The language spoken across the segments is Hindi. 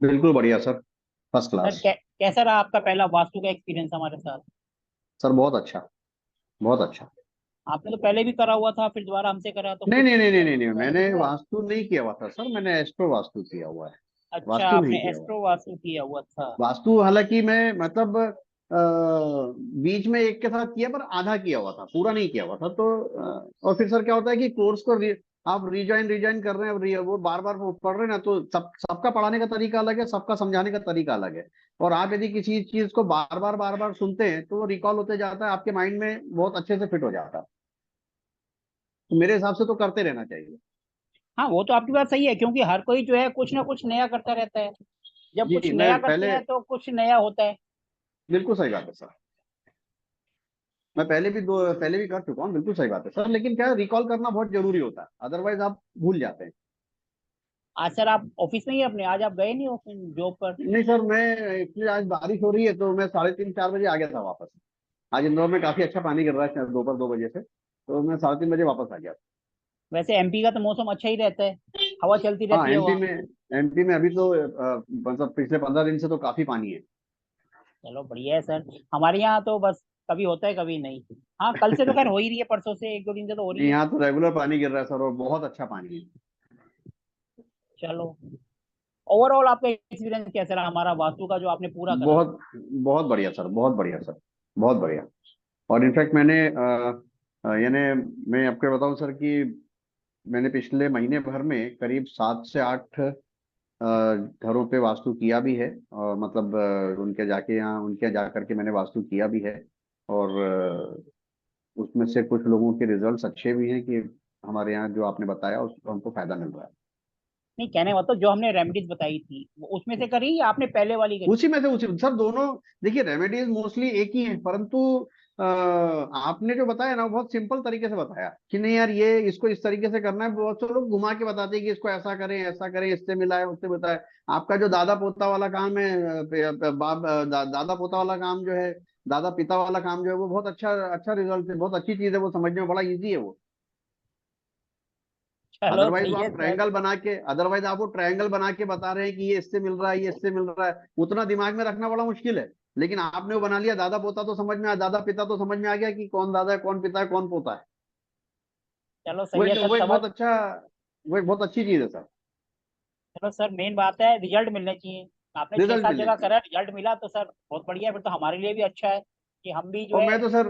बिल्कुल बढ़िया सर। First sir class. कैसा रहा आपका पहला वास्तु का एक्सपीरियंस हमारे साथ? सर बहुत अच्छा। बहुत अच्छा। आपने तो पहले भी करा हुआ था, फिर दोबारा हमसे करा, तो नहीं नहीं कुछ नहीं नहीं नहीं नहीं, मैंने बेनिफिट हुआ? वास्तु नहीं किया हुआ था सर, मैंने एस्ट्रो वास्तु किया हुआ है। अच्छा, वास्तु नहीं आपने किया हुआ है। एस्ट्रो वास्तु किया हुआ था। वास्तु हालांकि मैं मतलब बीच में एक के साथ किया, पर आधा किया हुआ था, पूरा नहीं किया हुआ था। तो और फिर सर क्या होता है कि कोर्स को आप रिजॉइन रिजॉइन कर रहे हैं, वो बार बार वो पढ़ रहे हैं ना, तो सबका पढ़ाने का तरीका अलग है, सबका समझाने का तरीका अलग है। और आप यदि किसी चीज को बार बार सुनते हैं तो वो रिकॉल होते जाता है, आपके माइंड में बहुत अच्छे से फिट हो जाता है। तो मेरे हिसाब से तो करते रहना चाहिए। हाँ, वो तो आपकी बात सही है, क्योंकि हर कोई जो है कुछ ना कुछ नया करता रहता है। जब कुछ जी मैं नया करते पहले। हैं तो कुछ नया होता है। बिल्कुल सही बात है सर। मैं पहले भी कर चुका हूँ, बिल्कुल सही बात है सर, लेकिन क्या रिकॉल करना बहुत जरूरी होता है, अदरवाइज आप भूल जाते हैं। आज सर आप ऑफिस में ही अपने, आज आप गए नहीं ऑफिस जॉब पर? नहीं सर, मैं एक्चुअली आज बारिश हो रही है तो मैं 3:30 4 बजे आ गया था वापस। आज इंदौर में काफी अच्छा पानी गिर रहा है दोपहर 2 बजे से, तो मैं 3:30 बजे वापस आ गया। वैसे एमपी का तो मौसम अच्छा ही रहता है, हवा चलती हाँ रहती है वहाँ। एमपी में अभी तो मतलब पिछले 15 दिन से तो काफी पानी है। चलो बढ़िया है सर। हमारे यहाँ तो बस कभी होता है कभी नहीं। हाँ, कल से तो खैर हो ही रही है, परसों से एक दो दिन से तो हो रही नहीं, है। यहाँ तो रेगुलर पानी गिर रहा है सर, और बहुत अच्छा पानी है। चलो, ओवरऑल आपका एक्सपीरियंस कैसा रहा हमारा वास्तु का जो आपने पूरा करा? बहुत बहुत बढ़िया सर, बहुत बढ़िया सर। बहुत बढ़िया। और इनफैक्ट यानी मैं आपको बताऊं सर कि मैंने पिछले महीने भर में करीब 7 से 8 घरों पे वास्तु किया भी है। और मतलब उनके यहाँ जा करके मैंने वास्तु किया भी है। और उसमें से कुछ लोगों के रिजल्ट्स अच्छे भी हैं कि हमारे यहाँ जो आपने बताया उसको हमको फायदा मिल रहा है। नहीं, कहने मतलब जो हमने रेमेडीज बताई थी वो उसमें से करी या आपने पहले वाली करी? उसी सर दोनों। देखिए रेमेडीज मोस्टली एक ही है, परंतु आपने जो बताया ना वो बहुत सिंपल तरीके से बताया कि नहीं यार, ये इसको इस तरीके से करना है। बहुत से लोग घुमा के बताते हैं कि इसको ऐसा करें, इससे मिला है उससे बताया। आपका जो दादा पोता वाला काम है, दादा पोता वाला काम जो है, दादा पिता वाला काम जो है, वो बहुत अच्छा अच्छा रिजल्ट है, बहुत अच्छी चीज है, वो समझने में बड़ा इजी है वो। चलो अदरवाइज सही है सर। आप वो ट्रायंगल बना के बता रहे हैं कि ये इससे मिल रहा है, ये इससे मिल रहा है, उतना दिमाग में रखना बड़ा मुश्किल है। लेकिन आपने वो बना लिया, दादा पोता तो समझ में आया, दादा पिता तो समझ में आ गया कि कौन दादा है, कौन पिता है, कौन पोता है। चलो सही है सर, समझ। वो एक बहुत अच्छी चीज है सर। चलो सर, मेन बात है रिजल्ट मिलने चाहिए। आपने छह रिजल्ट सात मिलने जगह चाहिए। करा, रिजल्ट मिला तो सर बहुत बढ़िया है, फिर तो हमारे लिए भी अच्छा है कि हम भी जो और है। मैं तो सर।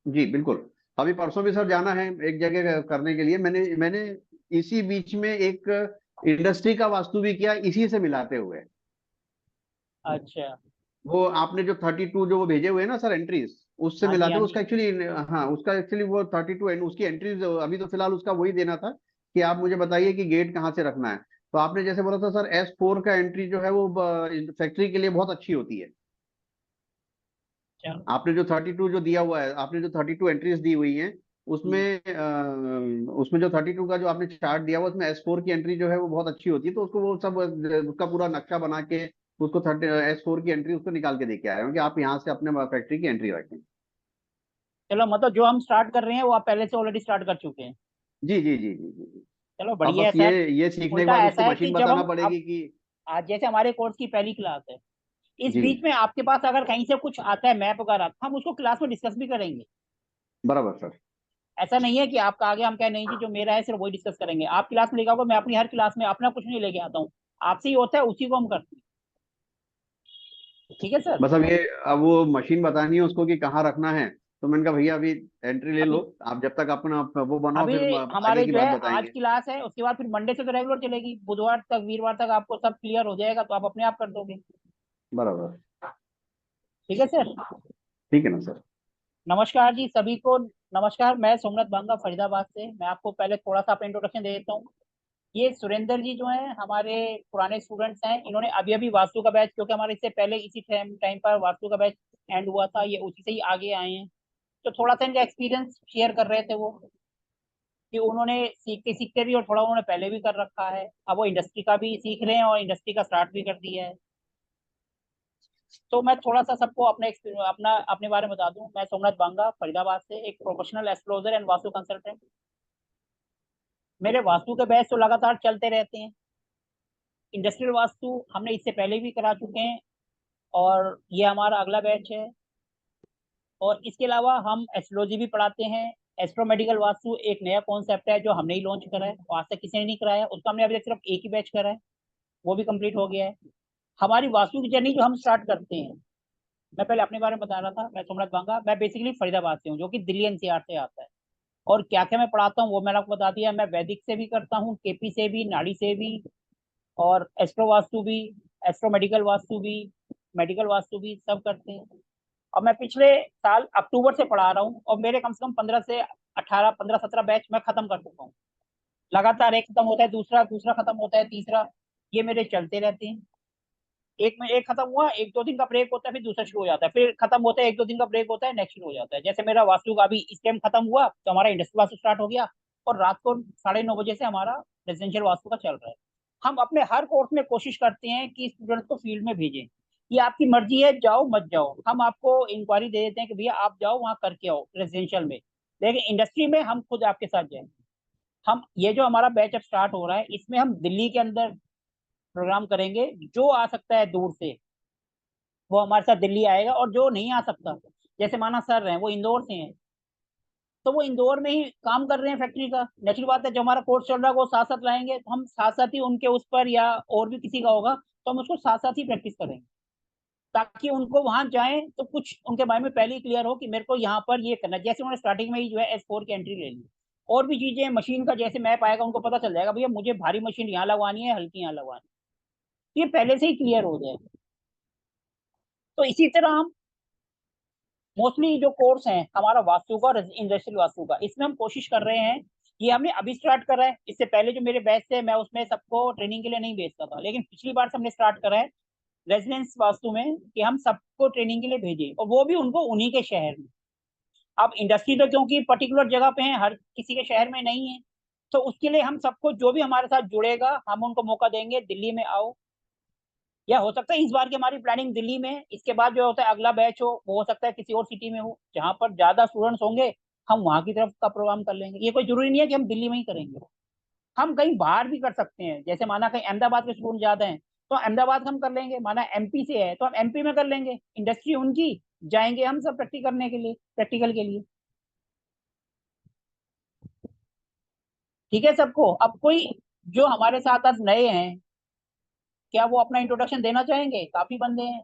जी बिल्कुल। अभी परसों भी सर जाना है एक जगह करने के लिए। मैंने मैंने इसी बीच में एक इंडस्ट्री का वास्तु भी किया, इसी से मिलाते हुए। अच्छा। वो आपने जो 32 जो वो भेजे हुए हैं ना सर एंट्रीज, उससे हाँ जी, मिलाते हाँ हुए जी। उसका एक्चुअली। हाँ, उसका एक्चुअली वो 32 एंड उसकी एंट्रीज अभी तो फिलहाल उसका वही देना था कि आप मुझे बताइए कि गेट कहाँ से रखना है। तो आपने जैसे बोला था सर, S4 का एंट्री जो है वो फैक्ट्री के लिए बहुत अच्छी होती है। चलो। आपने जो 32 जो दिया हुआ है, आपने जो 32 एंट्रीज दी हुई हैं, हम्म। उसमें जो 32 का जो आपने चार्ट दिया हुआ, उसमें S4 की एंट्री जो है वो बहुत अच्छी होती है। तो उसको वो सब उसका पूरा नक्शा बना के उसको 30 S4 की एंट्री उसको निकाल के दे के आए हैं कि आप यहाँ से अपने फैक्ट्री की एंट्री रखें। चलो, मतलब जो हम स्टार्ट कर रहे हैं वो आप पहले से ऑलरेडी स्टार्ट कर चुके हैं। जी जी जी जी जी जी। चलो अब बढ़िया बस है सर। ये सीखने के उल्टा बाद ऐसा उसको है कि मशीन जब बताना हम अब, पड़ेगी कि। आज जैसे हमारे कोर्स की पहली क्लास है, इस जी। बीच में आपके पास अगर कहीं से कुछ आता है मैप वगैरह, तो हम उसको क्लास में डिस्कस भी करेंगे। बराबर सर। ऐसा नहीं है कि आपका आगे हम कहें नहीं जी जो मेरा है सिर्फ वही डिस्कस करेंगे। आप क्लास में लेके आओगे, मैं अपनी हर क्लास में अपना कुछ नहीं लेके आता हूँ। आपसे ही होता है, उसी को हम करते हैं। ठीक है सर। बस अब वो मशीन बतानी है उसको कि कहाँ रखना है। तो मैंने कहा भैया अभी एंट्री ले लो, अभी आप जब तक अपना वो बनाओ, अभी फिर आगे हमारे की जो बात है आज बताएंगे। क्लास है, उसके बाद फिर मंडे से तो रेगुलर चलेगी, बुधवार तक वीरवार तक आपको सब क्लियर हो जाएगा, तो आप अपने आप कर दोगे। बराबर। ठीक है सर। ठीक है ना सर। नमस्कार जी सभी को। नमस्कार, मैं सोमनाथ बांगा फरीदाबाद से। मैं आपको पहले थोड़ा सा अपना इंट्रोडक्शन दे देता हूँ। ये सुरेंद्र जी जो हैं हमारे पुराने स्टूडेंट्स हैं। इन्होंने अभी अभी वास्तु का बैच, क्योंकि हमारे इससे पहले इसी टाइम टाइम पर वास्तु का बैच एंड हुआ था, ये उसी से ही आगे आए हैं। तो थोड़ा सा इनका एक्सपीरियंस शेयर कर रहे थे वो, कि उन्होंने सीखते सीखते भी और थोड़ा उन्होंने पहले भी कर रखा है, अब वो इंडस्ट्री का भी सीख रहे हैं और इंडस्ट्री का स्टार्ट भी कर दिया है। तो मैं थोड़ा सा सबको अपना अपने बारे में बता दूं। मैं सोमनाथ बांगा फरीदाबाद से, एक professional astrologer and vastu consultant. मेरे वास्तु के बैच तो लगातार चलते रहते हैं। इंडस्ट्रियल वास्तु हमने इससे पहले भी करा चुके हैं और ये हमारा अगला बैच है। और इसके अलावा हम एस्ट्रोलॉजी भी पढ़ाते हैं। एस्ट्रोमेडिकल वास्तु एक नया कॉन्सेप्ट है जो हमने ही लॉन्च करा है और आज तक किसी ने नहीं कराया, उसका हमने अभी तक सिर्फ एक ही बैच करा है, वो भी कंप्लीट हो गया है। हमारी वास्तु की जर्नी जो हम स्टार्ट करते हैं, मैं पहले अपने बारे में बता रहा था, मैं सोमनाथ बांगा, मैं बेसिकली फरीदाबाद से हूँ जो कि दिल्ली एनसीआर से आता है। और क्या क्या मैं पढ़ाता हूँ वो मैंने आपको बता दिया। मैं वैदिक से भी करता हूँ, केपी से भी, नाड़ी से भी, और एस्ट्रो वास्तु भी, एस्ट्रो मेडिकल वास्तु भी, मेडिकल वास्तु भी, सब करते हैं। और मैं पिछले साल अक्टूबर से पढ़ा रहा हूँ और मेरे कम से कम 15 से 18, 15-17 बैच मैं खत्म कर चुका हूँ। लगातार एक खत्म होता है, दूसरा दूसरा खत्म होता है, तीसरा, ये मेरे चलते रहते हैं। एक में एक खत्म हुआ, 1-2 दिन का ब्रेक होता है, फिर दूसरा शुरू हो जाता है, फिर खत्म होता है, 1-2 दिन का ब्रेक होता है, नेक्स्ट शुरू हो जाता है। जैसे मेरा वास्तु का अभी इस टाइम खत्म हुआ तो हमारा इंडस्ट्रियल वास्तु स्टार्ट हो गया और रात को 9:30 बजे से हमारा रेजिडेंशियल वास्तु का चल रहा है। हम अपने हर कोर्स में कोशिश करते हैं कि स्टूडेंट्स को फील्ड में भेजें। ये आपकी मर्जी है, जाओ मत जाओ, हम आपको इंक्वायरी दे देते हैं कि भैया आप जाओ वहाँ करके आओ रेजिडेंशियल में, लेकिन इंडस्ट्री में हम खुद आपके साथ जाएंगे। हम ये जो हमारा बैच अब स्टार्ट हो रहा है इसमें हम दिल्ली के अंदर प्रोग्राम करेंगे। जो आ सकता है दूर से वो हमारे साथ दिल्ली आएगा, और जो नहीं आ सकता, जैसे माना सर हैं वो इंदौर से हैं, तो वो इंदौर में ही काम कर रहे हैं फैक्ट्री का, नेचुरल बात है जो हमारा कोर्स चल रहा है वो साथ साथ लाएंगे, तो हम साथ साथ ही उनके उस पर, या और भी किसी का होगा तो हम उसको साथ साथ ही प्रैक्टिस करेंगे, ताकि उनको वहां जाएं तो कुछ उनके माइंड में पहले ही क्लियर हो कि मेरे को यहाँ पर ये करना है। जैसे उन्होंने स्टार्टिंग में ही जो है S4 की एंट्री ले ली, और भी चीजें मशीन का जैसे मैप आएगा उनको पता चल जाएगा भैया मुझे भारी मशीन यहाँ लगवानी है, हल्की यहाँ लगवानी है, ये पहले से ही क्लियर हो जाए। तो इसी तरह हम मोस्टली जो कोर्स है हमारा वास्तु का और इंडस्ट्रियल वास्तु का, इसमें हम कोशिश कर रहे हैं, ये हमने अभी स्टार्ट करा है। इससे पहले जो मेरे बैच थे मैं उसमें सबको ट्रेनिंग के लिए नहीं भेजता था, लेकिन पिछली बार से हमने स्टार्ट करा है रेजिडेंस वास्तु में कि हम सबको ट्रेनिंग के लिए भेजें, और वो भी उनको उन्हीं के शहर में। अब इंडस्ट्री तो क्योंकि पर्टिकुलर जगह पे है, हर किसी के शहर में नहीं है, तो उसके लिए हम सबको जो भी हमारे साथ जुड़ेगा हम उनको मौका देंगे, दिल्ली में आओ। या हो सकता है इस बार की हमारी प्लानिंग दिल्ली में, इसके बाद जो होता है अगला बैच वो हो सकता है किसी और सिटी में हो जहां पर ज्यादा स्टूडेंट्स होंगे, हम वहां की तरफ का प्रोग्राम कर लेंगे। ये कोई जरूरी नहीं है कि हम दिल्ली में ही करेंगे, हम कहीं बाहर भी कर सकते हैं। जैसे माना कहीं अहमदाबाद के स्टूडेंट ज्यादा हैं तो अहमदाबाद हम कर लेंगे, माना एमपी से है तो हम एमपी में कर लेंगे, इंडस्ट्री उनकी, जाएंगे हम सब प्रैक्टिस करने के लिए, प्रैक्टिकल के लिए। ठीक है सबको। अब कोई जो हमारे साथ आज नए हैं, क्या वो अपना इंट्रोडक्शन देना चाहेंगे? काफी बंदे हैं,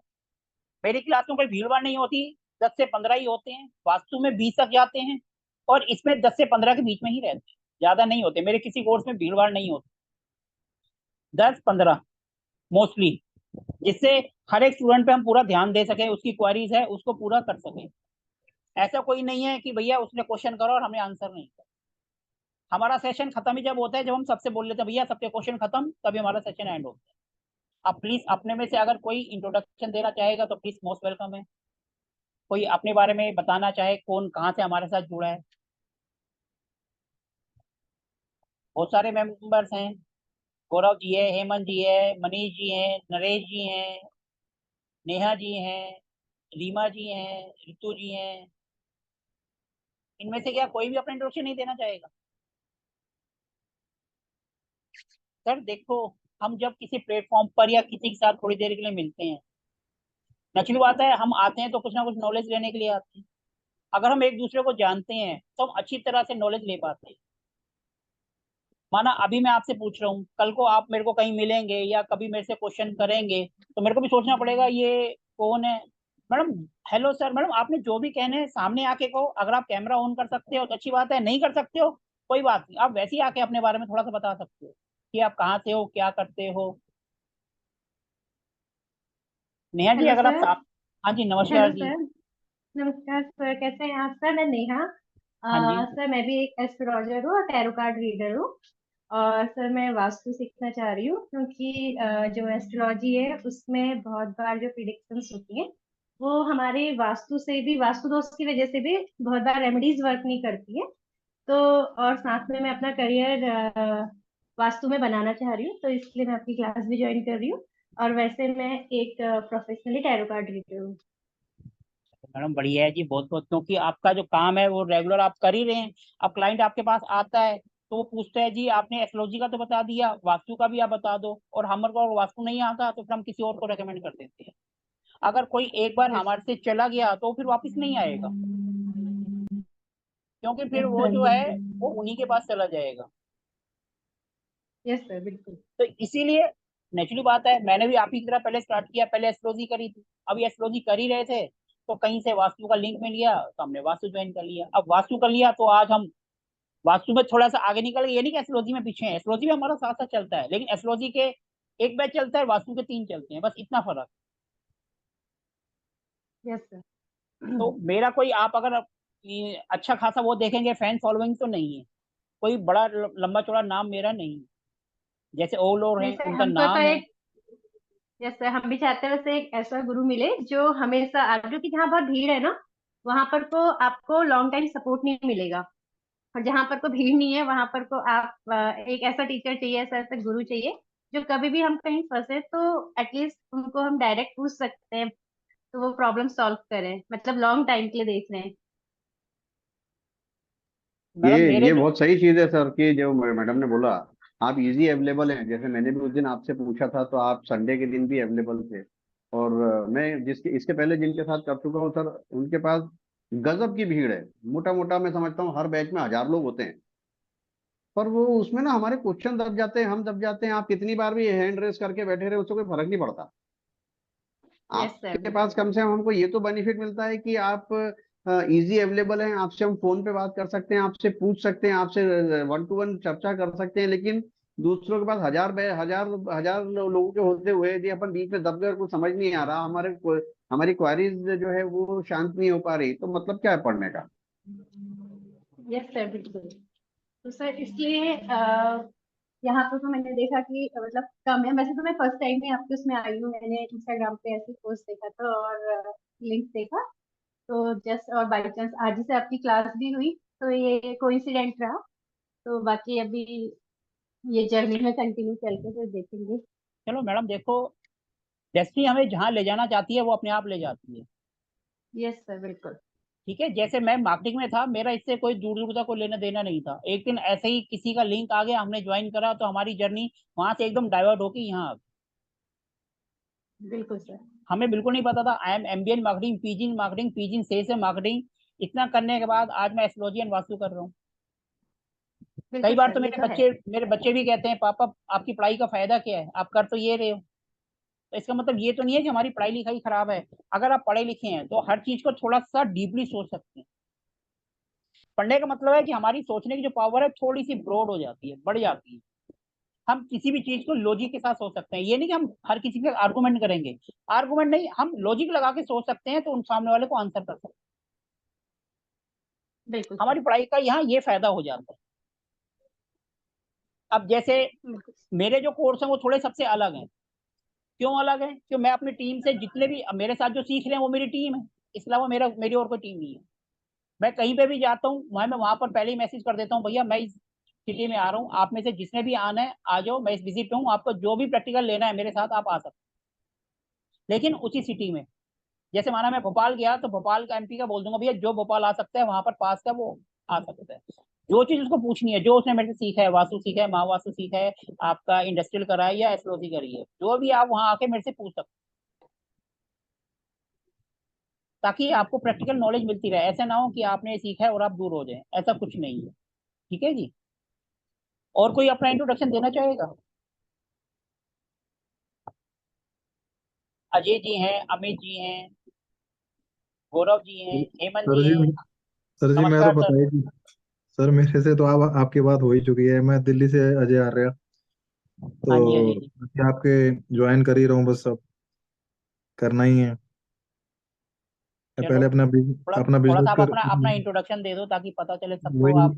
मेरी क्लास में कोई भीड़ भाड़ नहीं होती, 10 से 15 ही होते हैं, वास्तु में 20 तक जाते हैं, और इसमें 10 से 15 के बीच में ही रहते हैं, ज्यादा नहीं होते। मेरे किसी कोर्स में भीड़ भाड़ नहीं होती, 10-15 मोस्टली, जिससे हर एक स्टूडेंट पे हम पूरा ध्यान दे सके, उसकी क्वारीज है उसको पूरा कर सके। ऐसा कोई नहीं है कि भैया उसने क्वेश्चन करो और हमें आंसर नहीं करा। हमारा सेशन खत्म ही जब होता है जब हम सबसे बोल लेते हैं भैया सबके क्वेश्चन खत्म, तभी हमारा सेशन एंड होता है। अब प्लीज अपने में से अगर कोई इंट्रोडक्शन देना चाहेगा तो प्लीज मोस्ट वेलकम है। कोई अपने बारे में बताना चाहे, कौन कहाँ से हमारे साथ जुड़ा है? बहुत सारे मेंबर्स हैं, गौरव जी है, हेमंत जी है, मनीष जी हैं, नरेश जी हैं, नेहा जी हैं, रीमा जी हैं, रितु जी हैं। इनमें से क्या कोई भी अपना इंट्रोडक्शन नहीं देना चाहेगा? सर देखो, हम जब किसी प्लेटफॉर्म पर या किसी के साथ थोड़ी देर के लिए मिलते हैं, नेचुरल बात है हम आते हैं तो कुछ ना कुछ नॉलेज लेने के लिए आते हैं। अगर हम एक दूसरे को जानते हैं तो हम अच्छी तरह से नॉलेज ले पाते हैं। माना अभी मैं आपसे पूछ रहा हूँ, कल को आप मेरे को कहीं मिलेंगे या कभी मेरे से क्वेश्चन करेंगे, तो मेरे को भी सोचना पड़ेगा ये कौन है। मैडम, हेलो सर, मैडम आपने जो भी कहने हैं सामने आके कहो। अगर आप कैमरा ऑन कर सकते हो तो अच्छी बात है, नहीं कर सकते हो कोई बात नहीं, आप वैसे ही आके अपने बारे में थोड़ा सा बता सकते हो कि आप कहाँ से हो, क्या करते हो। नेहा जी हेलो अगर आप सर। साफ। हाँ जी, हेलो नमस्कार जी। सर। नमस्कार सर, कैसे हैं आप? सर मैं नेहा। हाँ जी। सर मैं भी एक एस्ट्रोलॉजर हूँ और टैरो कार्ड रीडर हूँ। और सर मैं वास्तु सीखना चाह रही हूँ क्योंकि जो एस्ट्रोलॉजी है उसमें बहुत बार जो प्रिडिक्शंस होती हैं वो हमारे वास्तु से भी, वास्तु दोष की वजह से भी बहुत बार रेमेडीज वर्क नहीं करती है। तो और साथ में मैं अपना करियर वास्तु में बनाना चाह रही हूँ, तो इसलिए मैं आपकी क्लास भी ज्वाइन कर रही हूँ। और वैसे मैं एक प्रोफेशनली टैरो कार्ड रीडर हूँ। मैडम बढ़िया है जी, बहुत बहुत, क्योंकि आपका जो काम है वो रेगुलर आप कर ही रहे हैं। अब क्लाइंट आपके पास आता है तो वो पूछता है जी आपने एस्ट्रोलॉजी का तो बता दिया, वास्तु का भी आप बता दो, और हमारे को वास्तु नहीं आता तो फिर हम किसी और को रेकमेंड कर देते हैं। अगर कोई एक बार यस हमारे से चला गया तो फिर वापस नहीं आएगा, क्योंकि फिर वो सर, जो है बिल्कुल। वो उन्हीं के पास चला जाएगा। यस सर, बिल्कुल। तो इसीलिए नेचुरली बात है, मैंने भी आप ही की तरह पहले स्टार्ट किया, पहले एस्ट्रोलॉजी करी थी। अभी एस्ट्रोलॉजी कर ही रहे थे तो कहीं से वास्तु का लिंक मिल गया तो हमने वास्तु ज्वाइन कर लिया। अब वास्तु कर लिया तो आज हम वास्तु में थोड़ा सा आगे निकल गए। ये नहीं कि एस्ट्रोलॉजी में पीछे है, एस्ट्रोलॉजी में हमारा साथ साथ चलता है, लेकिन एस्ट्रोलॉजी के एक बैच चलता है, वास्तु के 3 चलते हैं, बस इतना फर्क। Yes sir. तो मेरा कोई आप अगर अच्छा खासा वो देखेंगे फैन फॉलोइंग तो नहीं है, कोई बड़ा लंबा चौड़ा नाम मेरा नहीं है। जैसे ओलोर नहीं है सर, उनका हमको तो नाम है। एक, यस सर, हम भी चाहते हैं वैसे एक ऐसा गुरु मिले जो हमेशा जो कि जहाँ बहुत भीड़ है ना, वहां पर को आपको लॉन्ग टाइम सपोर्ट नहीं मिलेगा। और जहाँ पर को भीड़ नहीं है वहां पर को आप एक ऐसा टीचर चाहिए, ऐसा ऐसा गुरु चाहिए जो कभी भी हम कहीं फंसे तो एटलीस्ट उनको हम डायरेक्ट पूछ सकते हैं, तो वो प्रॉब्लम सॉल्व करें, मतलब लॉन्ग टाइम के लिए देख रहे हैं। ये मैडम मेरे ये जो बहुत सही चीज है सर कि जो मैडम ने बोला, आप इजी अवेलेबल हैं। जैसे मैंने भी उस दिन आपसे पूछा था तो आप संडे के दिन भी अवेलेबल थे। और मैं जिसके इसके पहले जिनके साथ कर चुका हूँ सर, उनके पास गजब की भीड़ है। मोटा मोटा मैं समझता हूँ हर बैच में 1000 लोग होते हैं। पर वो उसमें ना हमारे क्वेश्चन दब जाते हैं, हम दब जाते हैं। आप कितनी बार भी हैंड रेस करके बैठे रहे, उससे कोई फर्क नहीं पड़ता। यस सर, आपके पास बिल्कुल। कम से कम हमको ये तो बेनिफिट मिलता है कि आप इजी अवेलेबल हैं। आपसे हम फोन पे बात कर सकते हैं, आपसे पूछ सकते हैं, आपसे 1 to 1 चर्चा कर सकते हैं। लेकिन दूसरों के पास हजार हजार लोगों के होते हुए यदि अपन बीच में दब गए और कुछ समझ नहीं आ रहा, हमारी क्वारीज जो है वो शांत नहीं हो पा रही, तो मतलब क्या है पढ़ने का। यस सर, बिल्कुल। तो सर इसलिए यहाँ पर तो मैंने देखा कि मतलब कम है। वैसे तो मैं फर्स्ट टाइम में आपके उसमें आई हूँ, मैंने इंस्टाग्राम पे ऐसे पोस्ट देखा था और लिंक देखा, तो जस्ट और बाई चांस आज ही से आपकी क्लास भी हुई, तो ये कोइंसिडेंट रहा। तो बाकी अभी ये जर्नी में कंटिन्यू चल के फिर देखेंगे। चलो मैडम देखो, डेस्टिनी हमें जहाँ ले जाना चाहती है वो अपने आप ले जाती है। यस सर, बिल्कुल। ठीक है, जैसे मैं मार्केटिंग में था, मेरा इससे कोई दूर दूर तक कोई लेना देना नहीं था। एक दिन ऐसे ही किसी का लिंक आ गया, हमने ज्वाइन करा, तो हमारी जर्नी वहां से एकदम डाइवर्ट होके यहाँ आ गई। बिल्कुल सर। हमें बिल्कुल नहीं पता था। I am MBA in marketing, PG in marketing, PG in sales and marketing. इतना करने के बाद आज मैं एस्ट्रोलॉजी एंड वास्तु कर रहा हूँ। कई बिल्कुल बार तो सर, ये तो है। मेरे बच्चे भी कहते हैं पापा आपकी पढ़ाई का फायदा क्या है, आप कर तो ये रहे हो। तो इसका मतलब ये तो नहीं है कि हमारी पढ़ाई लिखाई खराब है। अगर आप पढ़े लिखे हैं तो हर चीज को थोड़ा सा डीपली सोच सकते हैं। पढ़ने का मतलब है कि हमारी सोचने की जो पावर है थोड़ी सी ब्रॉड हो जाती है, बढ़ जाती है। हम किसी भी चीज को लॉजिक के साथ सोच सकते हैं। ये नहीं कि हम हर किसी के आर्गुमेंट करेंगे, आर्गुमेंट नहीं, हम लॉजिक लगा के सोच सकते हैं तो उन सामने वाले को आंसर कर सकते हैं। बिल्कुल सर। हमारी पढ़ाई का यहाँ ये फायदा हो जाता है। अब जैसे बिल्कुल। मेरे जो कोर्स हैं वो थोड़े सबसे अलग हैं। क्यों अलग है? क्यों, मैं अपनी टीम से जितने भी अब मेरे साथ जो सीख रहे हैं वो मेरी टीम है। इसके अलावा मेरी और कोई टीम नहीं है। मैं कहीं पे भी जाता हूँ मैं वहां पर पहले ही मैसेज कर देता हूँ, भैया मैं इस सिटी में आ रहा हूँ, आप में से जिसने भी आना है आ जाओ, मैं इस विजिट पे हूँ, आपको जो भी प्रैक्टिकल लेना है मेरे साथ आप आ सकते हैं। लेकिन उसी सिटी में, जैसे माना मैं भोपाल गया तो भोपाल का एमपी का बोल दूंगा भैया जो भोपाल आ सकता है वहां पर पास का वो आ सकता है। जो चीज उसको पूछनी है, जो उसने मेरे से सीखा है, वास्तु सीखा है, महावास्तु सीखा है, आपका इंडस्ट्रियल करा है या एस्ट्रोलॉजी करी है, जो भी आप वहां आके मेरे से पूछ सकते हैं, ताकि आपको प्रैक्टिकल नॉलेज मिलती रहे। ऐसा ना हो कि आपने सीखा है और आप दूर हो जाए, ऐसा कुछ नहीं है। ठीक है जी। और कोई अपना इंट्रोडक्शन देना चाहेगा? अजय जी हैं, अमित जी हैं, गौरव जी हैं, हेमंत सर जी जी, हैं। सर जी मैं तो नमस्कार सर। बताइए कि सर मेरे से तो आप आपकी बात हो ही चुकी है। मैं दिल्ली से अजय आर्य। हाँ जी अजय तो जी। मैं आपके ज्वाइन कर ही रहा हूँ, बस सब करना ही है। मैं चलो पहले थोड़ा अपना थोड़ा सा बिजनेस आप कर, अपना अपना इंट्रोडक्शन दे दो ताकि पता चले सबको वही आप।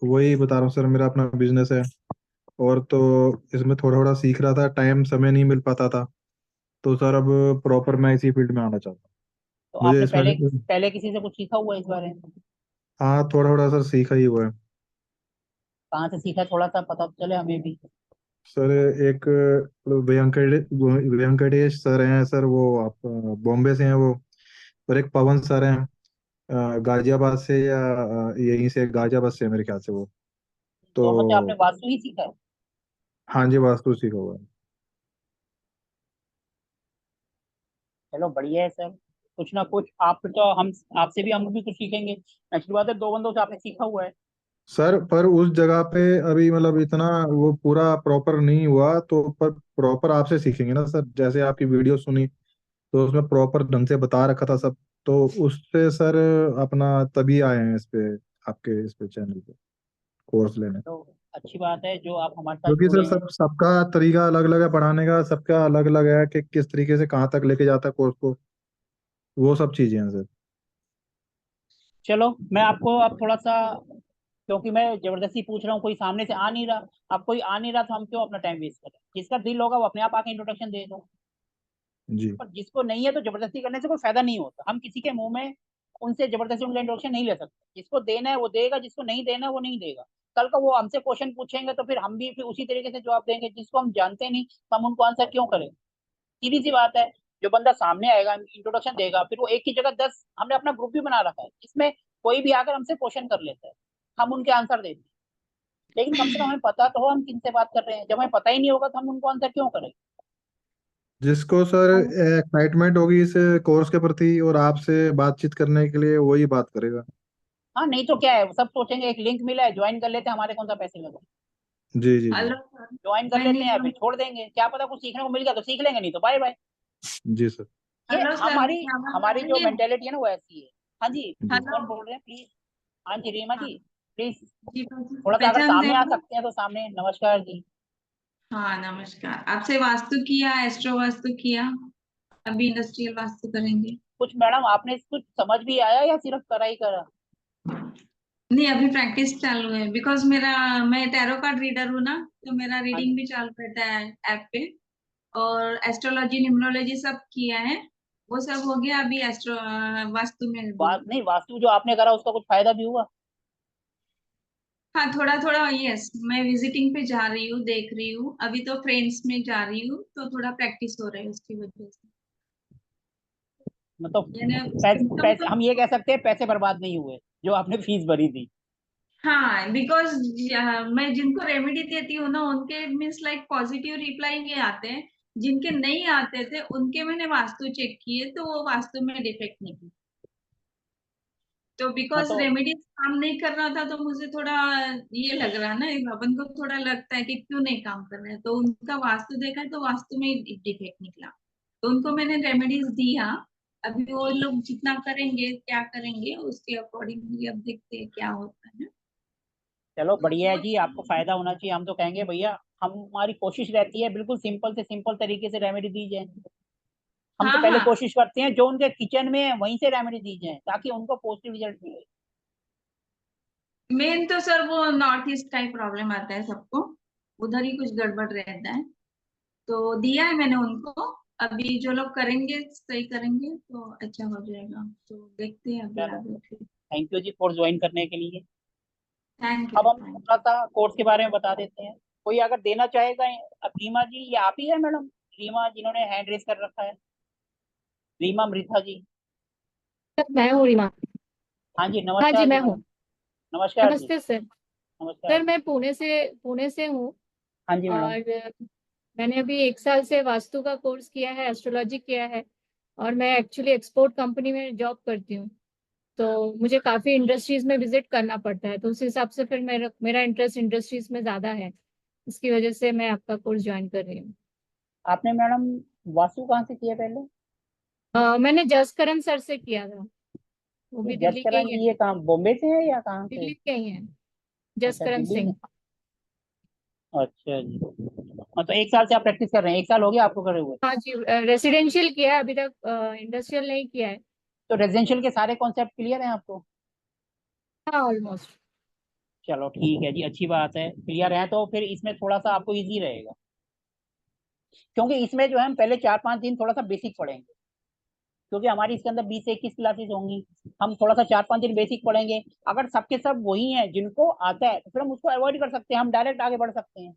वही बता रहा हूँ सर, मेरा अपना बिजनेस है। और तो इसमें थोड़ा थोड़ा सीख रहा था, टाइम समय नहीं मिल पाता था। तो सर अब प्रॉपर मैं इसी फील्ड में आना चाहता तो हूँ। मुझे आपने इसमें, पहले पहले किसी से कुछ सीखा हुआ है इस बारे में? हाँ थोड़ा थोड़ा सर सीखा ही हुआ है। कहाँ से सीखा, थोड़ा सा पता तो चले हमें भी। सर एक वेंकटेश सर हैं सर, वो आप बॉम्बे से हैं वो। और एक पवन सर हैं गाजियाबाद से, या यहीं से गाजियाबाद से है मेरे ख्याल से वो। दोनों से आपने तो वास्तु ही सीखा है? हाँ जी, वास्तु सीखा हुआ है। चलो बढ़िया है सर। कुछ ना कुछ आप तो हम आपसे भी हम भी कुछ सीखेंगे। अच्छी बात है, दो बंदों से आपने सीखा हुआ है। सर पर उस जगह पे अभी मतलब इतना वो पूरा प्रॉपर नहीं हुआ, तो पर प्रॉपर आपसे सीखेंगे ना सर। जैसे आपकी वीडियो सुनी तो उसमें प्रॉपर ढंग से बता रखा था सब, तो उससे सर अपना तभी आए हैं इस पे, आपके इस पे चैनल पे कोर्स लेने। तो अच्छी बात है जो आप हमारे साथ क्योंकि जुड़े सर हैं। सबका तरीका अलग अलग है पढ़ाने का, सबका अलग अलग है कि किस तरीके से कहाँ तक लेके जाता है कोर्स को, वो सब चीजें हैं सर। चलो मैं आपको अब थोड़ा सा, क्योंकि मैं जबरदस्ती पूछ रहा हूँ, कोई सामने से आ नहीं रहा। अब कोई आ नहीं रहा तो हम क्यों अपना टाइम वेस्ट करें? जिसका दिल होगा वो अपने आप आके इंट्रोडक्शन दे दो। जी पर जिसको नहीं है तो जबरदस्ती करने से कोई फायदा नहीं होता। हम किसी के मुंह में उनसे जबरदस्ती उनका इंट्रोडक्शन नहीं ले सकते। जिसको देना है वो देगा, जिसको नहीं देना है वो नहीं देगा। कल का वो हमसे क्वेश्चन पूछेंगे तो फिर हम भी फिर उसी तरीके से जवाब देंगे। जिसको हम जानते नहीं तो हम उनको आंसर क्यों करें? सीधी सी बात है। जो बंदा सामने आएगा, इंट्रोडक्शन देगा, फिर वो एक की जगह 10, हमने अपना ग्रुप भी बना रखा है जिसमें कोई भी आकर हमसे क्वेश्चन कर लेता है, हम उनके आंसर देते हैं। लेकिन कम से कम हमें पता तो हो हम किनसे बात कर रहे हैं। जब हमें पता ही नहीं होगा तो हम उनको आंसर क्यों करें? जिसको सर हम एक्साइटमेंट होगी इस कोर्स के प्रति और आपसे बातचीत करने के लिए, वही बात करेगा। हाँ, नहीं तो क्या है, वो सब सोचेंगे एक लिंक मिला है ज्वाइन कर लेते हैं, हमारे कौन सा पैसे लगे। जी जी जी। Hello sir. ज्वाइन कर मैं लेते हैं, नीलम। फिर छोड़ देंगे। क्या पता कुछ सीखने को मिल गया तो सीख लेंगे, नहीं तो बाय बाय। जी सर। ये हेलो सर, हमारी मेरी आवाज आ हमारी जो रही है? मेंटेलिटी है ना वो ऐसी है। हाँ जी। जी हेलो। कौन बोल रहे हैं प्लीज? हाँ जी, रीमा हाँ जी। प्लीज जी, थोड़ा सा अगर पहचानते सामने आ हैं? सकते हैं तो सामने। नमस्कार जी। हाँ नमस्कार। आपसे वास्तु किया, एस्ट्रो वास्तु किया, अभी इंडस्ट्रियल वास्तु करेंगे। कुछ मैडम आपने कुछ समझ भी आया या सिर्फ करा ही करा? नहीं, अभी प्रैक्टिस चालू है, बिकॉज मेरा, मैं टैरो कार्ड रीडर हूँ ना, तो मेरा हाँ रीडिंग जी। भी चालू रहता है ऐप पे। और एस्ट्रोलॉजी न्यूमरोलॉजी सब किया है, वो सब हो गया। अभी एस्ट्रो वास्तु में भी। नहीं, वास्तु जो आपने करा उसका कुछ फायदा भी हुआ? हाँ थोड़ा थोड़ा, यस। मैं विजिटिंग पे जा रही हूँ, देख रही हूँ। अभी तो फ्रेंड्स में जा रही हूँ, तो थोड़ा प्रैक्टिस हो रहा है उसकी वजह से। मतलब यानी पैसे सिम्टम पैसे तो, हम ये कह सकते हैं पैसे बर्बाद नहीं हुए जो आपने फीस भरी थी। हाँ बिकॉज मैं जिनको रेमेडी देती हूँ ना, उनके मीन्स लाइक पॉजिटिव रिप्लाई ये आते हैं। जिनके नहीं आते थे उनके मैंने वास्तु चेक किए, तो वो वास्तु में डिफेक्ट निकली। तो हाँ बिकॉज तो रेमेडीज काम नहीं कर रहा था, तो मुझे थोड़ा ये लग रहा ना, अपन को थोड़ा लगता है कि क्यों नहीं काम कर रहे हैं, तो उनका वास्तु देखा है, तो वास्तु में डिफेक्ट निकला। तो उनको मैंने रेमेडीज दी। हाँ, अभी वो लोग जितना करेंगे, क्या करेंगे, उसके अकॉर्डिंगली अब देखते हैं क्या होता है। चलो तो बढ़िया है वो जी, आपको फायदा होना चाहिए। हम तो कहेंगे भैया, हमारी कोशिश रहती है बिल्कुल सिंपल से सिंपल तरीके से रेमेडी दी जाए। हम तो हाँ पहले हाँ। कोशिश करते हैं जो उनके किचन में है वहीं से रेमेडी दी जाए ताकि उनको पॉजिटिव रिजल्ट मिले। मेन तो सर वो नॉर्थ ईस्ट का ही प्रॉब्लम आता है सबको, उधर ही कुछ गड़बड़ रहता है। तो दिया है मैंने उनको। अभी जो लोग करेंगे, सही करेंगे तो अच्छा हो जाएगा। तो देखते हैं अभी चलो, आगे फिर। Thank you ji for join करने के लिए। थैंक अब यू, हम थैंक थोड़ा सा कोर्स के बारे में बता देते हैं। कोई अगर देना चाहेगा? अब रीमा जी, ये आप ही है मैडम? रीमा जिन्होंने हैंड रेस कर रखा है, रीमा मृथा जी। सर मैं हूँ रीमा। हाँ जी, हाँ जी नमस्कार जी मैं मैडम। हूँ। नमस्कार जी। नमस्ते सर। नमस्कार। सर मैं पुणे से हूँ। हाँ जी मैडम। और मैंने अभी 1 साल से वास्तु का कोर्स किया है, एस्ट्रोलॉजी किया है। और मैं एक्चुअली एक्सपोर्ट कंपनी में जॉब करती हूँ। तो मुझे काफ़ी इंडस्ट्रीज में विजिट करना पड़ता है, तो उस हिसाब से फिर मेरा मेरा इंटरेस्ट इंडस्ट्रीज में ज़्यादा है। इसकी वजह से मैं आपका कोर्स ज्वाइन कर रही हूँ। आपने मैडम वास्तु कहाँ से किया पहले? मैंने जसकरण सर से किया था। वो ये भी दिल्ली के जसकरण ही है। जी ये कहाँ, बॉम्बे से है या कहाँ से? दिल्ली के ही है, अच्छा, जसकरण दिल्ली सिंह। में। अच्छा जी। हाँ, तो 1 साल से आप प्रैक्टिस कर रहे हैं? 1 साल हो गया आपको करे हुए? हाँ जी, रेसिडेंशियल किया है अभी तक, इंडस्ट्रियल नहीं किया है। तो रेजिडेंशियल के सारे कॉन्सेप्ट क्लियर हैं आपको? हाँ ऑलमोस्ट। चलो ठीक है जी, अच्छी बात है। क्लियर है तो फिर इसमें थोड़ा सा आपको इजी रहेगा। क्योंकि इसमें जो है हम पहले 4-5 दिन थोड़ा सा बेसिक पढ़ेंगे। क्योंकि हमारी इसके अंदर 20 से 21 क्लासेस होंगी। हम थोड़ा सा 4-5 दिन बेसिक पढ़ेंगे। अगर सबके सब वही हैं जिनको आता है तो फिर हम उसको अवॉइड कर सकते हैं, हम डायरेक्ट आगे बढ़ सकते हैं।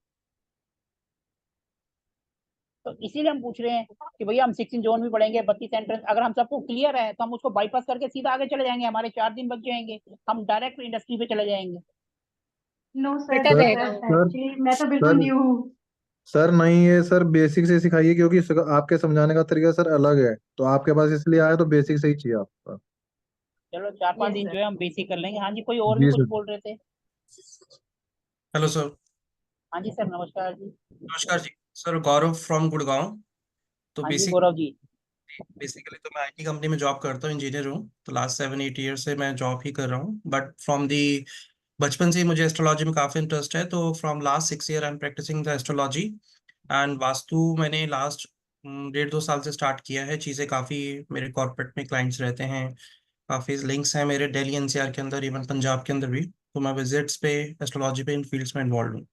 तो इसीलिए हम पूछ रहे हैं कि भैया हम 16 जोन भी पढ़ेंगे, 32 एंट्रेंस। अगर हम सबको क्लियर है तो हम उसको बाईपास करके सीधा आगे चले जाएंगे, हमारे 4 दिन बच जाएंगे, हम डायरेक्ट इंडस्ट्री पे चले जाएंगे। नो सर, बेटर सर रहेगा वो। सर एक्चुअली मैं तो बिल्कुल सर न्यू हूँ। सर नहीं, ये सर बेसिक से सिखाइए, क्योंकि आपके समझाने का तरीका सर अलग है, तो आपके पास इसलिए आया, तो बेसिक से ही चाहिए आपका। चलो 4-5 यस दिन सर। जो है हम बेसिक कर लेंगे। हाँ जी, कोई और भी जी कुछ सर। बोल रहे थे? Hello sir. हाँ जी सर, नमस्कार जी। नमस्कार जी। Sir Gaurav from Gurgaon. तो हाँ जी गौरव जी। बेसिकली तो मैं आईटी कंपनी में जॉब करता हूँ, इंजीनियर हूँ। तो लास्ट 7-8 ईयर से मैं जॉब ही कर रहा हूँ, बट फ्रॉम दी बचपन से ही मुझे एस्ट्रोलॉजी में काफ़ी इंटरेस्ट है। तो from last 6 year I am practicing the astrology and vastu मैंने लास्ट 1.5-2 साल से स्टार्ट किया है। चीज़ें काफ़ी, मेरे कॉर्पोरेट में क्लाइंट्स रहते हैं, काफ़ी लिंक्स हैं मेरे दिल्ली एनसीआर के अंदर, इवन पंजाब के अंदर भी। तो मैं विजिट्स पे एस्ट्रोलॉजी पे इन फील्ड्स में इन्वॉल्व हूँ।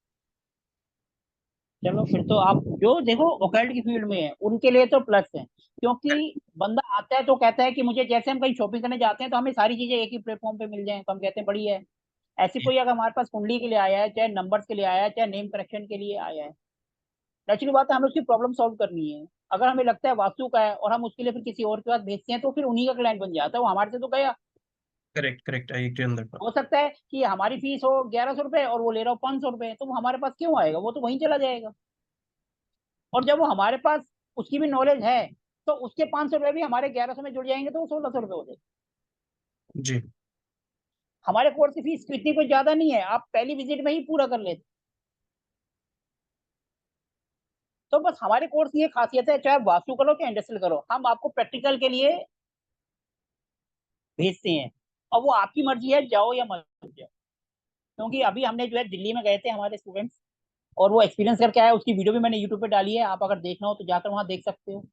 चलो फिर तो आप जो देखो ओकल्ट की फील्ड में है उनके लिए तो प्लस है, क्योंकि बंदा आता है तो कहता है कि मुझे, जैसे हम कहीं शॉपिंग करने जाते हैं तो हमें सारी चीजें एक ही प्लेटफॉर्म पे मिल जाए तो हम कहते हैं बढ़िया है। ऐसी कोई अगर हमारे पास कुंडली के लिए आया है, चाहे नंबर्स के लिए आया है, चाहे नेम करेक्शन के लिए आया है, नेचुरल बात है हमें उसकी प्रॉब्लम सॉल्व करनी है। अगर हमें लगता है वास्तु का है और हम उसके लिए फिर किसी और के पास भेजते हैं तो फिर उन्हीं का क्लाइंट बन जाता है, वो हमारे से तो गया। Correct correct, I agree on that. हो सकता है कि हमारी फीस हो 1100 रुपए और वो ले रहा हो 500 रुपए, तो वो हमारे पास क्यों आएगा, वो तो वहीं चला जाएगा। और जब वो हमारे पास उसकी भी नॉलेज है तो उसके 500 रुपए भी हमारे 1100 में जुड़ जाएंगे तो वो 1600 रुपए हो जाएगा। जी हमारे कोर्स की फीस इतनी कोई ज्यादा नहीं है, आप पहली विजिट में ही पूरा कर लेते। तो बस हमारे कोर्स की ये खासियत है, चाहे वास्तु करो चाहे इंडस्ट्रियल करो, हम आपको प्रैक्टिकल के लिए भेजते हैं और वो आपकी मर्जी है जाओ या मत जाओ। क्योंकि अभी हमने जो है दिल्ली में गए थे हमारे स्टूडेंट्स, और वो एक्सपीरियंस करके आया, उसकी वीडियो भी मैंने यूट्यूब पे डाली है, आप अगर देखना हो तो जाकर वहां देख सकते हो।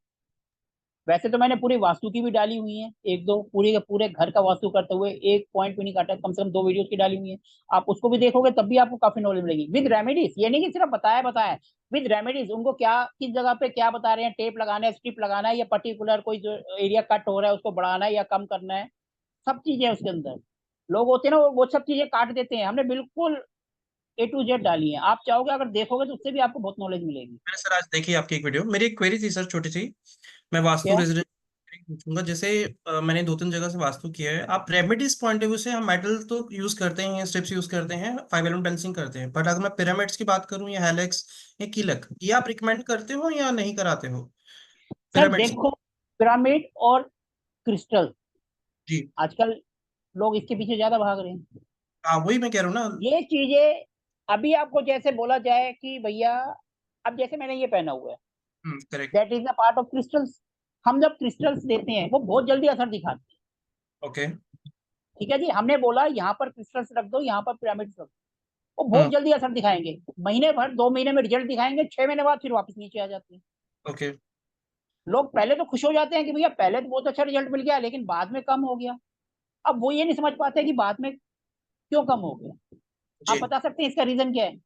वैसे तो मैंने पूरी वास्तु की भी डाली हुई है, एक दो पूरे के पूरे घर का वास्तु करते हुए एक पॉइंट भी नहीं काटा, कम से कम 2 वीडियोस की डाली हुई है। आप उसको भी देखोगे तब भी आपको काफी नॉलेज मिलेगी विद रेमेडीज। ये नहीं कि सिर्फ बताया बताया, विद रेमेडीज उनको क्या किस जगह पे क्या बता रहे हैं, टेप लगाना है, स्ट्रिप लगाना है, या पर्टिकुलर कोई जो एरिया कट हो रहा है उसको बढ़ाना है या कम करना है, सब चीजें उसके अंदर। लोग होते हैं ना वो सब चीजें काट देते हैं, हमने बिल्कुल A to Z डाली है। आप चाहोगे अगर देखोगे तो उससे भी आपको बहुत नॉलेज मिलेगी। मैंने सर आज देखी आपकी एक वीडियो। मेरी एक क्वेरी थी सर, छोटी सी। मैं वास्तु क्या? रेजिडेंट पूछूंगा। जैसे मैंने 2-3 जगह से वास्तु किया है। आप रेमेडीज पॉइंट ऑफ व्यू से, हम मेटल तो यूज करते हैं, स्टेप्स यूज करते हैं, 5 एलिमेंट बैलेंसिंग करते हैं, बट अगर मैं पिरामिड्स की बात करूं या हेलेक्स या कीलक, ये आप रिकमेंड करते हो या नहीं कराते हो? Sir pyramids. देखो, पिरामिड और क्रिस्टल जी। आजकल लोग इसके पीछे ज्यादा भाग रहे हैं। हाँ, वही मैं कह रहा हूँ ना। ये चीजें अभी आपको जैसे बोला जाए कि भैया, अब जैसे मैंने ये पहना हुआ है, correct. That is a part of crystals. हम जब क्रिस्टल्स देते हैं वो बहुत जल्दी असर दिखाते हैं। ओके। ठीक है जी, हमने बोला यहाँ पर क्रिस्टल्स रख दो, यहाँ पर पिरामिड्स रख दो, वो बहुत हम्म। जल्दी असर दिखाएंगे। महीने भर 2 महीने में रिजल्ट दिखाएंगे, 6 महीने बाद फिर वापस नीचे आ जाते हैं। ओके। लोग पहले तो खुश हो जाते हैं कि भैया पहले तो बहुत अच्छा रिजल्ट मिल गया लेकिन बाद में कम हो गया। अब वो ये नहीं समझ पाते कि बाद में क्यों कम हो गया। आप जी। बता सकते हैं इसका रीजन क्या है?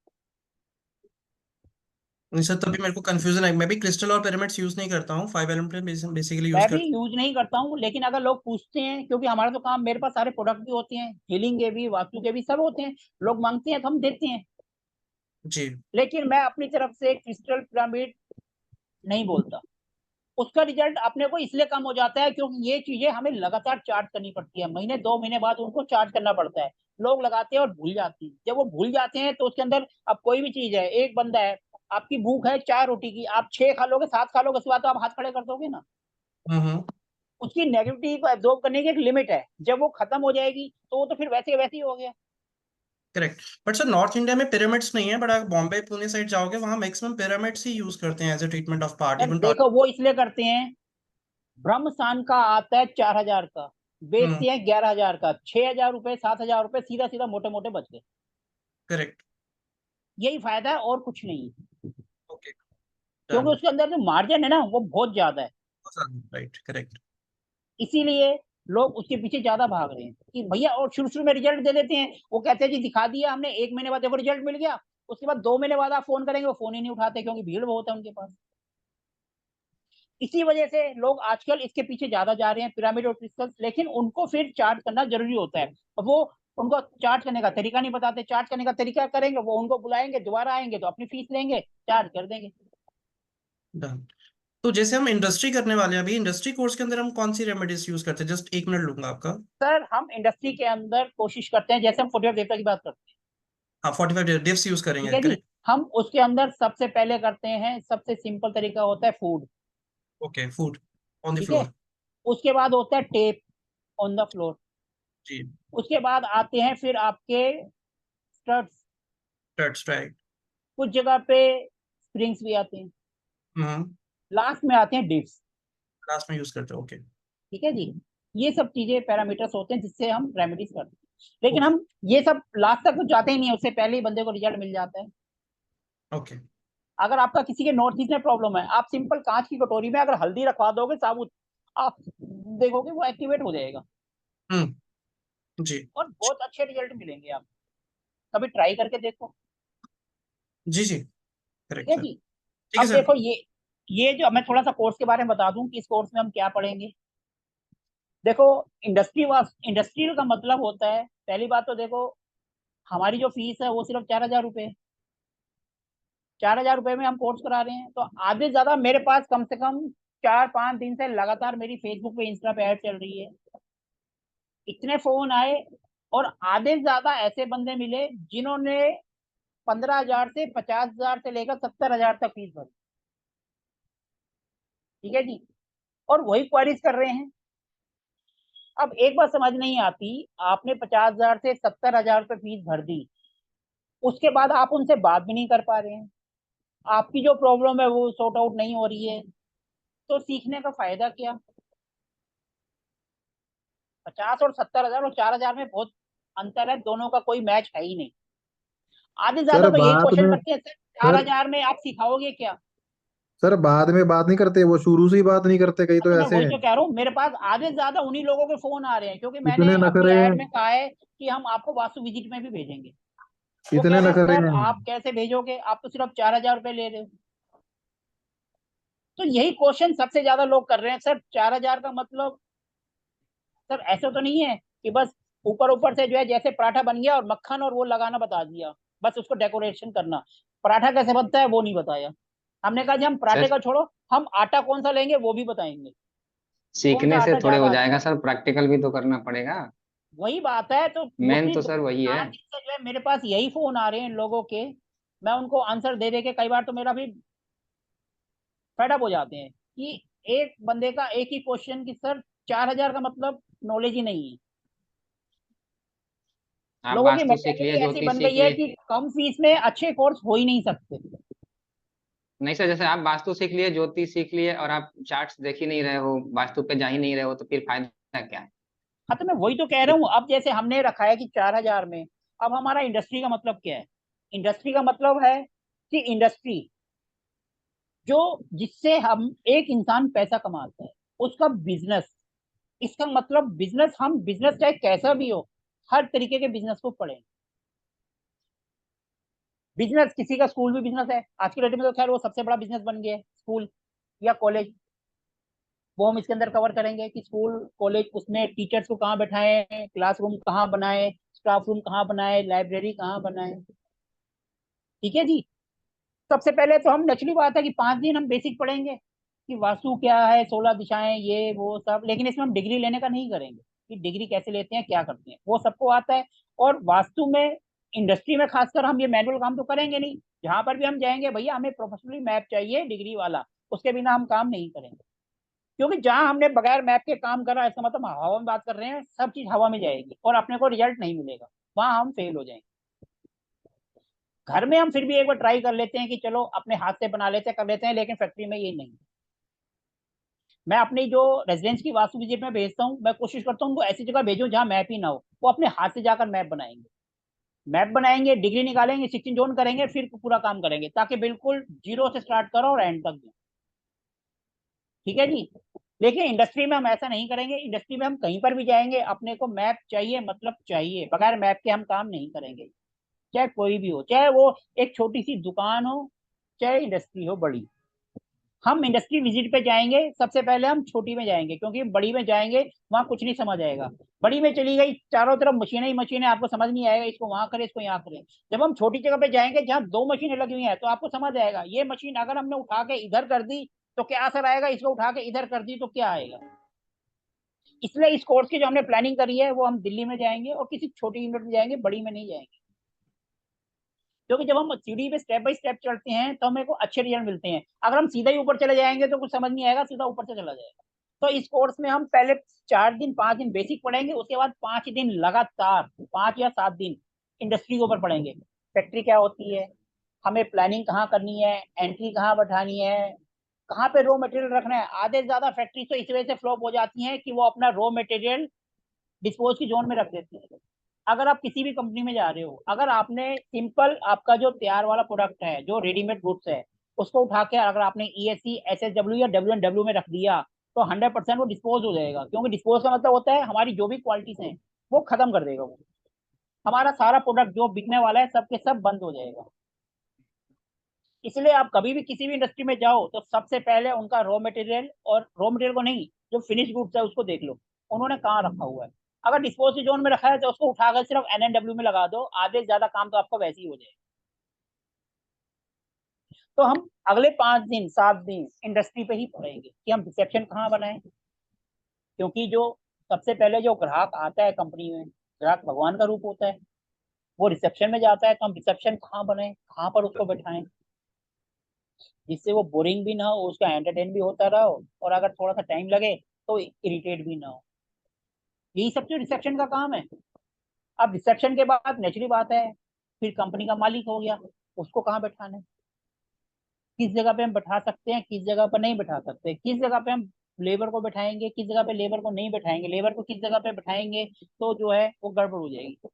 नहीं सर, तभी मेरे को कंफ्यूजन है। मैं भी क्रिस्टल और पिरामिड्स यूज नहीं करता हूँ, 5 एलिमेंट बेसिकली यूज मैं भी करता यूज नहीं करता हूँ, लेकिन अगर लोग पूछते हैं, क्योंकि हमारा तो काम, मेरे पास सारे प्रोडक्ट भी होते हैं, हीलिंग के भी वास्तु के भी सब होते हैं, लोग मांगते हैं तो हम देते हैं। हूँ। जी। लेकिन मैं अपनी तरफ से क्रिस्टल पिरामिड नहीं बोलता। उसका रिजल्ट अपने को इसलिए कम हो जाता है क्योंकि ये चीजें हमें लगातार चार्ज करनी पड़ती है, महीने 2 महीने बाद उनको चार्ज करना पड़ता है। लोग लगाते हैं और भूल जाते हैं, जब वो भूल जाते हैं तो उसके अंदर, अब कोई भी चीज है, एक बंदा है, आपकी भूख है 4 रोटी की, आप 6 खा लोगे 7 खा लोगे, उसके बाद तो आप हाथ खड़े कर दोगे ना। हम्म। उसकी नेगेटिविटी को एब्जॉर्ब करने की एक लिमिट है, जब वो खत्म हो जाएगी तो वो तो फिर वैसे वैसे ही हो गया। Correct. But sir north India में पिरामिड्स नहीं है, बट अगर बॉम्बे पुणे साइड जाओगे वहाँ मैक्सिमम पिरामिड्स ही यूज करते हैं as a treatment of part, sir even toilet. देखो वो इसलिए करते हैं, ब्रह्मस्थान का आता है 4000 का, हम्म। बेचते हैं 11,000 का, 6,000 रुपए 7,000 रुपए सीधा सीधा मोटे मोटे बच गए। करेक्ट। यही फायदा है और कुछ नहीं। ओके। क्योंकि डन। उसके अंदर जो मार्जिन है ना वो बहुत ज्यादा है, राइट। करेक्ट। इसीलिए लोग उसके पीछे ज्यादा भाग रहे हैं कि भैया, और शुरू शुरू में रिजल्ट दे देते हैं, वो कहते हैं जी दिखा दिया हमने, 1 महीने बाद देखो रिजल्ट मिल गया, उसके बाद 2 महीने बाद आप फोन करेंगे वो फोन ही नहीं उठाते क्योंकि भीड़ बहुत है उनके पास। इसी वजह से लोग आजकल इसके पीछे ज्यादा जा रहे हैं, पिरामिड और क्रिस्टल्स, लेकिन उनको फिर चार्ज करना जरूरी होता है। और वो उनको चार्ज करने का तरीका नहीं बताते, चार्ज करने का तरीका करेंगे वो उनको बुलाएंगे, दोबारा आएंगे तो अपनी फीस लेंगे, चार्ज कर देंगे। डन। तो जैसे हम इंडस्ट्री करने वाले हैं, अभी इंडस्ट्री कोर्स के अंदर हम कौन सी रेमेडीज यूज करते हैं? जस्ट 1 मिनट लूंगा आपका। सर हम इंडस्ट्री के अंदर कोशिश करते हैं, जैसे हम फुटवेयर देवता की बात करते हैं, हाँ 45 डिप्स यूज ठीक करेंगे, है जी। करेक्ट। हम उसके अंदर सबसे पहले करते हैं, सबसे सिंपल तरीका होता है food. Okay, food on the ठीक है। फ्लोर। उसके बाद होता है टेप ऑन द फ्लोर। जी। उसके बाद आते हैं फिर आपके स्टड्स। That's right. कुछ जगह पे स्प्रिंग्स भी आते हैं। हम्म। लास्ट में आते हैं डिप्स। लास्ट में यूज करते हैं, ओके। ठीक है जी। ये सब चीजें पैरामीटर्स होते हैं जिससे हम रेमेडीज करते हैं, लेकिन ओके हम ये सब लास्ट तक कुछ जाते ही नहीं है, उससे पहले ही बंदे को रिजल्ट मिल जाता है। ओके। अगर आपका किसी के नॉर्थ ईस्ट में प्रॉब्लम है, आप सिंपल कांच की कटोरी में अगर हल्दी रखवा दोगे साबुत, आप देखोगे वो एक्टिवेट हो जाएगा जी और बहुत अच्छे रिजल्ट मिलेंगे। आप कभी ट्राई करके देखो। जी जी, ठीक करेक्ट है सर। जी। ठीक है अब सर। देखो ये जो मैं थोड़ा सा कोर्स के बारे में बता दूं कि इस कोर्स में हम क्या पढ़ेंगे। देखो, इंडस्ट्रियल का मतलब होता है, पहली बात तो देखो, हमारी जो फीस है वो सिर्फ 4,000 रुपये है। 4,000 रुपये में हम कोर्स करा रहे हैं, तो आधे से ज्यादा मेरे पास कम से कम 4-5 दिन से लगातार मेरी फेसबुक पे, इंस्टा पे ऐड चल रही है। इतने फोन आए और आधे से ज्यादा ऐसे बंदे मिले जिन्होंने 15,000 से 50,000 से लेकर 70,000 तक फीस भरी। ठीक है जी। और वही क्वारीज कर रहे हैं। अब एक बात समझ नहीं आती, आपने 50,000 से 70,000 रुपये फीस भर दी, उसके बाद आप उनसे बात भी नहीं कर पा रहे हैं, आपकी जो प्रॉब्लम है वो सॉर्ट आउट नहीं हो रही है, तो सीखने का फायदा क्या। 50 और 70,000 और 4,000 में बहुत अंतर है, दोनों का कोई मैच है ही नहीं। आधे ज्यादा सर तो यही बाद क्वेश्चन में करते हैं, सर चार सर हजार में आप सिखाओगे क्या। सर बाद में बात नहीं करते, वो शुरू से ही बात नहीं करते, कई हाँ, तो तो मैं ऐसे वही हैं। तो कह रहा हूँ, मेरे पास आधे से ज्यादा उन्हीं लोगों के फोन आ रहे हैं, क्योंकि मैंने इतने अपनी नखरे हैं, ऐड में कहा है कि हम आपको वास्तु विजिट में भी भेजेंगे। वो कह इतने रहे हैं नखरे सर हैं। आप कैसे भेजोगे, आप तो सिर्फ 4,000 रुपये ले रहे हो। तो यही क्वेश्चन सबसे ज्यादा लोग कर रहे हैं, सर 4,000 का मतलब। सर ऐसा तो नहीं है कि बस ऊपर ऊपर से जो है जैसे पराठा बन गया और मक्खन और वो लगाना बता दिया, बस उसको डेकोरेशन करना। पराठा कैसे बनता है वो नहीं बताया। हमने कहा जी हम पराठे सर का छोड़ो, हम आटा कौन सा लेंगे वो भी बताएंगे, कौन सा सीखने से आटा थोड़े ज्यादा हो अच्छा जाएगा है। सर, प्रैक्टिकल भी तो करना पड़ेगा। वही बात है, तो मेन मोस्टली तो दो सर वही है। 4 दिन से जो है मेरे पास यही फोन आ रहे हैं लोगों के। मैं उनको आंसर दे दे के कई बार तो मेरा भी फेडअप हो जाते हैं कि एक बंदे का एक ही क्वेश्चन कि सर 4,000 का मतलब नॉलेज ही नहीं है। आप लोगों की वास्तु सीख लिए, मेंटेलिटी ऐसी ज्योतिष बन सीख गई है लिए। कि कम फीस में अच्छे कोर्स हो ही नहीं सकते। नहीं सर, जैसे आप वास्तु सीख लिए, ज्योतिष सीख लिए, और आप चार्ट्स देख ही नहीं रहे हो, वास्तु पे जा ही नहीं रहे हो, तो फिर फायदा क्या है। हाँ, तो मैं वही तो कह रहा हूँ, अब जैसे हमने रखा है कि 4,000 में, अब हमारा इंडस्ट्री का मतलब क्या है। इंडस्ट्री का मतलब है कि इंडस्ट्री जो जिससे हम एक इंसान पैसा कमाता है, उसका बिजनेस। इसका मतलब बिजनेस, हम बिजनेस चाहे कैसा भी हो, हर तरीके के बिजनेस को पढ़ें। बिजनेस, किसी का स्कूल भी बिजनेस है आज की डेट में, तो खैर वो सबसे बड़ा बिजनेस बन गया है, स्कूल या कॉलेज। वो हम इसके अंदर कवर करेंगे कि स्कूल कॉलेज, उसमें टीचर्स को कहाँ बैठाएं, क्लासरूम कहाँ बनाए, स्टाफ रूम कहाँ बनाए, लाइब्रेरी कहाँ बनाए। ठीक है जी। सबसे पहले तो हम नेचुरली बात है कि 5 दिन हम बेसिक पढ़ेंगे कि वास्तु क्या है, 16 दिशाएं, ये वो सब, लेकिन इसमें हम डिग्री लेने का नहीं करेंगे कि डिग्री कैसे लेते हैं, क्या करते हैं, वो सबको आता है। और वास्तु में, इंडस्ट्री में खासकर हम ये मैनुअल काम तो करेंगे नहीं। जहां पर भी हम जाएंगे, भैया हमें प्रोफेशनली मैप चाहिए डिग्री वाला, उसके बिना हम काम नहीं करेंगे। क्योंकि जहां हमने बगैर मैप के काम करा, इसका मतलब हम हवा में बात कर रहे हैं, सब चीज हवा में जाएगी और अपने को रिजल्ट नहीं मिलेगा, वहां हम फेल हो जाएंगे। घर में हम फिर भी एक बार ट्राई कर लेते हैं कि चलो अपने हाथ से बना लेते हैं, कर लेते हैं, लेकिन फैक्ट्री में ये नहीं। मैं अपनी जो रेजिडेंस की वास्तु विजिट में भेजता हूँ, मैं कोशिश करता हूँ उनको ऐसी जगह भेजूं जहाँ मैप ही ना हो, वो अपने हाथ से जाकर मैप बनाएंगे। मैप बनाएंगे, डिग्री निकालेंगे, 16 जोन करेंगे, फिर पूरा काम करेंगे, ताकि बिल्कुल जीरो से स्टार्ट करो और एंड तक जाओ। ठीक है जी। लेकिन इंडस्ट्री में हम ऐसा नहीं करेंगे। इंडस्ट्री में हम कहीं पर भी जाएंगे, अपने को मैप चाहिए, मतलब चाहिए, बगैर मैप के हम काम नहीं करेंगे। चाहे कोई भी हो, चाहे वो एक छोटी सी दुकान हो, चाहे इंडस्ट्री हो बड़ी। हम इंडस्ट्री विजिट पे जाएंगे, सबसे पहले हम छोटी में जाएंगे, क्योंकि बड़ी में जाएंगे वहां कुछ नहीं समझ आएगा। बड़ी में चली गई चारों तरफ मशीनें ही मशीनें, आपको समझ नहीं आएगा इसको वहां करें, इसको यहाँ करें। जब हम छोटी जगह पे जाएंगे जहाँ 2 मशीनें लगी हुई हैं, तो आपको समझ आएगा ये मशीन अगर हमने उठा के इधर कर दी तो क्या असर आएगा, इसको उठा के इधर कर दी तो क्या आएगा। इसलिए इस कोर्स की जो हमने प्लानिंग करी है, वो हम दिल्ली में जाएंगे और किसी छोटी यूनिट में जाएंगे, बड़ी में नहीं जाएंगे। क्योंकि जब हम सीढ़ी पे स्टेप बाय स्टेप चढ़ते हैं तो हमें को अच्छे रिजल्ट मिलते हैं। अगर हम सीधा ही ऊपर चले जाएंगे तो कुछ समझ नहीं आएगा, सीधा ऊपर से चला जाएगा। तो इस कोर्स में हम पहले 4 दिन 5 दिन बेसिक पढ़ेंगे, उसके बाद 5 दिन लगातार 5 या 7 दिन इंडस्ट्री के ऊपर पढ़ेंगे। फैक्ट्री क्या होती है, हमें प्लानिंग कहाँ करनी है, एंट्री कहाँ बैठानी है, कहाँ पे रॉ मटेरियल रखना है। आधे से ज्यादा फैक्ट्री तो इस वजह से फ्लॉप हो जाती हैं कि वो अपना रॉ मटेरियल डिस्पोज की जोन में रख देती है। अगर आप किसी भी कंपनी में जा रहे हो, अगर आपने सिंपल आपका जो तैयार वाला प्रोडक्ट है, जो रेडीमेड गुड्स है, उसको उठा के अगर आपने ESC SSW या WNW में रख दिया तो 100% वो डिस्पोज हो जाएगा। क्योंकि डिस्पोज का मतलब होता है हमारी जो भी क्वालिटीज हैं वो खत्म कर देगा। वो हमारा सारा प्रोडक्ट जो बिकने वाला है सब के सब बंद हो जाएगा। इसलिए आप कभी भी किसी भी इंडस्ट्री में जाओ तो सबसे पहले उनका रॉ मटेरियल, और रॉ मटेरियल को नहीं, जो फिनिश गुड्स है उसको देख लो उन्होंने कहाँ रखा हुआ है। अगर डिस्पोज जोन में रखा है तो उसको उठाकर सिर्फ NNW में लगा दो, आधे से ज्यादा काम तो आपका वैसे ही हो जाएगा। तो हम अगले 5 दिन 7 दिन इंडस्ट्री पे ही पढ़ेंगे कि हम रिसेप्शन कहाँ बनाएं। क्योंकि जो सबसे पहले जो ग्राहक आता है कंपनी में, ग्राहक भगवान का रूप होता है, वो रिसेप्शन में जाता है। तो हम रिसेप्शन कहाँ बनाए, कहाँ पर उसको बैठाएं जिससे वो बोरिंग भी ना हो, उसका एंटरटेन भी होता रहो, और अगर थोड़ा सा टाइम लगे तो इरिटेट भी ना हो। यही सब जो रिसेप्शन का काम है। अब रिसेप्शन के बाद नेचुरली बात है, फिर कंपनी का मालिक हो गया, उसको कहाँ बैठाना है, किस जगह पे हम बैठा सकते हैं, किस जगह पर नहीं बैठा सकते, किस जगह पे हम लेबर को बैठाएंगे, किस जगह पे लेबर को नहीं बैठाएंगे, लेबर को किस जगह पे बैठाएंगे तो जो है वो गड़बड़ हो जाएगी।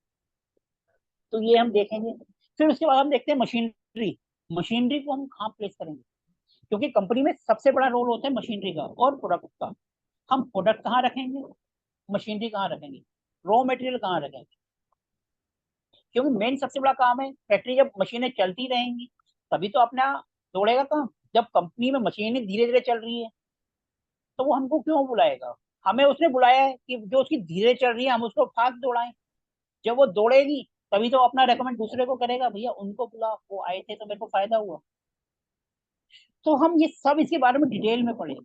तो ये हम देखेंगे। फिर उसके बाद हम देखते हैं मशीनरी। मशीनरी को हम कहाँ प्लेस करेंगे, क्योंकि कंपनी में सबसे बड़ा रोल होता है मशीनरी का और प्रोडक्ट का। हम प्रोडक्ट कहाँ रखेंगे, मशीनरी कहाँ रखेंगे, रॉ मटेरियल कहाँ रखेंगे। क्योंकि मेन सबसे बड़ा काम है, फैक्ट्री जब मशीनें चलती रहेंगी तभी तो अपना दौड़ेगा काम। जब कंपनी में मशीनें धीरे धीरे चल रही है तो वो हमको क्यों बुलाएगा। हमें उसने बुलाया है कि जो उसकी धीरे चल रही है हम उसको फास्ट दौड़ाएं। जब वो दौड़ेगी तभी तो अपना रेकमेंड दूसरे को करेगा, भैया उनको बुला, वो आए थे तो मेरे को फायदा हुआ। तो हम ये सब इसके बारे में डिटेल में पढ़ेंगे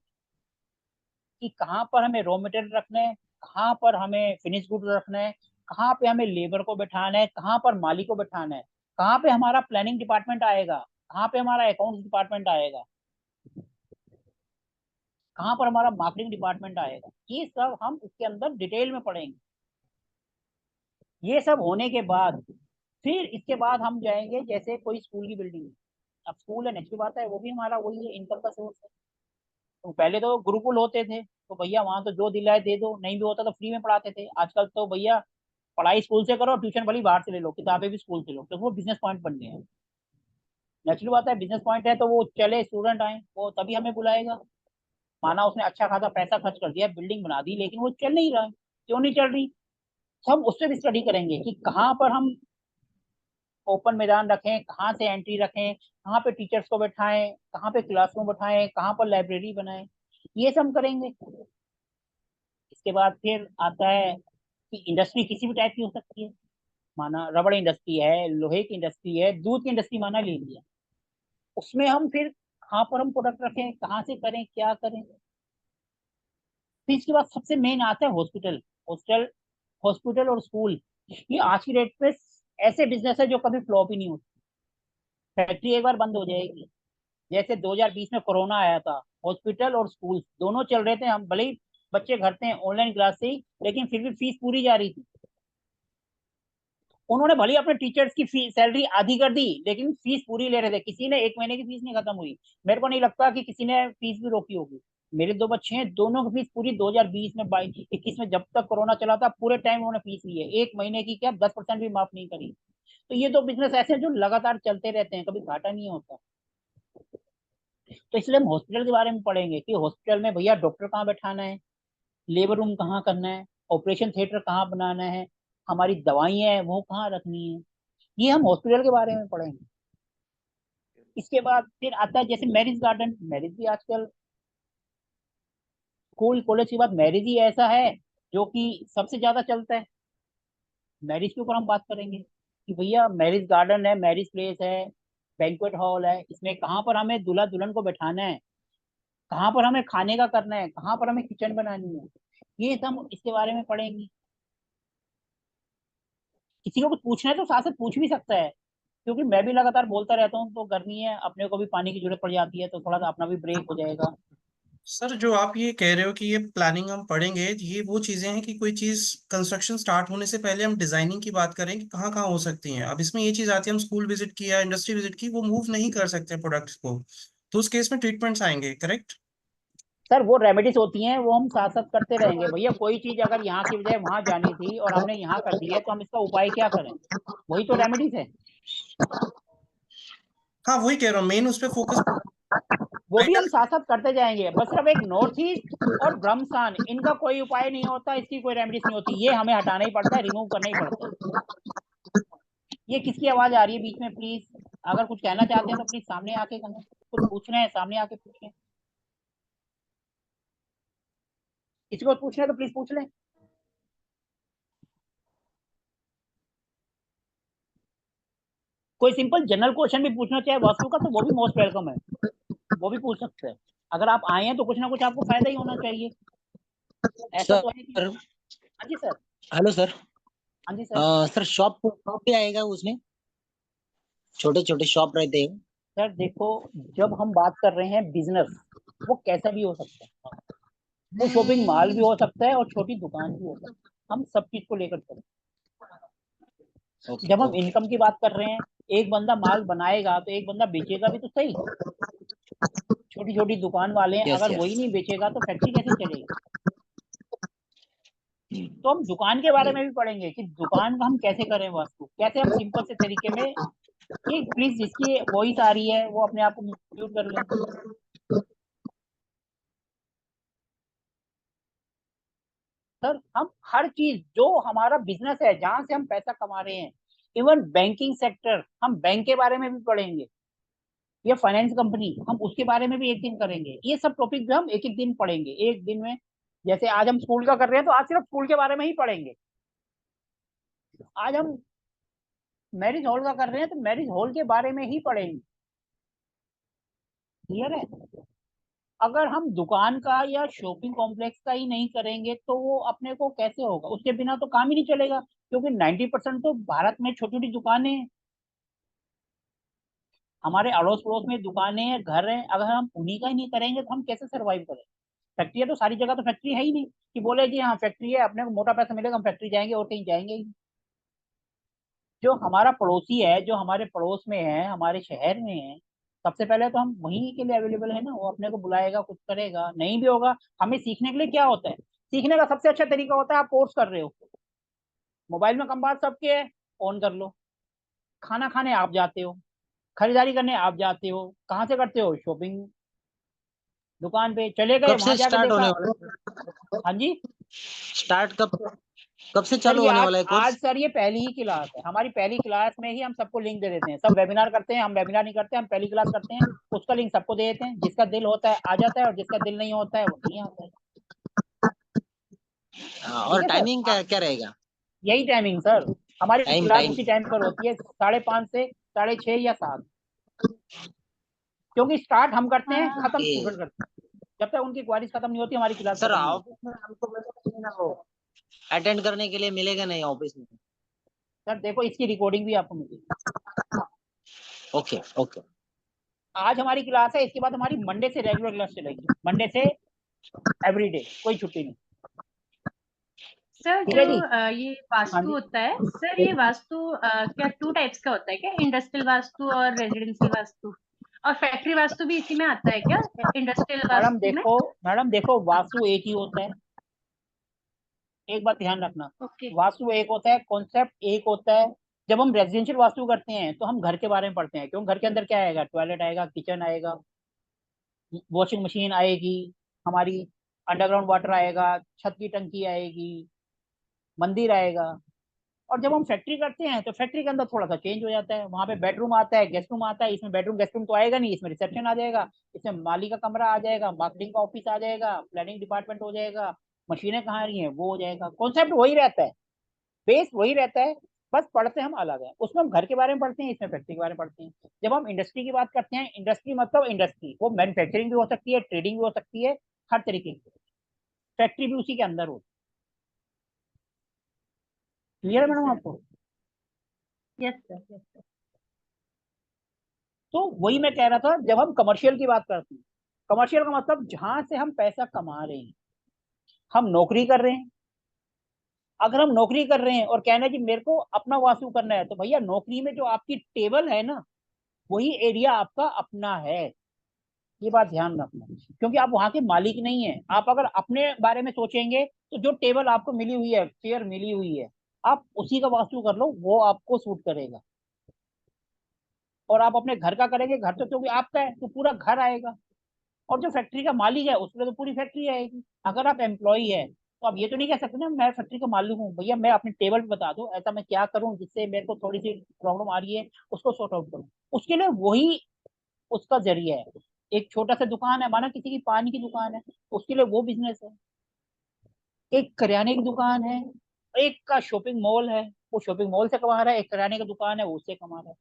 कि कहाँ पर हमें रॉ मटेरियल रखना है, कहाँ पर हमें फिनिश गुड रखना है, कहाँ पे हमें लेबर को बैठाना है, कहाँ पर मालिक को बैठाना है, कहाँ पे हमारा प्लानिंग डिपार्टमेंट आएगा, कहाँ पे हमारा अकाउंट्स डिपार्टमेंट आएगा, कहाँ पर हमारा मार्केटिंग डिपार्टमेंट आएगा। ये सब हम इसके अंदर डिटेल में पढ़ेंगे। ये सब होने के बाद फिर इसके बाद हम जाएंगे, जैसे कोई स्कूल की बिल्डिंग। अब स्कूल है, नेक्स्ट बात है, वो भी हमारा वही है, इनकम का सोर्स है। तो पहले तो गुरुकुल होते थे तो भैया वहां तो जो दिलाए दे दो, नहीं भी होता तो फ्री में पढ़ाते थे। आजकल तो भैया पढ़ाई स्कूल से करो, ट्यूशन भली बाहर से ले लो, किताबें भी स्कूल से लो, तो वो बिजनेस पॉइंट बन गए हैं। नेचुरल बात है, बिजनेस पॉइंट है तो वो चले, स्टूडेंट आए वो तभी हमें बुलाएगा। माना उसने अच्छा खासा पैसा खर्च कर दिया, बिल्डिंग बना दी, लेकिन वो चल नहीं रहा है, क्यों नहीं चल रही। तो हम उससे भी स्टडी करेंगे कि कहाँ पर हम ओपन मैदान रखें, कहाँ से एंट्री रखें, कहाँ पे टीचर्स को बैठाएं, कहाँ पे क्लासरूम बैठाएं, कहाँ पर लाइब्रेरी बनाएं। ये सब हम करेंगे। इसके बाद फिर आता है कि इंडस्ट्री किसी भी टाइप की हो सकती है। माना रबड़ इंडस्ट्री है, लोहे की इंडस्ट्री है, दूध की इंडस्ट्री माना ले लिया। उसमें हम फिर कहाँ पर हम प्रोडक्ट रखें, कहाँ से करें, क्या करें। फिर इसके बाद सबसे मेन आता है हॉस्पिटल। हॉस्टल हॉस्पिटल और स्कूल, ये आज की डेट पे ऐसे बिजनेस है जो कभी फ्लॉप ही नहीं होते। फैक्ट्री एक बार बंद हो जाएगी, जैसे 2020 में कोरोना आया था, हॉस्पिटल और स्कूल दोनों चल रहे थे। हम भले ही बच्चे घर थे ऑनलाइन क्लास से ही, लेकिन फिर भी फीस पूरी जा रही थी। उन्होंने भले ही अपने टीचर्स की फीस सैलरी आधी कर दी, लेकिन फीस पूरी ले रहे थे। किसी ने 1 महीने की फीस नहीं खत्म हुई। मेरे को नहीं लगता कि किसी ने फीस भी रोकी होगी। मेरे 2 बच्चे हैं, दोनों की फीस पूरी 2020 में 22 21 में जब तक कोरोना चला था पूरे टाइम उन्होंने फीस ली है। 1 महीने की क्या 10% भी माफ नहीं करी। तो ये दो बिजनेस ऐसे हैं जो लगातार चलते रहते हैं, कभी घाटा नहीं होता। तो इसलिए हम हॉस्पिटल के बारे में पढ़ेंगे कि हॉस्पिटल में भैया डॉक्टर कहाँ बैठाना है, लेबर रूम कहाँ करना है, ऑपरेशन थिएटर कहाँ बनाना है, हमारी दवाइयाँ हैं वो कहाँ रखनी है। ये हम हॉस्पिटल के बारे में पढ़ेंगे। इसके बाद फिर आता है जैसे मैरिज गार्डन। मैरिज भी आजकल स्कूल कॉलेज के बाद मैरिज ही ऐसा है जो कि सबसे ज्यादा चलता है। मैरिज के ऊपर हम बात करेंगे कि भैया मैरिज गार्डन है, मैरिज प्लेस है, बैंक्वेट हॉल है, इसमें कहाँ पर हमें दूल्हा दुल्हन को बैठाना है, कहाँ पर हमें खाने का करना है, कहाँ पर हमें किचन बनानी है। ये सब हम इसके बारे में पढ़ेंगे। किसी को कुछ पूछना है तो साथ साथ पूछ भी सकता है क्योंकि मैं भी लगातार बोलता रहता हूँ, तो गर्मी है, अपने को भी पानी की जरूरत पड़ जाती है, तो थोड़ा सा अपना भी ब्रेक हो जाएगा। सर जो आप ये कह रहे हो कि ये प्लानिंग हम पढ़ेंगे, ये वो चीजें हैं कि कोई चीज कंस्ट्रक्शन स्टार्ट होने से पहले हम डिजाइनिंग की बात करें कि कहाँ कहाँ हो सकती हैं। अब इसमें ये चीज आती है, हम स्कूल विजिट किया, इंडस्ट्री विजिट की, वो मूव नहीं कर सकते प्रोडक्ट्स को, तो उस केस में ट्रीटमेंट्स आएंगे, करेक्ट? सर वो रेमेडीज होती हैं, वो हम साथ साथ करते रहेंगे भैया। कोई चीज अगर यहाँ की बजाय वहां जानी थी और हमने यहाँ कर दी है, तो हम इसका उपाय क्या करें? वही तो रेमेडीज है। हाँ वही कह रहा हूँ, मेन उस पर फोकस। वो भी हम साथ साथ करते जाएंगे। बस सिर्फ एक नॉर्थ ईस्ट और ब्रह्मस्थान, इनका कोई उपाय नहीं होता, इसकी कोई रेमेडीज नहीं होती, ये हमें हटाना ही पड़ता है, रिमूव करना ही पड़ता है। ये किसकी आवाज आ रही है बीच में? प्लीज अगर कुछ कहना चाहते हैं तो प्लीज सामने आके कहना। कुछ पूछ रहे हैं, सामने आके पूछें। किसी को पूछना है तो प्लीज पूछ लें। कोई सिंपल जनरल क्वेश्चन भी पूछना चाहे वास्तु का, तो वो भी मोस्ट वेलकम है, वो भी पूछ सकते हैं। अगर आप आए हैं तो कुछ ना कुछ आपको फायदा ही होना चाहिए। ऐसा तो है कि सर हाँ जी सर। Hello sir. हाँ जी सर। सर शॉप शॉप भी आएगा उसमें, छोटे छोटे शॉप रहते हैं। सर देखो, जब हम बात कर रहे हैं बिजनेस, वो कैसा भी हो सकता है। वो शॉपिंग मॉल भी हो सकता है और छोटी दुकान भी हो सकती है। हम सब चीज को लेकर चलते हैं। ओके जब हम ओके। इनकम की बात कर रहे हैं, एक बंदा माल बनाएगा तो एक बंदा बेचेगा भी तो सही। छोटी छोटी दुकान वाले हैं, यस अगर यस। वही नहीं बेचेगा तो फैक्ट्री कैसे चलेगी? तो हम दुकान के बारे में भी पढ़ेंगे कि दुकान का हम कैसे करें वास्तु, कैसे हम सिंपल से तरीके में। ये प्लीज जिसकी वॉइस आ रही है वो अपने आप को म्यूट कर लें। सर हम हर चीज जो हमारा बिजनेस है, जहां से हम पैसा कमा रहे हैं, इवन बैंकिंग सेक्टर, हम बैंक के बारे में भी पढ़ेंगे, या फाइनेंस कंपनी, हम उसके बारे में भी एक दिन करेंगे। ये सब टॉपिक भी हम एक एक दिन पढ़ेंगे, एक दिन में। जैसे आज हम स्कूल का कर रहे हैं, तो आज सिर्फ स्कूल के बारे में ही पढ़ेंगे। आज हम मैरिज हॉल का कर रहे हैं, तो मैरिज हॉल के बारे में ही पढ़ेंगे। क्लियर है? अगर हम दुकान का या शॉपिंग कॉम्प्लेक्स का ही नहीं करेंगे, तो वो अपने को कैसे होगा? उसके बिना तो काम ही नहीं चलेगा, क्योंकि 90% तो भारत में छोटी छोटी दुकानें हैं। हमारे अड़ोस पड़ोस में दुकानें हैं, घर हैं, अगर हम उन्हीं का ही नहीं करेंगे तो हम कैसे सरवाइव करें? फैक्ट्री है तो सारी जगह तो फैक्ट्री है ही नहीं कि बोले जी हाँ फैक्ट्री है, अपने को मोटा पैसा मिलेगा, हम फैक्ट्री जाएंगे और कहीं जाएंगे ही नहीं। जो हमारा पड़ोसी है, जो हमारे पड़ोस में है, हमारे शहर में है, सबसे पहले तो हम वहीं के लिए अवेलेबल है ना। वो अपने को बुलाएगा, कुछ करेगा, नहीं भी होगा। हमें सीखने के लिए क्या होता है? सीखने का सबसे अच्छा तरीका होता है, आप कोर्स कर रहे हो, मोबाइल में कम बात सबके है, ऑन कर लो। खाना खाने आप जाते हो, खरीदारी करने आप जाते हो, कहाँ से करते हो? शॉपिंग दुकान पे चले गए, कब वहां से जाके स्टार्ट देखा। होने वाला है? हाँ जी स्टार्ट कब से सर, चालू ये होने आज वाला है आज कोर्स? सर ये पहली ही क्लास है हमारी। पहली क्लास में ही हम सबको लिंक दे देते हैं। सब वेबिनार करते हैं, हम वेबिनार नहीं करते, हम पहली क्लास करते हैं। उसका लिंक सबको दे देते हैं, जिसका दिल होता है आ जाता है, और जिसका दिल नहीं होता है वो नहीं आता है। ठीक और है सर। टाइमिंग क्या क्या रहेगा? यही टाइमिंग सर, हमारी टाइम क्लास टाइम। उसी टाइम पर होती है, 5:30 से 6:30 या 7। क्योंकि स्टार्ट हम करते हैं, खत्म ओके। स्टूडेंट करते हैं। जब तक उनकी क्वारीज खत्म नहीं होती, हमारी क्लास सर खत्म नहीं होती। ऑफिस में हमको मिलेगा वो अटेंड करने के लिए मिलेगा नहीं ऑफिस में? सर देखो, इसकी रिकॉर्डिंग भी आपको मिलेगी। Okay okay. आज हमारी क्लास है, इसके बाद हमारी मंडे से रेगुलर क्लास चलेगी, मंडे से एवरीडे, कोई छुट्टी नहीं। सर ठीक जो है जी। ये हाँ वास्तु जी होता है सर, ये वास्तु क्या 2 टाइप्स का होता है क्या? इंडस्ट्रियल वास्तु और रेजिडेंशियल वास्तु, और फैक्ट्री वास्तु भी इसी में आता है क्या, इंडस्ट्रियल मैडम वास्तु में? देखो, मैडम देखो, वास्तु एक ही होता है। एक बात ध्यान रखना, ओके। वास्तु एक होता है, कॉन्सेप्ट एक होता है। जब हम रेजिडेंशियल वास्तु करते हैं, तो हम घर के बारे में पढ़ते हैं, क्यों? घर के अंदर क्या आएगा? टॉयलेट आएगा, किचन आएगा, वॉशिंग मशीन आएगी, हमारी अंडरग्राउंड वाटर आएगा, छत की टंकी आएगी, मंदिर आएगा। और जब हम फैक्ट्री करते हैं, तो फैक्ट्री के अंदर थोड़ा सा चेंज हो जाता है। वहां पे बेडरूम आता है, गेस्ट रूम आता है। इसमें बेडरूम गेस्ट रूम तो आएगा नहीं, इसमें रिसेप्शन आ जाएगा, इसमें माली का कमरा आ जाएगा, मार्केटिंग का ऑफिस आ जाएगा, प्लानिंग डिपार्टमेंट हो जाएगा, मशीनें कहाँ रही हैं वो हो जाएगा। कॉन्सेप्ट वही रहता है, बेस वही रहता है, बस पढ़ते हम अलग है। उसमें हम घर के बारे में पढ़ते हैं, इसमें फैक्ट्री के बारे में पढ़ते हैं। जब हम इंडस्ट्री की बात करते हैं, इंडस्ट्री मतलब इंडस्ट्री, वो मैन्युफैक्चरिंग भी हो सकती है, ट्रेडिंग भी हो सकती है, हर तरीके की। फैक्ट्री भी उसी के अंदर हो। क्लियर है मैडम आपको? Yes sir, yes sir. तो वही मैं कह रहा था, जब हम कमर्शियल की बात करते हैं, कमर्शियल का मतलब जहां से हम पैसा कमा रहे हैं, हम नौकरी कर रहे हैं। अगर हम नौकरी कर रहे हैं और कहना है कि मेरे को अपना वास्तु करना है, तो भैया नौकरी में जो आपकी टेबल है ना, वही एरिया आपका अपना है। ये बात ध्यान रखना, क्योंकि आप वहां के मालिक नहीं है। आप अगर अपने बारे में सोचेंगे तो जो टेबल आपको मिली हुई है, चेयर मिली हुई है, आप उसी का वास्तु कर लो, वो आपको सूट करेगा। और आप अपने घर का करेंगे, घर तो क्योंकि आपका है तो पूरा घर आएगा। और जो फैक्ट्री का मालिक है उसमें तो पूरी फैक्ट्री आएगी। अगर आप एम्प्लॉई है तो आप ये तो नहीं कह सकते ना मैं फैक्ट्री का मालिक हूँ, भैया मैं अपने टेबल पे बता दो ऐसा मैं क्या करूँ जिससे मेरे को थोड़ी सी प्रॉब्लम आ रही है, उसको सॉर्ट आउट करूँ। उसके लिए वही उसका जरिया है। एक छोटा सा दुकान है, माना किसी की पानी की दुकान है, उसके लिए वो बिजनेस है। एक करियाने की दुकान है, एक का शॉपिंग मॉल है, वो शॉपिंग मॉल से कमा रहा है। एक करियाने की दुकान है, वो उससे कमा रहा है।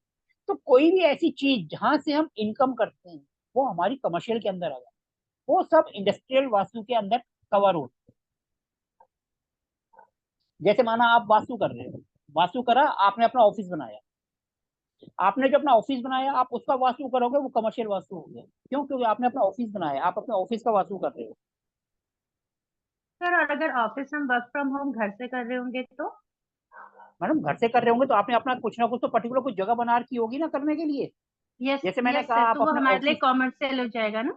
तो कोई भी ऐसी चीज जहां से हम इनकम करते हैं, वो हमारी कमर्शियल के अंदर आ जाए। वो सब इंडस्ट्रियल वास्तु के अंदर कवर हो। जैसे माना आप वास्तु कर रहे हो, वास्तु करा, आपने अपना ऑफिस बनाया। आपने जो अपना ऑफिस बनाया, आप उसका वास्तु करोगे, वो कमर्शियल वास्तु हो गया। क्यों? क्योंकि आपने अपना ऑफिस बनाया, आप अपने ऑफिस का वास्तु कर रहे हो। सर, और अगर ऑफिस हम वर्क फ्रॉम होम घर से कर रहे होंगे तो? मैडम घर से कर रहे होंगे तो आपने अपना कुछ ना कुछ तो पर्टिकुलर कुछ जगह बना रखी होगी ना करने के लिए। यस, जैसे मैंने यस कहा सर, आप तो वो अपने हमारे लिए ऑफिस। कॉमर्शियल हो जाएगा ना?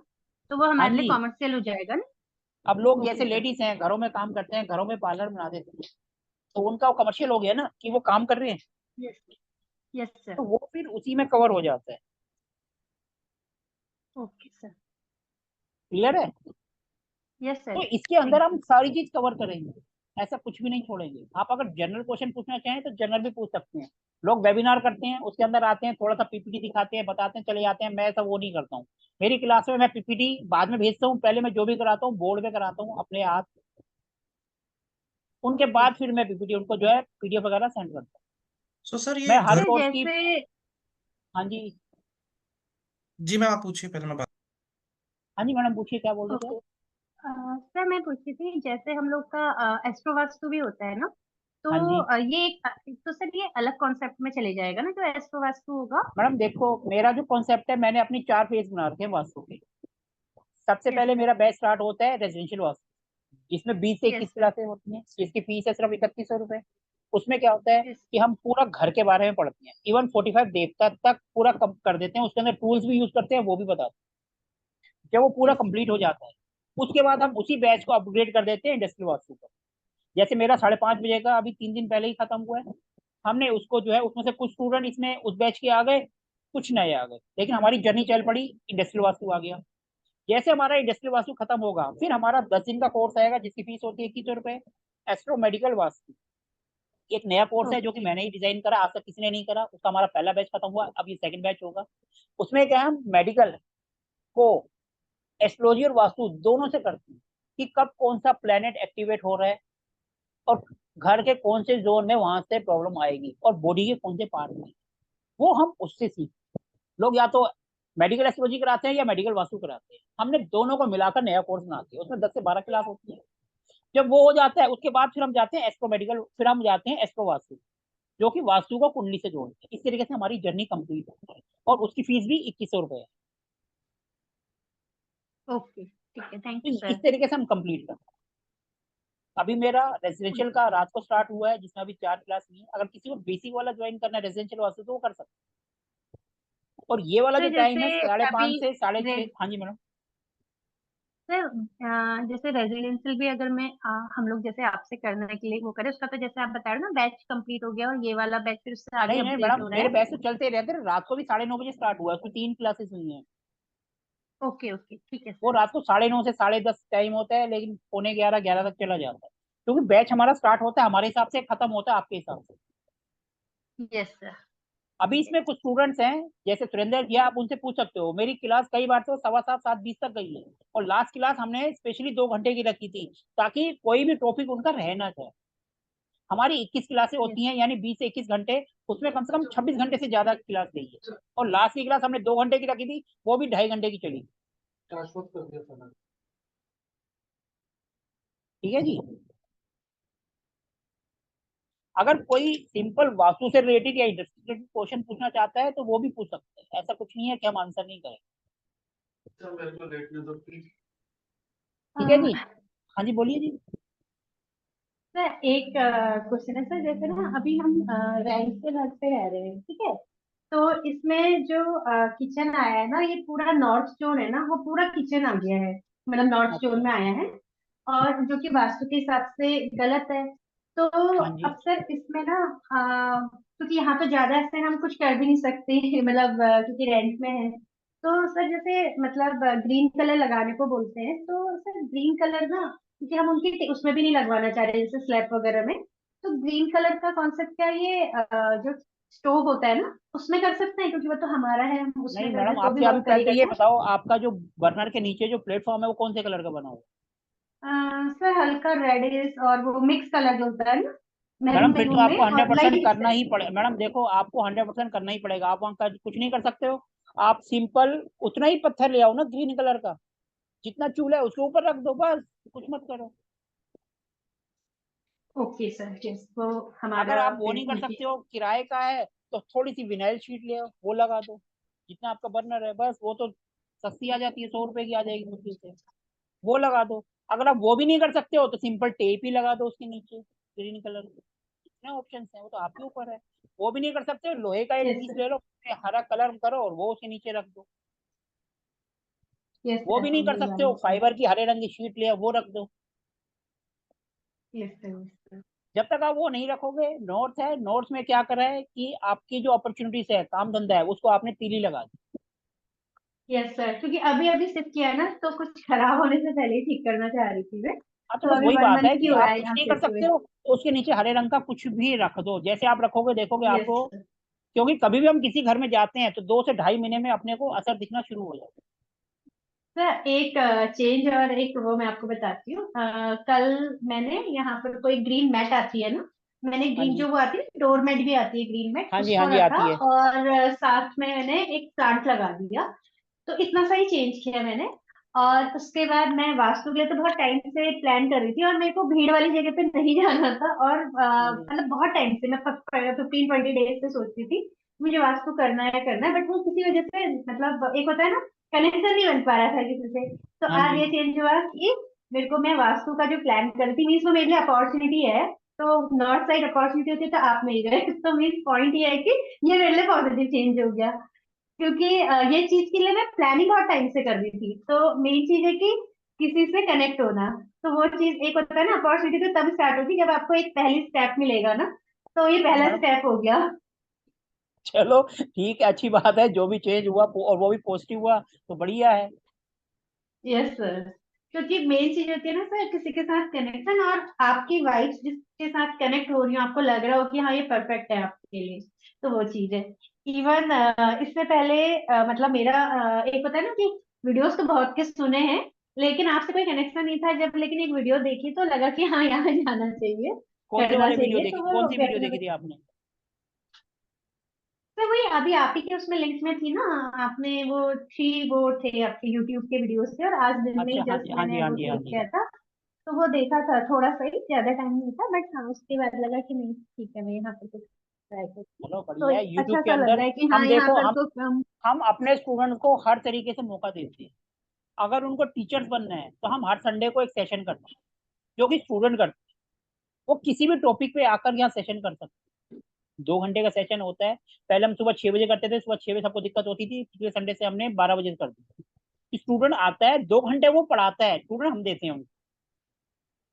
तो वो हाँ हमारे लिए जी। कॉमर्शियल हो जाएगा ना? अब लोग ओके जैसे सर। लेडीज हैं, घरों में काम करते हैं, घरों में पार्लर बना देते हैं, तो उनका कमर्शियल हो गया ना कि वो काम कर रहे हैं। Yes sir. तो वो फिर उसी में कवर हो जाता है। Okay sir. क्लियर है? Yes sir. तो इसके अंदर थैंक हम यू। सारी चीज कवर करेंगे। ऐसा कुछ भी नहीं छोड़ेंगे। आप अगर जनरल क्वेश्चन पूछना चाहें तो जनरल भी पूछ सकते हैं। लोग वेबिनार करते हैं, उसके अंदर आते हैं, थोड़ा सा पीपीटी दिखाते हैं, बताते हैं, चले जाते हैं। मैं ऐसा वो नहीं करता हूँ। मेरी क्लास में मैं पीपीटी बाद में भेजता हूँ, पहले मैं जो भी कराता हूँ बोर्ड पे कराता हूँ अपने हाथ। उनके ओके बाद फिर मैं पीपीटी उनको जो है पीडीएफ वगैरह सेंड करता हूँ। सो सर मैं ये हर घर, सर कोर्स की। जैसे हाँ जी। जी मैं आप पूछिए पहले मैं बात। हाँ जी मैडम, पूछिए क्या बोल रहे थे ओके आप? सर, मैं पूछती थी जैसे हम लोग का एस्ट्रो वास्तु भी होता है ना, तो हाँ जी ये तो सर ये अलग कॉन्सेप्ट में चले जाएगा ना जो एस्ट्रो वास्तु होगा? मैडम, देखो मेरा जो कॉन्सेप्ट है, मैंने अपनी 4 फेज बना रखे हैं वास्तु के। सबसे यस पहले सर। मेरा बैच स्टार्ट होता है रेजिडेंशियल वास्तु, जिसमें 20 से यस 21 सर। क्लासेस होती हैं, जिसकी फीस है सिर्फ 3100 रुपए। उसमें क्या होता है यस। कि हम पूरा घर के बारे में पढ़ते हैं, इवन 45 देवता तक पूरा कम कर देते हैं। उसके अंदर टूल्स भी यूज करते हैं, वो भी बताते हैं। जब वो पूरा यस सर। कंप्लीट हो जाता है, उसके बाद हम उसी बैच को अपग्रेड कर देते हैं इंडस्ट्रियल वास्तु पर। जैसे मेरा 5:30 बजे का अभी 3 दिन पहले ही खत्म हुआ है। हमने उसको जो है, उसमें से कुछ स्टूडेंट इसमें उस बैच के आ गए, कुछ नए आ गए, लेकिन हमारी जर्नी चल पड़ी, इंडस्ट्रियल वास्तु आ गया। जैसे हमारा इंडस्ट्रियल वास्तु खत्म होगा, फिर हमारा 10 दिन का कोर्स आएगा जिसकी फीस होती है 2100 रुपए। एस्ट्रो मेडिकल वास्तु एक नया कोर्स है जो कि ओके। मैंने ही डिजाइन करा, आज तक किसी ने नहीं करा। उसका हमारा पहला बैच खत्म हुआ, अब ये सेकंड बैच होगा। उसमें क्या है, हम मेडिकल को एस्ट्रोलॉजी और वास्तु दोनों से करते हैं कि कब कौन सा प्लेनेट एक्टिवेट हो रहा है, और घर के कौन से जोन में वहां से प्रॉब्लम आएगी, और बॉडी के कौन से पार्ट में, वो हम उससे सीख। लोग या तो मेडिकल एस्ट्रोलॉजी कराते हैं या मेडिकल वास्तु कराते हैं। हमने दोनों को मिलाकर नया कोर्स बनाते हैं, उसमें 10 से 12 क्लास होती है। जब वो हो जाता है, उसके बाद फिर हम जाते हैं एस्ट्रो मेडिकल, फिर हम जाते हैं एस्ट्रो वास्तु, जो कि वास्तु को कुंडली से जोड़ते हैं। इस तरीके से हमारी जर्नी कंप्लीट होती है, और उसकी फीस भी 2100 रुपए है। ओके, ठीक है, थैंक तो यू इस सर। तरीके से हम कंप्लीट करते हैं। अभी मेरा रेजिडेंशियल का रात को स्टार्ट हुआ है, जिसमें अभी 4 क्लास हुई है। अगर किसी को बेसिक वाला ज्वाइन करना है रेजिडेंशियल वास्तु, तो वो कर सकते हैं। और ये वाला सर जो टाइम जैसे है साढ़े अभी पाँच से साढ़े रे, छः हाँ जी मैडम। सर जैसे रेजिडेंशियल भी अगर मैं हम लोग जैसे आपसे करने के लिए वो करें, उसका तो जैसे आप बता रहे हो ना बैच कंप्लीट हो गया और ये वाला बैच फिर उससे आगे नहीं नहीं अपडेट मैडम, हो रहा मेरे है? बैच तो चलते रहते हैं। रात को भी 9:30 बजे स्टार्ट हुआ है, उसमें 3 क्लासेस हुई हैं। ओके ओके, ठीक है वो सर। रात को 9:30 से 10:30 टाइम होता है, लेकिन पौने 11 तक चला जाता है, क्योंकि बैच हमारा स्टार्ट होता है हमारे हिसाब से, खत्म होता है आपके हिसाब से। Yes sir. अभी इसमें कुछ स्टूडेंट्स हैं, जैसे सुरेंद्र जी, आप उनसे पूछ सकते हो। मेरी क्लास कई बार तो 7:15 7:20 तक गई है, और लास्ट क्लास हमने स्पेशली 2 घंटे की रखी थी, ताकि कोई भी टॉपिक उनका रह ना जाए। हमारी 21 क्लासें होती यस। हैं, यानी 20 से 21 घंटे। उसमें कम से कम 26 घंटे से ज्यादा क्लास गई है, और लास्ट की क्लास हमने 2 घंटे की रखी थी, वो भी 2.5 घंटे की चली। ठीक है जी। अगर कोई सिंपल वास्तु से रिलेटेड या इंडस्ट्री क्वेश्चन पूछना चाहता है तो वो भी पूछ सकते हैं, ऐसा कुछ नहीं है कि हम आंसर नहीं करें। ठीक है जी। हाँ जी बोलिए जी। सर एक क्वेश्चन है सर, जैसे ना अभी हम रेंट के घर पे रह रहे हैं, ठीक है। तो इसमें जो किचन आया है ना, ये पूरा नॉर्थ जोन है ना, वो पूरा किचन आ गया है, मतलब नॉर्थ जोन अच्छा। में आया है, और जो कि वास्तु के हिसाब से गलत है। तो हाँ जी। अब सर इसमें ना क्योंकि यहाँ तो ज्यादा ऐसे हम कुछ कर भी नहीं सकते मतलब क्योंकि रेंट में है। तो सर जैसे मतलब ग्रीन कलर लगाने को बोलते हैं, तो सर ग्रीन कलर ना, क्योंकि हम उनकी उसमें भी नहीं लगवाना चाह रहे जैसे स्लैब वगैरह में, तो ग्रीन कलर का कॉन्सेप्ट क्या ये जो स्टोव होता है ना उसमें कर सकते हैं, क्योंकि वो तो हमारा है, हम उसमें नहीं कर दे मैडम, तो भी आपके अभी वर्क पहले तो करेगा ये क्या? बताओ, आपका जो बर्नर के नीचे जो प्लेटफॉर्म है वो कौन से कलर का बना हुआ है? सर हल्का रेडिश और वो मिक्स कलर जो होता है ना, मैडम मैरून फिर तो मैरून आपको में और 100% लाइट इस करना टाइप ही में। पड़ेगा। मैडम देखो, आपको 100% करना ही पड़ेगा। आप वहाँ कुछ नहीं कर सकते हो। आप सिंपल उतना ही पत्थर ले आओ ना ग्रीन कलर का, जितना चूल्हा है उसके ऊपर रख दो, बस कुछ मत करो। ओके सर, यस, वो अगर हमारा आप वो फिर नहीं कर उनकी। सकते हो, किराए का है, तो थोड़ी सी विनाइल शीट ले आओ, वो लगा दो। जितना आपका बर्नर है बस, वो तो सस्ती आ जाती है, 100 रुपए की आ जाएगी मुश्किल से, वो लगा दो। अगर आप वो भी नहीं कर सकते हो तो सिंपल टेप ही लगा दो उसके नीचे ग्रीन कलर। कितने ऑप्शन हैं, वो तो आपके ऊपर है। वो भी नहीं कर सकते हो, लोहे का एक यस पीस सर, ले लो, उसमें हरा कलर करो और वो उसके नीचे रख दो। यस वो सर, भी नहीं हम कर ये सकते वाला हो, कर। फाइबर की हरे रंग की शीट ले आओ, वो रख दो। Yes sir, yes sir. जब तक आप वो नहीं रखोगे, नॉर्थ है, नॉर्थ में क्या करा है कि आपकी जो अपॉर्चुनिटीज है, काम धंधा है, उसको आपने तीली लगा दी। यस सर, क्योंकि अभी अभी शिफ्ट किया है ना, तो कुछ खराब होने से पहले ही ठीक करना चाह रही थी मैं। हाँ तो तो बस अभी वही वन बात है मंथ ही कि हो रहा आप है कुछ यहाँ नहीं कर शिफ्ट हुए। सकते हो, तो उसके नीचे हरे रंग का कुछ भी रख दो। जैसे आप रखोगे देखोगे यस आपको, सर। क्योंकि कभी भी हम किसी घर में जाते हैं तो 2 से ढाई महीने में अपने को असर दिखना शुरू हो जाता है। सर एक चेंज और एक वो मैं आपको बताती हूँ। कल मैंने यहाँ पर कोई ग्रीन मैट आती है ना, मैंने हाँ ग्रीन जी। जो वो आती है डोर मैट भी आती है ग्रीन मैट, हाँ जी। हाँ उसको जी रखा आती है। और साथ में मैंने एक प्लांट लगा दिया। तो इतना सा ही चेंज किया मैंने। और उसके बाद मैं वास्तु के लिए तो बहुत टाइम से प्लान कर रही थी, और मेरे को भीड़ वाली जगह पे नहीं जाना था, और हाँ जी। मतलब बहुत टाइम से मैं 15-20 डेज से सोचती थी मुझे वास्तु करना है, बट वो किसी वजह से मतलब एक होता है ना, कनेक्शन नहीं बन पा रहा था किसी से। तो हाँ आज जी। ये चेंज हुआ कि मेरे को, मैं वास्तु का जो प्लान करती मीन्स वो मेरे लिए अपॉर्चुनिटी है। तो नॉर्थ साइड अपॉर्चुनिटी होती है तो आप नहीं गए तो मीन्स पॉइंट ये है कि ये मेरे लिए पॉजिटिव चेंज हो गया, क्योंकि ये चीज के लिए मैं प्लानिंग बहुत टाइम से कर रही थी। तो मेन चीज है कि किसी से कनेक्ट होना। तो वो चीज एक होता है ना, अपॉर्चुनिटी तो तब स्टार्ट होगी जब आपको एक पहली स्टेप मिलेगा ना, तो ये तो पहला मैडम स्टेप हो गया। चलो ठीक है, अच्छी बात है, जो भी चेंज हुआ और वो भी पॉजिटिव हुआ तो बढ़िया है। यस सर, क्योंकि मेन चीज होती है ना सर, किसी के साथ कनेक्शन, और आपकी वाइफ जिसके साथ कनेक्ट हो रही हो, आपको लग रहा हो कि हाँ ये परफेक्ट है आपके लिए, तो वो चीज है। इवन इससे पहले मतलब मेरा एक होता है ना कि वीडियोस तो बहुत के सुने हैं, लेकिन आपसे कोई कनेक्शन नहीं था जब, लेकिन एक वीडियो देखी तो लगा कि हाँ यहाँ जाना चाहिए, कौन से करना वाले वीडियो चाहिए, देखी, तो कौन वो सी वीडियो देखी डेफिनेटली। थी आपने? तो वही अभी आप ही के उसमें लिंक्स में थी ना, आपने वो थी, वो थे आपके यूट्यूब के वीडियोस थे, और आज दिन में ही अच्छा। हाँ जस्ट जी। हाँ जी। मैंने हाँ वो जी। हाँ क्लिक जी। किया था। तो वो देखा था थोड़ा सा ही, ज्यादा टाइम नहीं था, बट हाँ उसके बाद लगा कि नहीं ठीक है, मैं यहाँ पर कुछ ट्राई करती हूँ। चलो तो बढ़िया है, यूट्यूब अच्छा के सा लग अंदर रहा है कि हाँ हम यहाँ देखो, पर तो हम। हम अपने स्टूडेंट को हर तरीके से मौका देते हैं। अगर उनको टीचर्स बनना है तो हम हर संडे को एक सेशन करते हैं, जो कि स्टूडेंट करते हैं। वो किसी भी टॉपिक पे आकर यहाँ सेशन कर सकते हैं। 2 घंटे का सेशन होता है। पहले हम सुबह 6 बजे करते थे, सुबह 6 बजे सबको दिक्कत होती थी, पिछले संडे से हमने 12 बजे कर दी। स्टूडेंट आता है, 2 घंटे वो पढ़ाता है, स्टूडेंट हम देते हैं उनको।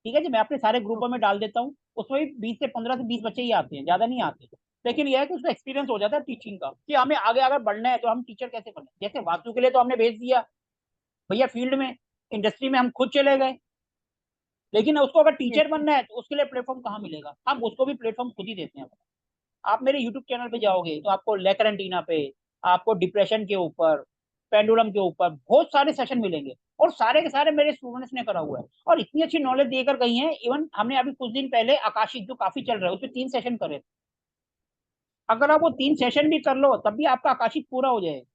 ठीक है जी, मैं अपने सारे ग्रुपों में डाल देता हूँ, उसमें भी 20 से 20 बच्चे ही आते हैं, ज्यादा नहीं आते। लेकिन यह है कि उसका एक्सपीरियंस हो जाता है टीचिंग का, कि हमें आगे अगर बढ़ना है तो हम टीचर कैसे बने। जैसे वास्तु के लिए तो हमने भेज दिया भैया फील्ड में, इंडस्ट्री में हम खुद चले गए, लेकिन उसको अगर यस टीचर बनना है तो उसके लिए प्लेटफॉर्म कहाँ मिलेगा? हम उसको भी प्लेटफॉर्म खुद ही देते हैं। आप मेरे यूट्यूब चैनल पे जाओगे तो आपको लेकरेंटीना पे, आपको डिप्रेशन के ऊपर, पेंडुलम के ऊपर बहुत सारे सेशन मिलेंगे, और सारे के सारे मेरे स्टूडेंट्स ने करा हुआ है, और इतनी अच्छी नॉलेज देकर गई हैं। इवन हमने अभी कुछ दिन पहले आकाशिक जो काफी चल रहा है, उसमें 3 सेशन करे थे। अगर आप वो 3 सेशन भी कर लो तब भी आपका आकाशिक पूरा हो जाएगा,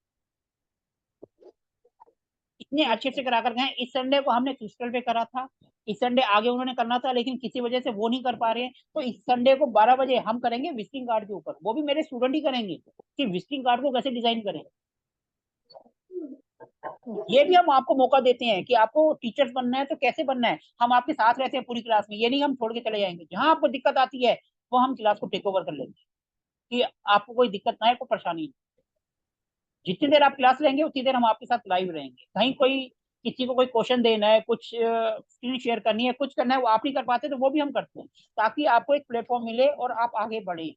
इतने यस अच्छे से सर। करा कर गए। इस संडे को हमने क्रिस्टल पे करा था, इस संडे आगे उन्होंने करना था लेकिन किसी वजह से वो नहीं कर पा रहे हैं, तो इस संडे को 12 बजे हम करेंगे विजिटिंग कार्ड के ऊपर, वो भी मेरे स्टूडेंट ही करेंगे कि विजिटिंग कार्ड को कैसे डिजाइन करें। ये भी हम आपको मौका देते हैं कि आपको टीचर्स बनना है तो कैसे बनना है, हम आपके साथ रहते हैं पूरी क्लास में, ये नहीं हम छोड़ के चले जाएंगे। जहां आपको दिक्कत आती है वो हम क्लास को टेक ओवर कर लेंगे कि आपको कोई दिक्कत ना है, कोई परेशानी नहीं। जितनी देर आप क्लास लेंगे उतनी देर हम आपके साथ लाइव रहेंगे। कहीं कोई किसी को कोई क्वेश्चन देना है, कुछ स्क्रीन शेयर करनी है, कुछ करना है, वो आप नहीं कर पाते तो वो भी हम करते हैं, ताकि आपको एक प्लेटफॉर्म मिले और आप आगे बढ़े।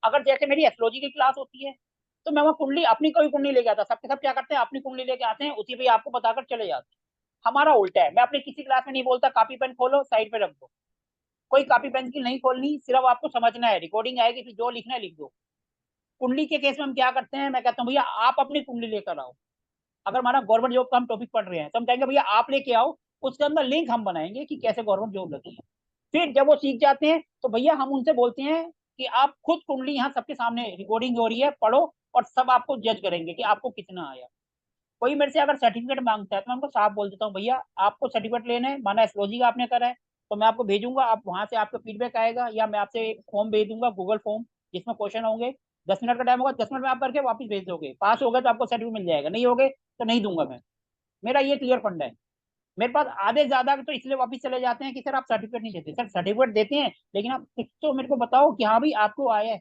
अगर जैसे मेरी एस्ट्रोलॉजी की क्लास होती है तो मैं वहाँ कुंडली, अपनी कोई कुंडली लेके आता, सबके सब क्या करते हैं अपनी कुंडली लेके आते हैं, उसी पे आपको बताकर चले जाते हैं। हमारा उल्टा है, मैं अपनी किसी क्लास में नहीं बोलता कॉपी पेन खोलो साइड पे रख दो, कोई कॉपी पेंसिल नहीं खोलनी, सिर्फ आपको समझना है, रिकॉर्डिंग आएगी फिर जो लिखना है लिख दो। कुंडली के केस में हम क्या करते हैं, मैं कहता हूँ भैया आप अपनी कुंडली लेकर आओ। अगर हमारा गवर्नमेंट जॉब का हम टॉपिक पढ़ रहे हैं तो हम कहेंगे भैया आप लेके आओ, उसके अंदर लिंक हम बनाएंगे कि कैसे गवर्नमेंट जॉब लगी है। फिर जब वो सीख जाते हैं तो भैया हम उनसे बोलते हैं कि आप खुद कुंडली यहाँ सबके सामने रिकॉर्डिंग हो रही है, पढ़ो और सब आपको जज करेंगे कि आपको कितना आया। कोई मेरे से अगर सर्टिफिकेट मांगता है तो मैं उनको साफ बोल देता हूँ भैया आपको सर्टिफिकेट लेना है, माना एस्ट्रोलॉजी का आपने करा है तो मैं आपको भेजूंगा, आप वहां से आपका फीडबैक आएगा, या मैं आपसे एक फॉर्म भेज दूंगा गूगल फॉर्म जिसमें क्वेश्चन होंगे, 10 मिनट का टाइम होगा, 10 मिनट में आप करके वापस भेज दोगे, पास हो गए तो आपको सर्टिफिकेट मिल जाएगा, नहीं हो गए तो नहीं दूंगा मैं। मेरा ये क्लियर फंड है। मेरे पास आधे ज्यादा तो इसलिए वापस चले जाते हैं कि सर आप सर्टिफिकेट नहीं देते, सर सर्टिफिकेट देते हैं लेकिन आप कुछ तो मेरे को बताओ कि हाँ भाई आपको आया है।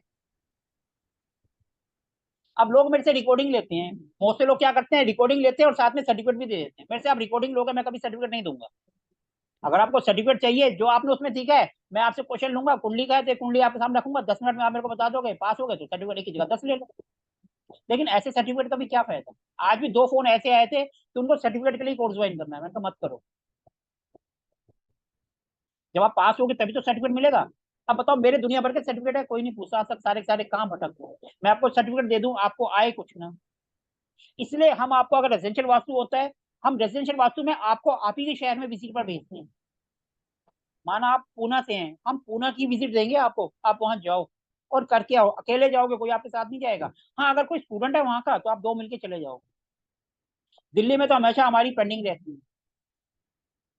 अब लोग मेरे से रिकॉर्डिंग लेते हैं, बहुत से लोग क्या करते हैं रिकॉर्डिंग लेते हैं और साथ में सर्टिफिकेट भी दे देते हैं, मेरे से आप रिकॉर्डिंग लोगे मैं कभी सर्टिफिकेट नहीं दूंगा। अगर आपको सर्टिफिकेट चाहिए जो आपने उसमें सीखा है, मैं आपसे क्वेश्चन लूंगा, कुंडली का है तो कुंडली आपके सामने रखूंगा, 10 मिनट में आप मेरे को बता दोगे, पास हो गए तो सर्टिफिकेट की जगह 10 ले लो। लेकिन ऐसे सर्टिफिकेट का भी क्या फायदा। आज भी 2 फोन ऐसे आए थे कि उनको सर्टिफिकेट के लिए कोर्स ज्वाइन करना है, मैंने कहा मत करो, जब आप पास होगे तभी तो सर्टिफिकेट मिलेगा। अब बताओ मेरे दुनिया भर के सर्टिफिकेट है, कोई नहीं पूछा, सब सारे सारे कहाँ भटक गए, मैं आपको सर्टिफिकेट दे दूं आपको आए कुछ ना। इसलिए हम आपको, अगर रेजिडेंशियल वास्तु होता है, हम रेजिडेंशियल वास्तु में आपको आप ही के शहर में विजिट पर भेजते हैं। माना आप पूना से हैं, हम पूना की विजिट देंगे आपको, आप वहां जाओ और करके आओ, अकेले जाओगे कोई आपके साथ नहीं जाएगा। हाँ अगर कोई स्टूडेंट है वहां का तो आप 2 मिलके चले जाओ। दिल्ली में तो हमेशा हमारी पेंडिंग रहती है,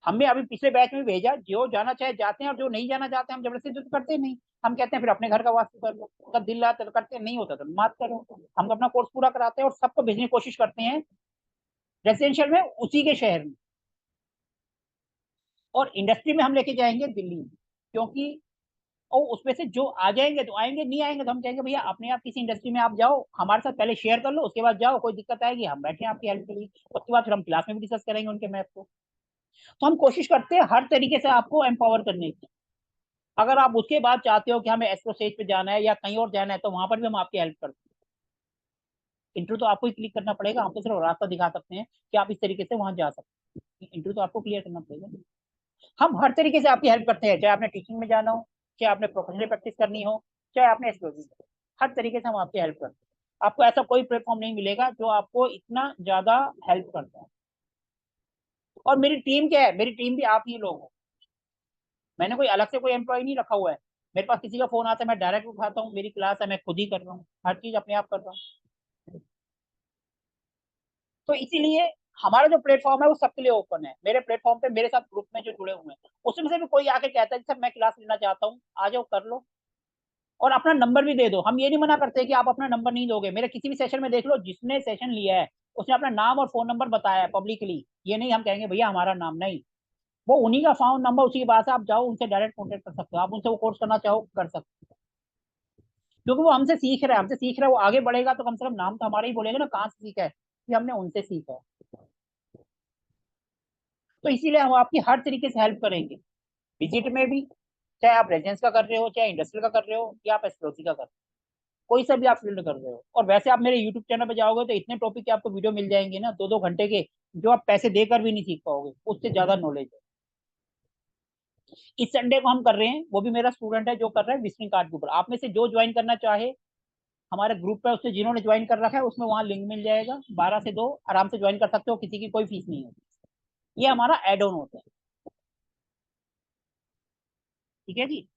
हमने अभी पिछले बैच में भेजा, जो जाना चाहे जाते हैं और जो नहीं जाना चाहते हम जबरदस्ती तो करते नहीं। हम कहते हैं फिर अपने घर का वास्तु कर लो, अगर दिल आता तो करते, नहीं होता तो मत करो। हम अपना कोर्स पूरा कराते हैं और सबको भेजने की कोशिश करते हैं रेसिडेंशियल में उसी के शहर में, और इंडस्ट्री में हम लेके जाएंगे दिल्ली में, क्योंकि और उसमें से जो आ जाएंगे तो आएंगे, नहीं आएंगे तो हम कहेंगे भैया अपने आप किसी इंडस्ट्री में आप जाओ, हमारे साथ पहले शेयर कर लो, उसके बाद जाओ, कोई दिक्कत आएगी हम बैठे हैं आपकी हेल्प के लिए, उसके बाद फिर हम क्लास में भी डिस्कस करेंगे उनके मैथ को। तो हम कोशिश करते हैं हर तरीके से आपको एम्पावर करने की। अगर आप उसके बाद चाहते हो कि हमें एस्ट्रो स्टेज पे जाना है या कहीं और जाना है तो वहां पर भी हम आपकी हेल्प करते हैं। इंटरव्यू तो आपको ही क्लिक करना पड़ेगा, हम तो सिर्फ रास्ता दिखा सकते हैं कि आप इस तरीके से वहां जा सकते हैं, इंटरव्यू तो आपको क्लियर करना पड़ेगा। हम हर तरीके से आपकी हेल्प करते हैं, चाहे आपने टीचिंग में जाना हो, चाहे आपने प्रोफेशनल प्रैक्टिस करनी हो, चाहे आपने एस्ट्रोलॉजी, हर तरीके से हम आपकी हेल्प करते हैं। आपको ऐसा कोई प्लेटफॉर्म नहीं मिलेगा जो आपको इतना ज्यादा हेल्प करता है। और मेरी टीम क्या है, मेरी टीम भी आप ही लोग हो, मैंने कोई अलग से कोई एम्प्लॉय नहीं रखा हुआ है। मेरे पास किसी का फोन आता है मैं डायरेक्ट उठाता हूँ, मेरी क्लास है मैं खुद ही कर रहा हूँ, हर चीज अपने आप कर रहा हूँ। तो इसीलिए हमारा जो प्लेटफॉर्म है वो सबके लिए ओपन है। मेरे प्लेटफॉर्म पे मेरे साथ ग्रुप में जो जुड़े हुए हैं उसमें से भी कोई आके कहता है सर मैं क्लास लेना चाहता हूँ, आ जाओ कर लो, और अपना नंबर भी दे दो। हम ये नहीं मना करते कि आप अपना नंबर नहीं दोगे, मेरे किसी भी सेशन में देख लो, जिसने सेशन लिया है उसने अपना नाम और फोन नंबर बताया है पब्लिकली, ये नहीं हम कहेंगे भैया हमारा नाम नहीं, वो उन्हीं का फोन नंबर, उसी के पास आप जाओ उनसे डायरेक्ट कॉन्टेक्ट कर सकते हो, आप उनसे वो कोर्स करना चाहो कर सकते हो, क्योंकि वो हमसे सीख रहा है, हमसे सीख रहा है, वो आगे बढ़ेगा तो कम से कम नाम तो हमारा ही बोलेगा ना कहाँ से सीखा है, कि हमने उनसे सीखा है। तो इसीलिए हम आपकी हर तरीके से हेल्प करेंगे, विजिट में भी, चाहे आप रेजिडेंस का कर रहे हो, चाहे इंडस्ट्रियल का कर रहे हो, या आप एस्ट्रोलॉजी का कर रहे हो, कोई सा भी आप फील्ड कर रहे हो। और वैसे आप मेरे यूट्यूब चैनल पे जाओगे तो इतने टॉपिक के आपको वीडियो मिल जाएंगे ना 2-2 घंटे के, जो आप पैसे देकर भी नहीं सीख पाओगे, उससे ज्यादा नॉलेज है। इस संडे को हम कर रहे हैं, वो भी मेरा स्टूडेंट है जो कर रहा है विजिटिंग कार्ड के ऊपर, आप में से जो ज्वाइन करना चाहे हमारे ग्रुप पे, उससे जिन्होंने ज्वाइन कर रखा है उसमें वहां लिंक मिल जाएगा, 12 से 2 आराम से ज्वाइन कर सकते हो, किसी की कोई फीस नहीं होती, ये हमारा एड ऑन होता है। ठीक है जी।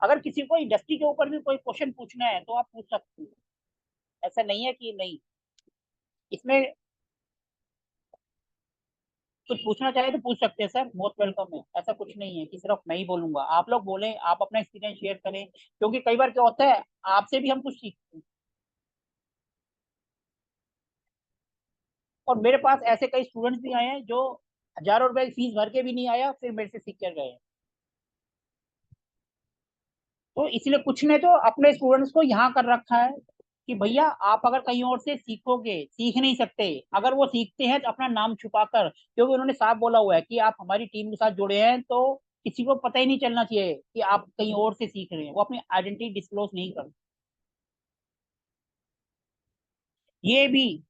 अगर किसी को इंडस्ट्री के ऊपर भी कोई क्वेश्चन पूछना है तो आप पूछ सकते हो, ऐसा नहीं है कि नहीं। इसमें कुछ पूछना चाहे तो पूछ सकते हैं सर, मोस्ट वेलकम है। ऐसा कुछ नहीं है कि सिर्फ मैं ही बोलूंगा, आप लोग बोलें, आप अपना एक्सपीरियंस शेयर करें, क्योंकि कई बार क्या होता है आपसे भी हम कुछ सीखते हैं। और मेरे पास ऐसे कई स्टूडेंट्स भी आए हैं जो हजारों रुपए की फीस भर के भी नहीं आया, फिर मेरे से सीख कर गए। तो इसलिए कुछ ने तो अपने स्टूडेंट्स को यहाँ कर रखा है कि भैया आप अगर कहीं और से सीखोगे, सीख नहीं सकते। अगर वो सीखते हैं तो अपना नाम छुपाकर, क्योंकि उन्होंने साफ बोला हुआ है कि आप हमारी टीम के साथ जुड़े हैं तो किसी को पता ही नहीं चलना चाहिए कि आप कहीं और से सीख रहे हैं। वो अपनी आइडेंटिटी डिस्क्लोज नहीं करते। ये भी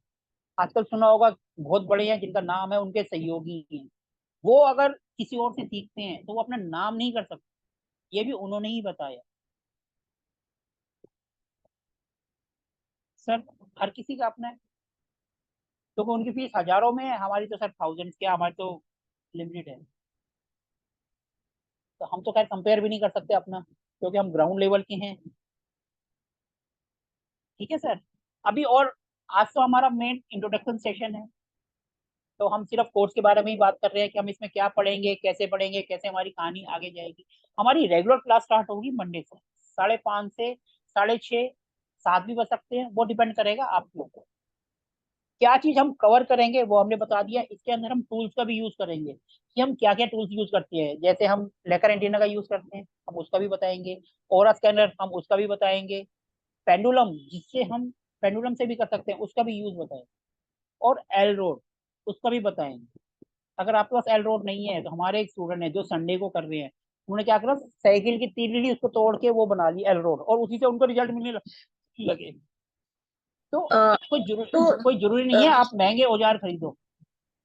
आजकल सुना होगा, बहुत बड़े हैं जिनका नाम है, उनके सहयोगी हैं, वो अगर किसी और से सीखते हैं तो वो अपना नाम नहीं कर सकते। ये भी उन्होंने ही बताया सर। हर किसी का अपना है, क्योंकि उनकी फीस हजारों में है, हमारी तो सर थाउजेंड्स क्या, हमारी तो लिमिटेड है। तो हम तो खैर कंपेयर भी नहीं कर सकते अपना, क्योंकि हम ग्राउंड लेवल के हैं। ठीक है सर। अभी और आज तो हमारा मेन इंट्रोडक्शन सेशन है, तो हम सिर्फ कोर्स के बारे में ही बात कर रहे हैं कि हम इसमें क्या पढ़ेंगे, कैसे हमारी कहानी आगे जाएगी। हमारी रेगुलर क्लास स्टार्ट होगी मंडे से 5:30 से 6:30, 7 भी बज सकते हैं, वो डिपेंड करेगा आप लोग को। क्या चीज हम कवर करेंगे वो हमने बता दिया। इसके अंदर हम टूल्स का भी यूज करेंगे कि हम क्या क्या टूल्स यूज करते हैं। जैसे हम लेकर एंटीना का यूज करते हैं, हम उसका भी बताएंगे। ओरा स्कैनर हम उसका भी बताएंगे। पेंडुलम, जिससे हम पेंडुलम से भी कर सकते हैं, उसका भी यूज बताएंगे। और एल रोड, उसका भी बताएंगे। अगर आपके पास एल रोड नहीं है तो हमारे एक स्टूडेंट है जो संडे को कर रहे हैं, उन्होंने क्या करा, साइकिल की तीली ली, उसको तोड़ के वो बना ली एल रोड, और उसी से उनको रिजल्ट मिलने लगे। तो अ, तो कोई जरूरी नहीं है आप महंगे औजार खरीदो।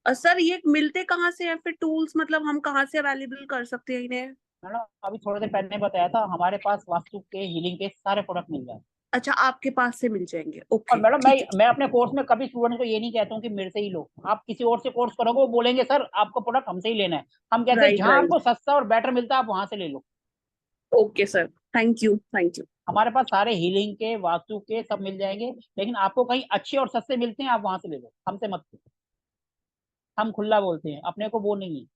सर ये मिलते कहाँ से हैं फिर टूल्स, मतलब हम कहाँ से अवेलेबल कर सकते हैं इन्हें? मैडम अभी थोड़ी देर पहले बताया था, हमारे पास वास्तु के हीलिंग के सारे प्रोडक्ट मिल जाए। अच्छा, आपके पास से मिल जाएंगे, और ओके मैडम ठीक है। मैं अपने कोर्स में कभी स्टूडेंट को ये नहीं कहता हूँ कि मेरे से ही लो, आप किसी और से कोर्स करोगे वो बोलेंगे सर आपको प्रोडक्ट हमसे ही लेना है। हम कहते हैं राइट जहां राइट, आपको सस्ता और बेटर मिलता है आप वहां से ले लो। Okay sir, thank you thank you. हमारे पास सारे हीलिंग के, वास्तु के सब मिल जाएंगे, लेकिन आपको कहीं अच्छे और सस्ते मिलते हैं आप वहां से ले लो, हमसे मत लो। हम खुला बोलते हैं, अपने को वो नहीं है।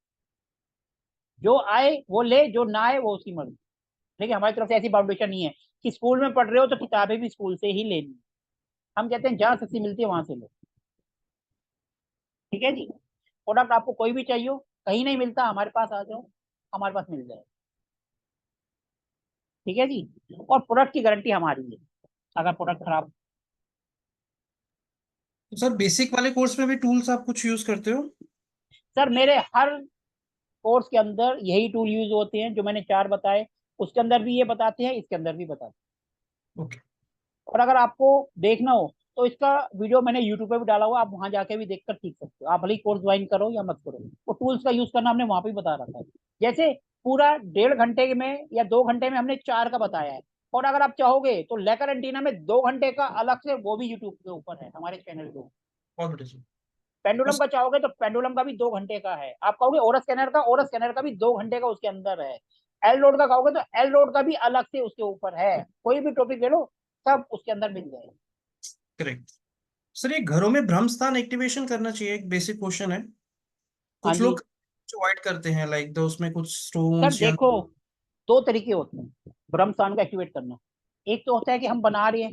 जो आए वो ले, जो ना आए वो उसकी मर्जी। लेकिन हमारी तरफ से ऐसी बाउंडेशन नहीं है कि स्कूल में पढ़ रहे हो तो किताबें भी स्कूल से ही लेनी। हम कहते हैं जहां सस्ती मिलती है वहां से लो। ठीक है जी। प्रोडक्ट आपको कोई भी चाहिए, कहीं नहीं मिलता, हमारे पास आ जाओ, हमारे पास मिल जाए। ठीक है जी। और प्रोडक्ट की गारंटी हमारी है, अगर प्रोडक्ट खराब। तो सर बेसिक वाले कोर्स में भी टूल्स आप कुछ यूज करते हो? सर मेरे हर कोर्स के अंदर यही टूल यूज होते हैं जो मैंने 4 बताए, उसके अंदर भी ये बताते हैं, इसके अंदर भी बताते ओके। हैं। और अगर आपको देखना हो तो इसका वीडियो मैंने यूट्यूब पे भी डाला हुआ, आप वहां जाके भी देखकर सीख सकते हो। आप भले ही कोर्स ज्वाइन करो या मत करो, वो टूल्स का यूज करना हमने वहां पे भी बता रखा है। जैसे पूरा 1.5 घंटे में या 2 घंटे में हमने 4 का बताया है, और अगर आप चाहोगे तो लेकर एंटीना में 2 घंटे का अलग से, वो भी यूट्यूब के ऊपर है, हमारे चैनल के ऊपर। बहुत बढ़िया सर। पेंडुलम उस का चाहोगे तो पेंडुलम का भी 2 घंटे का है। आप कहोगे ओरस स्कैनर का भी 2 घंटे का उसके अंदर है। एल रोड का कहोगे तो एल रोड का भी अलग से उसके ऊपर है। कोई भी टॉपिक ले लो, सब उसके अंदर मिल जाएगा। करेक्ट। सर ये घरों में ब्रह्म स्थान एक्टिवेशन करना चाहिए, एक बेसिक क्वेश्चन है। हाँ कुछ जी। लोग अवॉइड करते हैं, लाइक दो उसमें कुछ सर स्टोन्स या देखो, 2 तरीके होते हैं ब्रह्मस्थान का एक्टिवेट करना। एक तो होता है कि हम बना रहे हैं,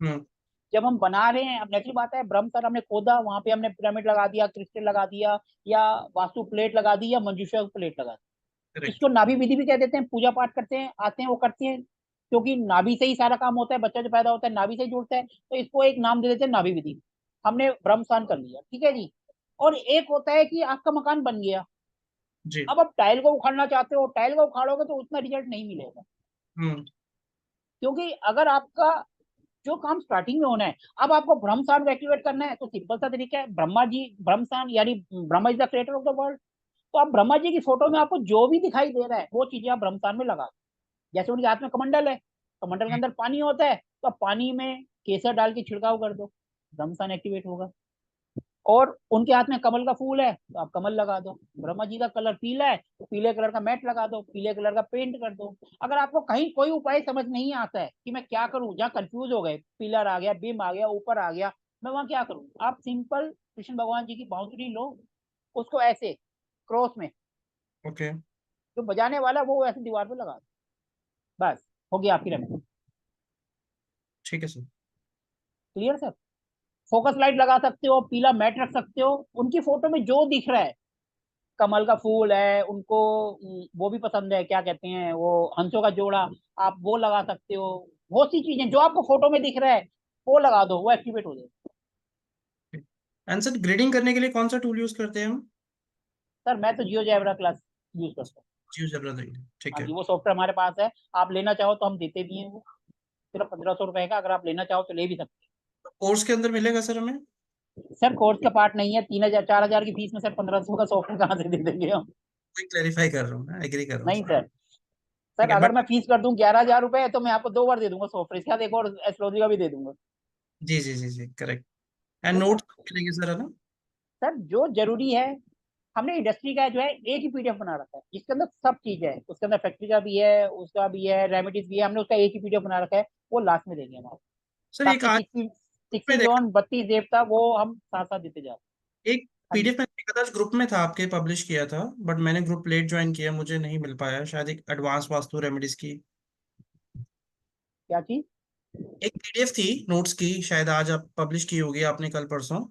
हम्म। जब हम बना रहे हैं, अब नेचुरल बात है, ब्रह्मस्थान हमने खोदा, वहां पे हमने पिरामिड लगा दिया, क्रिस्टल लगा दिया, या वास्तु प्लेट लगा दी, या मंजूषा प्लेट लगा दी। करेक्ट। इसको नाभि विधि भी कह देते हैं। पूजा पाठ करते हैं, आते हैं, वो करते हैं, क्योंकि नाभि से ही सारा काम होता है। बच्चा जो पैदा होता है नाभि से ही जुड़ता है, तो इसको एक नाम दे देते हैं नाभि विधि। हमने ब्रह्मस्थान कर लिया, ठीक है जी। और एक होता है कि आपका मकान बन गया, जी। अब आप टाइल को उखाड़ना चाहते हो, टाइल को उखाड़ोगे तो उतना रिजल्ट नहीं मिलेगा। हम्म। क्योंकि अगर आपका जो काम स्टार्टिंग में होना है, अब आपको ब्रह्मस्थान को एक्टिवेट करना है, तो सिंपल सा तरीका है, ब्रह्मा जी, ब्रह्मस्थान यानी Brahma is the creator of the world. तो आप ब्रह्मा जी की फोटो में आपको जो भी दिखाई दे रहा है वो चीजें आप ब्रह्मस्थान में लगा। जैसे उनके हाथ में कमंडल है, कमंडल के अंदर पानी होता है, तो आप पानी में केसर डाल के छिड़काव कर दो, ब्रह्मस्थान एक्टिवेट होगा। और उनके हाथ में कमल का फूल है तो आप कमल लगा दो। ब्रह्मा जी का कलर पीला है तो पीले कलर का मैट लगा दो, पीले कलर का पेंट कर दो। अगर आपको कहीं कोई उपाय समझ नहीं आता है कि मैं क्या करूं, जहाँ कंफ्यूज हो गए, पिलर आ गया, बीम आ गया, ऊपर आ गया, मैं वहां क्या करूं, आप सिंपल कृष्ण भगवान जी की बांसुरी लो, उसको ऐसे क्रॉस में, ओके जो बजाने वाला वो ऐसे दीवार पे लगा दो, बस हो गया आपकी रेमेडी। ठीक है sir. Clear sir? Focus light लगा सकते हो, पीला मैट रख सकते हो, उनकी फोटो में जो दिख रहा है, कमल का फूल है उनको, वो भी पसंद है, क्या कहते हैं वो, हंसों का जोड़ा, आप वो लगा सकते हो। बहुत सी चीजें जो आपको फोटो में दिख रहा है वो लगा दो, वो एक्टिवेट हो जाएगा। एंड सर ग्रेडिंग करने के लिए कौन सा टूल यूज करते हैं हम? सर मैं तो जियोजेब्रा क्लास यूज करता हूँ। जियोजेब्रा ठीक हाँ है। जी, वो सॉफ्टवेयर हमारे पास है, आप लेना चाहो तो हम देते भी हैं वो, सिर्फ 1500 रुपए का, अगर आप लेना चाहो तो ले भी सकते कोर्स के अंदर मिलेगा सर हमें? हैं। सर कोर्स का पार्ट नहीं है, 3000 4000 की फीस में सर 1500 का सॉफ्टवेयर कहाँ से दे देंगे हम? कोई क्लैरिफाई कर रहा हूँ, मैं एग्री कर रहा हूँ नहीं सर। सर। ठीक सर है अगर बट मैं फीस कर दूं 11,000 रुपए तो मैं आपको 2 बार दे दूंगा सॉफ्टवेयर, इसके साथ एक और एस्ट्रोलॉजी का भी दे दूंगा। जी जी जी जी करेक्ट। एंड ठीक है नोट्स सर। मिलेंगे सर, है ना? सर जो जरूरी है, हमने इंडस्ट्री का जो है एक ही पीडीएफ बना रखा है, जिसके अंदर सब चीज है, उसके अंदर फैक्ट्री का भी है, उसका भी है, रेमेडीज भी है, हमने उसका एक ही पीडीएफ बना रखा है, वो लास्ट में देंगे हम आपको। सर एक बाकी आज 60 में देखा, जोन 32 देवता वो हम साथ साथ देते जा रहे हैं। एक हाँ जी। पीडीएफ में देखा था ग्रुप में था आपके, पब्लिश किया था, बट मैंने ग्रुप लेट ज्वाइन किया, मुझे नहीं मिल पाया, शायद एक एडवांस वास्तु रेमेडीज की क्या चीज? एक पीडीएफ थी नोट्स की, शायद आज आप पब्लिश की होगी आपने, कल परसों।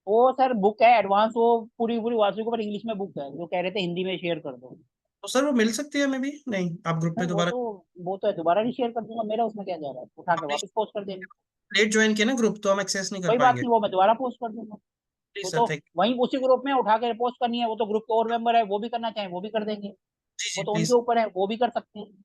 वो सर बुक है एडवांस, वो पूरी पूरी वास्तु के ऊपर इंग्लिश में बुक है, जो कह रहे थे हिंदी में शेयर कर दो। तो सर वो मिल सकती है हमें भी? नहीं, आप ग्रुप नहीं में वो दोबारा तो, वो तो है, दोबारा नहीं शेयर कर दूंगा, मेरा उसमें क्या जा रहा है, उठा के पब्लिश, वापस पोस्ट कर देंगे। लेट ज्वाइन किया ना ग्रुप, तो हम एक्सेस नहीं कर कोई बात पाएंगे। नहीं, वो मैं दोबारा पोस्ट कर दूंगा। प्लीज वो सर, तो थैंक वहीं उसी ग्रुप में उठा के पोस्ट करनी है, वो तो ग्रुप के और मेंबर है, वो भी करना चाहें वो भी कर देंगे, जी वो जी तो उनके प्लीज। ऊपर है, वो भी कर सकते हैं।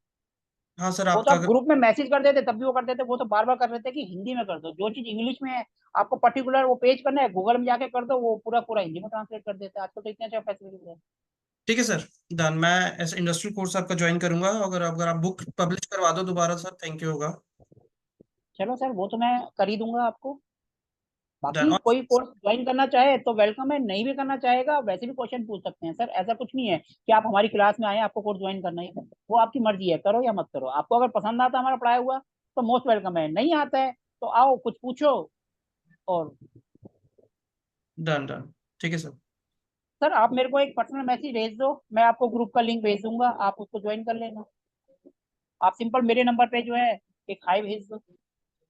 हाँ सर वो तो आपका आप अगर, ग्रुप में मैसेज कर देते तब भी वो कर देते, वो तो बार बार कर रहे थे कि हिंदी में कर दो, जो चीज इंग्लिश में है आपको पर्टिकुलर वो पेज करना है, गूगल में जाके कर दो, वो पूरा पूरा हिंदी में ट्रांसलेट कर देते हैं, आजकल तो इतने अच्छे फैसिलिटी है। ठीक है सर, डन। मैं ऐसे इंडस्ट्रियल कोर्स आपका ज्वाइन करूंगा, अगर अगर आप बुक पब्लिश करवा दो दोबारा सर, थैंक यू होगा। चलो सर वो तो मैं कर ही दूंगा आपको। डन। बाकी कोई कोर्स ज्वाइन करना चाहे तो वेलकम है, नहीं भी करना चाहेगा वैसे भी क्वेश्चन पूछ सकते हैं सर, ऐसा कुछ नहीं है कि आप हमारी क्लास में आए आपको कोर्स ज्वाइन करना ही है, वो आपकी मर्जी है, करो या मत करो। आपको अगर पसंद आता है हमारा पढ़ाया हुआ तो मोस्ट वेलकम है, नहीं आता है तो आओ कुछ पूछो। और डन डन, ठीक है सर। सर आप मेरे को एक पर्सनल मैसेज भेज दो, मैं आपको ग्रुप का लिंक भेज दूंगा, आप उसको ज्वाइन कर लेना। आप सिंपल मेरे नंबर पे जो है एक हाई भेज दो,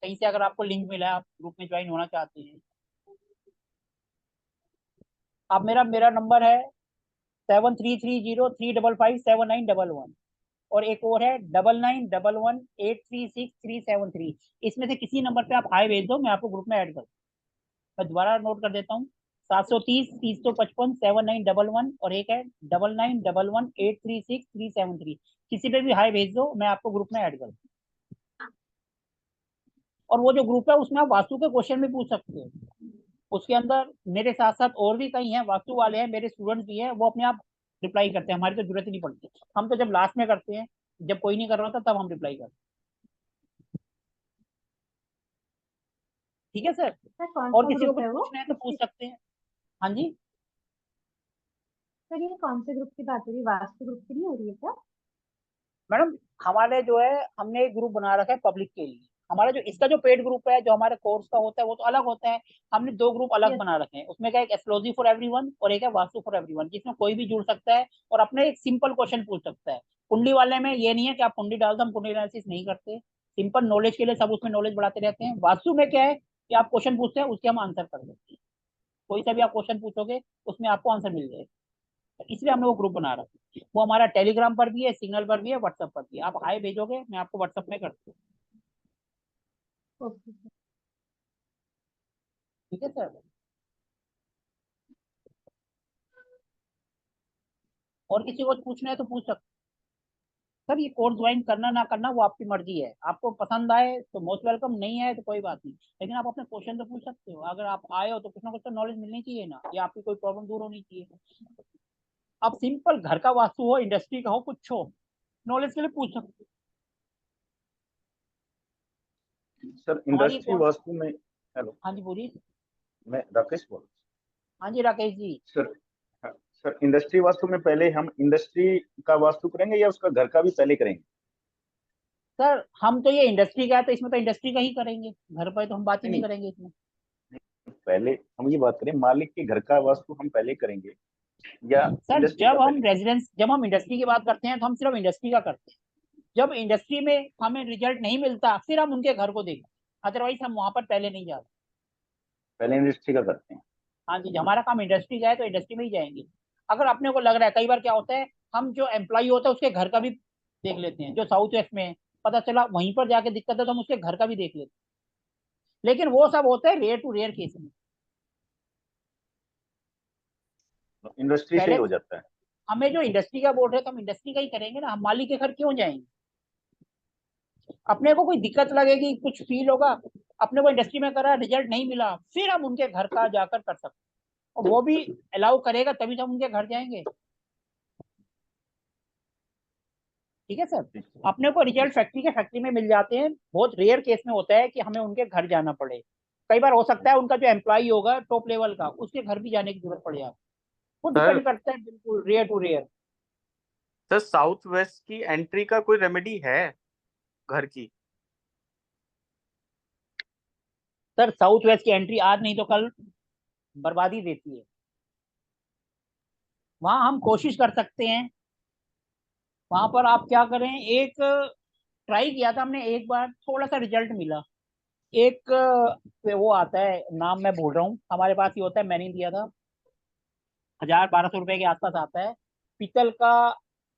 कहीं से अगर आपको लिंक मिला है, आप ग्रुप में ज्वाइन होना चाहते हैं। आप मेरा मेरा नंबर है 7330355791, और एक और है 9911836373। इसमें से किसी नंबर पे आप हाई भेज दो, मैं आपको ग्रुप में ऐड कर दूँ। मैं दोबारा नोट कर देता हूँ, 730 355 7911, और एक है 9911836373। किसी पे भी हाई भेज दो, मैं आपको ग्रुप में ऐड कर दूँ। और वो जो ग्रुप है उसमें आप वास्तु के क्वेश्चन भी पूछ सकते हो, उसके अंदर मेरे साथ साथ और भी कई हैं वास्तु वाले हैं, मेरे स्टूडेंट्स भी हैं, वो अपने आप रिप्लाई करते हैं, हमारी तो जरूरत ही नहीं पड़ती, हम तो जब लास्ट में करते हैं, जब कोई नहीं कर रहा था तब हम रिप्लाई करते हैं। ठीक है सर? सर कौन और सा किसी को ग्रुप कुछ है वो? पूछना है तो पूछ सकते हैं। हाँ जी। सर ये कौन से ग्रुप की बात हो रही है, वास्तु ग्रुप की नहीं हो रही है क्या? मैडम हमारे जो है हमने एक ग्रुप बना रखा है पब्लिक के लिए, हमारा जो इसका जो पेड ग्रुप है जो हमारे कोर्स का होता है वो तो अलग होता है, हमने दो ग्रुप अलग यस। बना रखे हैं, उसमें क्या एक एस्ट्रोलॉजी फॉर एवरीवन और एक है वास्तु फॉर एवरीवन, जिसमें कोई भी जुड़ सकता है और अपने एक सिंपल क्वेश्चन पूछ सकता है। कुंडली वाले में ये नहीं है कि आप कुंडली डाल दो, हम कुंडली एनालिसिस नहीं करते, सिंपल नॉलेज के लिए सब उसमें नॉलेज बढ़ाते रहते हैं। वास्तु में क्या है कि आप क्वेश्चन पूछते हैं उसके हम आंसर कर देते हैं, कोई सा भी आप क्वेश्चन पूछोगे उसमें आपको आंसर मिल जाएगा, इसलिए हमने वो ग्रुप बना रखा है। वो हमारा टेलीग्राम पर भी है, सिग्नल पर भी है, व्हाट्सएप पर भी है, आप हाई भेजोगे मैं आपको व्हाट्सएप में कर दूँ। Okay sir. ठीक है सर? और किसी को पूछना है तो पूछ सकते हैं। सर ये कोर्स ज्वाइन करना ना करना वो आपकी मर्जी है, आपको पसंद आए तो मोस्ट वेलकम, नहीं आए तो कोई बात नहीं, लेकिन आप अपने क्वेश्चन तो पूछ सकते हो, अगर आप आए हो तो कुछ ना कुछ तो नॉलेज मिलनी चाहिए ना, या आपकी कोई प्रॉब्लम दूर होनी चाहिए। आप सिंपल घर का वास्तु हो, इंडस्ट्री का हो, कुछ हो, नॉलेज के लिए पूछ सकते हो। सर हमारी इंडस्ट्री कोर्स। वास्तु में, हेलो, हाँ जी बोलिए। मैं राकेश बोल रहा हाँ जी राकेश जी। हूँ सर। हाँ, सर इंडस्ट्री वास्तु में पहले हम इंडस्ट्री का वास्तु करेंगे या उसका घर का भी पहले करेंगे? सर हम तो ये इंडस्ट्री का है तो इसमें तो इंडस्ट्री का ही करेंगे, घर पर तो हम बात ही नहीं नहीं करेंगे इसमें। पहले हम ये बात करें, मालिक के घर का वास्तु हम पहले करेंगे या सर इंडस्ट्री का पहले? जब हम इंडस्ट्री की बात करते हैं तो हम सिर्फ इंडस्ट्री का करते हैं। जब इंडस्ट्री में हमें रिजल्ट नहीं मिलता फिर हम उनके घर को देखते हैं, अदरवाइज हम वहां पर पहले नहीं जाते। पहले इंडस्ट्री का करते हैं। हाँ जी, हमारा काम इंडस्ट्री का है तो इंडस्ट्री में ही जाएंगे। अगर अपने को लग रहा है, कई बार क्या होता है, हम जो एम्प्लॉय होता है उसके घर का भी देख लेते हैं, जो साउथ वेस्ट में है, पता चला वहीं पर जाके दिक्कत है तो हम उसके घर का भी देख लेते हैं, लेकिन वो सब होता है रेयर टू रेयर केस में। इंडस्ट्री से पहले ही हो जाता है। हमें जो इंडस्ट्री का बोर्ड है तो हम इंडस्ट्री का ही करेंगे ना, हम मालिक के घर क्यों जाएंगे? अपने को कोई दिक्कत लगेगी, कुछ फील होगा, अपने को इंडस्ट्री में करा, रिजल्ट नहीं मिला, फिर हम उनके घर का जाकर कर सकते हैं, और वो भी अलाउ करेगा तभी तो हम उनके घर जाएंगे। ठीक है सर। अपने को रिजल्ट फैक्ट्री में मिल जाते हैं, बहुत रेयर केस में होता है कि हमें उनके घर जाना पड़े। कई बार हो सकता है उनका जो एम्प्लॉय होगा टॉप लेवल का, उसके घर भी जाने की जरूरत पड़े आपको, वो सर डिपेंड करता है, बिल्कुल rare to rare. Sir south west की एंट्री का कोई रेमेडी है घर की? सर साउथ वेस्ट की एंट्री आज नहीं तो कल बर्बादी देती है। वहां हम कोशिश कर सकते हैं, वहां पर आप क्या करें, एक ट्राई किया था हमने एक बार, थोड़ा सा रिजल्ट मिला। एक वो आता है, नाम मैं भूल रहा हूँ, हमारे पास ही होता है, मैंने ही दिया था, 1000-1200 रुपए के आसपास आता है, पीतल का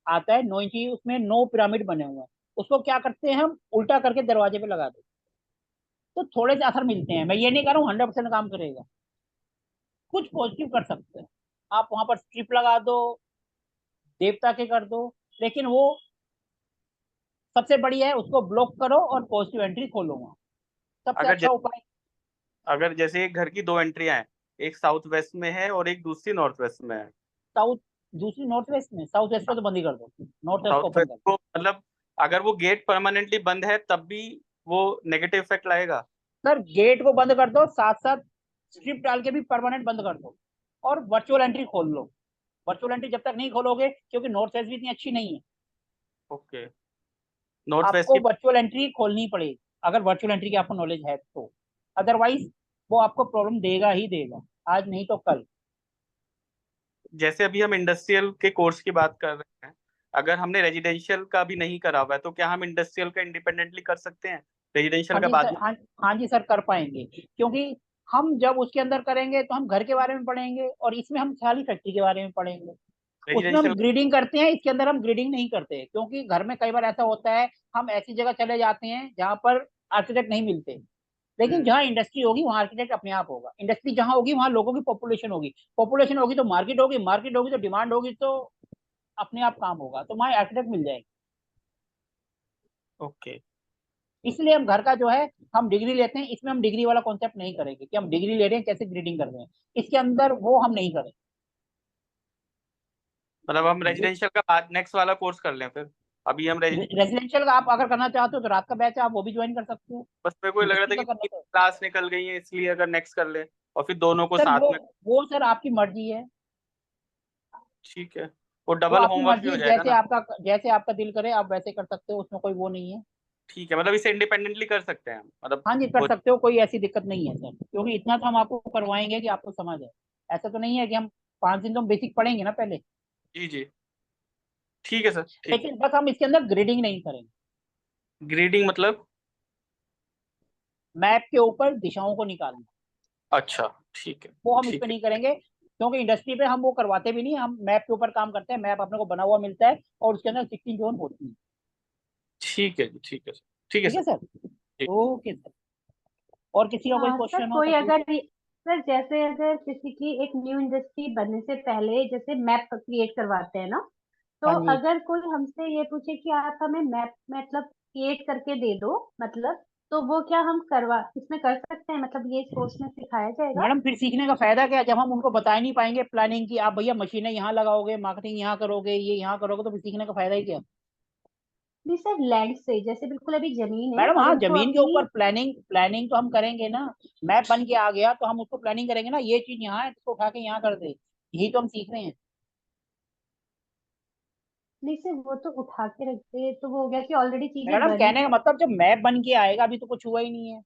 आता है, 9 इंची, उसमें 9 पिरामिड बने हुए हैं। उसको क्या करते हैं, हम उल्टा करके दरवाजे पे लगा देते, तो थोड़े से असर मिलते हैं। मैं ये नहीं कर रहा हूँ 100% काम करेगा, कुछ पॉजिटिव कर सकते हैं। आप वहां पर स्ट्रिप लगा दो, देवता के कर दो, लेकिन वो सबसे बढ़िया है, उसको ब्लॉक करो और पॉजिटिव एंट्री खोलो वहां, सबसे अगर अच्छा उपाय। अगर जैसे एक घर की दो एंट्रियां हैं, एक साउथ वेस्ट में है और एक दूसरी नॉर्थ वेस्ट में है। साउथ, दूसरी नॉर्थ वेस्ट में, साउथ वेस्ट को तो बंद ही कर दो, नॉर्थ वेस्ट को साउथ ओपन वेस्ट कर दो। को मतलब अगर वो गेट परमानेंटली बंद है तब भी वो नेगेटिव इफेक्ट लाएगा? सर गेट को बंद कर दो, साथ साथ स्ट्रिप डाल के भी परमानेंट बंद कर दो, और वर्चुअल एंट्री खोल लो। वर्चुअल एंट्री जब तक नहीं खोलोगे, क्योंकि नॉर्थ वेस्ट भी इतनी अच्छी नहीं है, ओके। नॉर्थ वेस्ट आपको की वर्चुअल एंट्री खोलनी पड़ेगी, अगर वर्चुअल एंट्री की आपको नॉलेज है तो। अदरवाइज वो आपको प्रॉब्लम देगा ही देगा, आज नहीं तो कल। जैसे अभी हम इंडस्ट्रियल के कोर्स की बात कर रहे हैं, अगर हमने रेजिडेंशियल का भी नहीं करा हुआ है तो क्या हम इंडस्ट्रियल का इंडिपेंडेंटली कर सकते हैं? रेजिडेंशियल हाँ का जी बाद सर, में? हाँ, हाँ जी सर, कर पाएंगे, क्योंकि हम जब उसके अंदर करेंगे तो हम घर के बारे में पढ़ेंगे, और इसमें हम खाली फैक्ट्री के बारे में पढ़ेंगे। उसमें हम रेजिडेंशियल। ग्रीडिंग करते हैं, इसके अंदर हम ग्रीडिंग नहीं करते, क्योंकि घर में कई बार ऐसा होता है, हम ऐसी जगह चले जाते हैं जहाँ पर आर्किटेक्ट नहीं मिलते, लेकिन जहाँ इंडस्ट्री होगी वहाँ आर्किटेक्ट अपने आप होगा। इंडस्ट्री जहाँ होगी वहाँ लोगों की पॉपुलेशन होगी, पॉपुलेशन होगी तो मार्केट होगी, मार्केट होगी तो डिमांड होगी, तो अपने आप काम होगा, तो वहाँ आर्किटेक्ट मिल जाएंगे। ओके। इसलिए हम घर का जो है, हम डिग्री लेते हैं, इसमें हम डिग्री वाला कॉन्सेप्ट नहीं करेंगे कि हम डिग्री ले रहे हैं कैसे ग्रीडिंग कर रहे हैं, इसके अंदर वो हम नहीं करें। मतलब हम रेजिडेंशियल का बाद नेक्स्ट वाला कोर्स कर लें फिर? अभी हम रेजिडेंशियल का आप अगर करना चाहते हो तो रात का बैच है, आप वो भी ज्वाइन कर सकते हो। बस मेरे को ये लग रहा था इंडस्ट्री का कि करना 3 तो क्लास निकल गई है इसलिए अगर नेक्स्ट कर ले और फिर दोनों को सर साथ में। वो सर आपकी मर्जी है, ठीक है। वो वो डबल आपकी होमवर्क भी मर्जी हो है, जाएगा ना? जैसे आपका दिल करे आप वैसे कर सकते हो, उसमें कोई वो नहीं है। ठीक है, मतलब इसे इंडिपेंडेंटली कर सकते हैं हम, मतलब हाँ जी कर वो। सकते हो, कोई ऐसी दिक्कत नहीं है सर, क्योंकि इतना तो हम आपको करवाएंगे कि आपको समझ है। ऐसा तो नहीं है कि हम 5 दिन तो हम बेसिक पढ़ेंगे ना पहले, जी जी। ठीक है सर, ठीक है। लेकिन बस हम इसके अंदर ग्रेडिंग नहीं करेंगे। ग्रेडिंग मतलब? मैप के ऊपर दिशाओं को निकालना, अच्छा, ठीक है। वो हम इस पे ठीक है। नहीं करेंगे, क्योंकि इंडस्ट्री पे हम वो करवाते भी नहीं, हम मैप के ऊपर काम करते हैं, मैप अपने को बना हुआ मिलता है और उसके अंदर 16 जोन होती है। ठीक है जी, ठीक है सर। ठीक है ठीक है सर। सर, ठीक। Okay sir. और किसी का कोई सर क्वेश्चन हो तो कोई पूछ। अगर सर जैसे अगर किसी की एक न्यू इंडस्ट्री बनने से पहले जैसे मैप क्रिएट करवाते हैं ना, तो हाँ जी, अगर कोई हमसे ये पूछे कि आप हमें मैप मतलब क्रिएट करके दे दो, मतलब तो वो क्या हम करवा इसमें कर सकते हैं, मतलब ये कोर्स में सिखाया जाएगा? मैडम फिर सीखने का फायदा क्या है, जब हम उनको बता ही नहीं पाएंगे प्लानिंग की, आप भैया मशीनें यहाँ लगाओगे, मार्केटिंग यहाँ करोगे, ये यहाँ करोगे, तो फिर सीखने का फायदा ही क्या? नहीं सर, लैंड से जैसे बिल्कुल अभी जमीन है मैडम और हाँ, उनको जमीन के अपनी। ऊपर प्लानिंग प्लानिंग तो हम करेंगे ना। मैप बन के आ गया तो हम उसको प्लानिंग करेंगे ना, ये चीज यहाँ है तो उठा के यहाँ कर दे, यही तो हम सीख रहे हैं। नहीं सर, वो तो उठा के रखते तो वो हो गया कि ऑलरेडी चीजें मैडम बनी। कहने का मतलब जब मैप बन के आएगा, अभी तो कुछ हुआ ही नहीं है।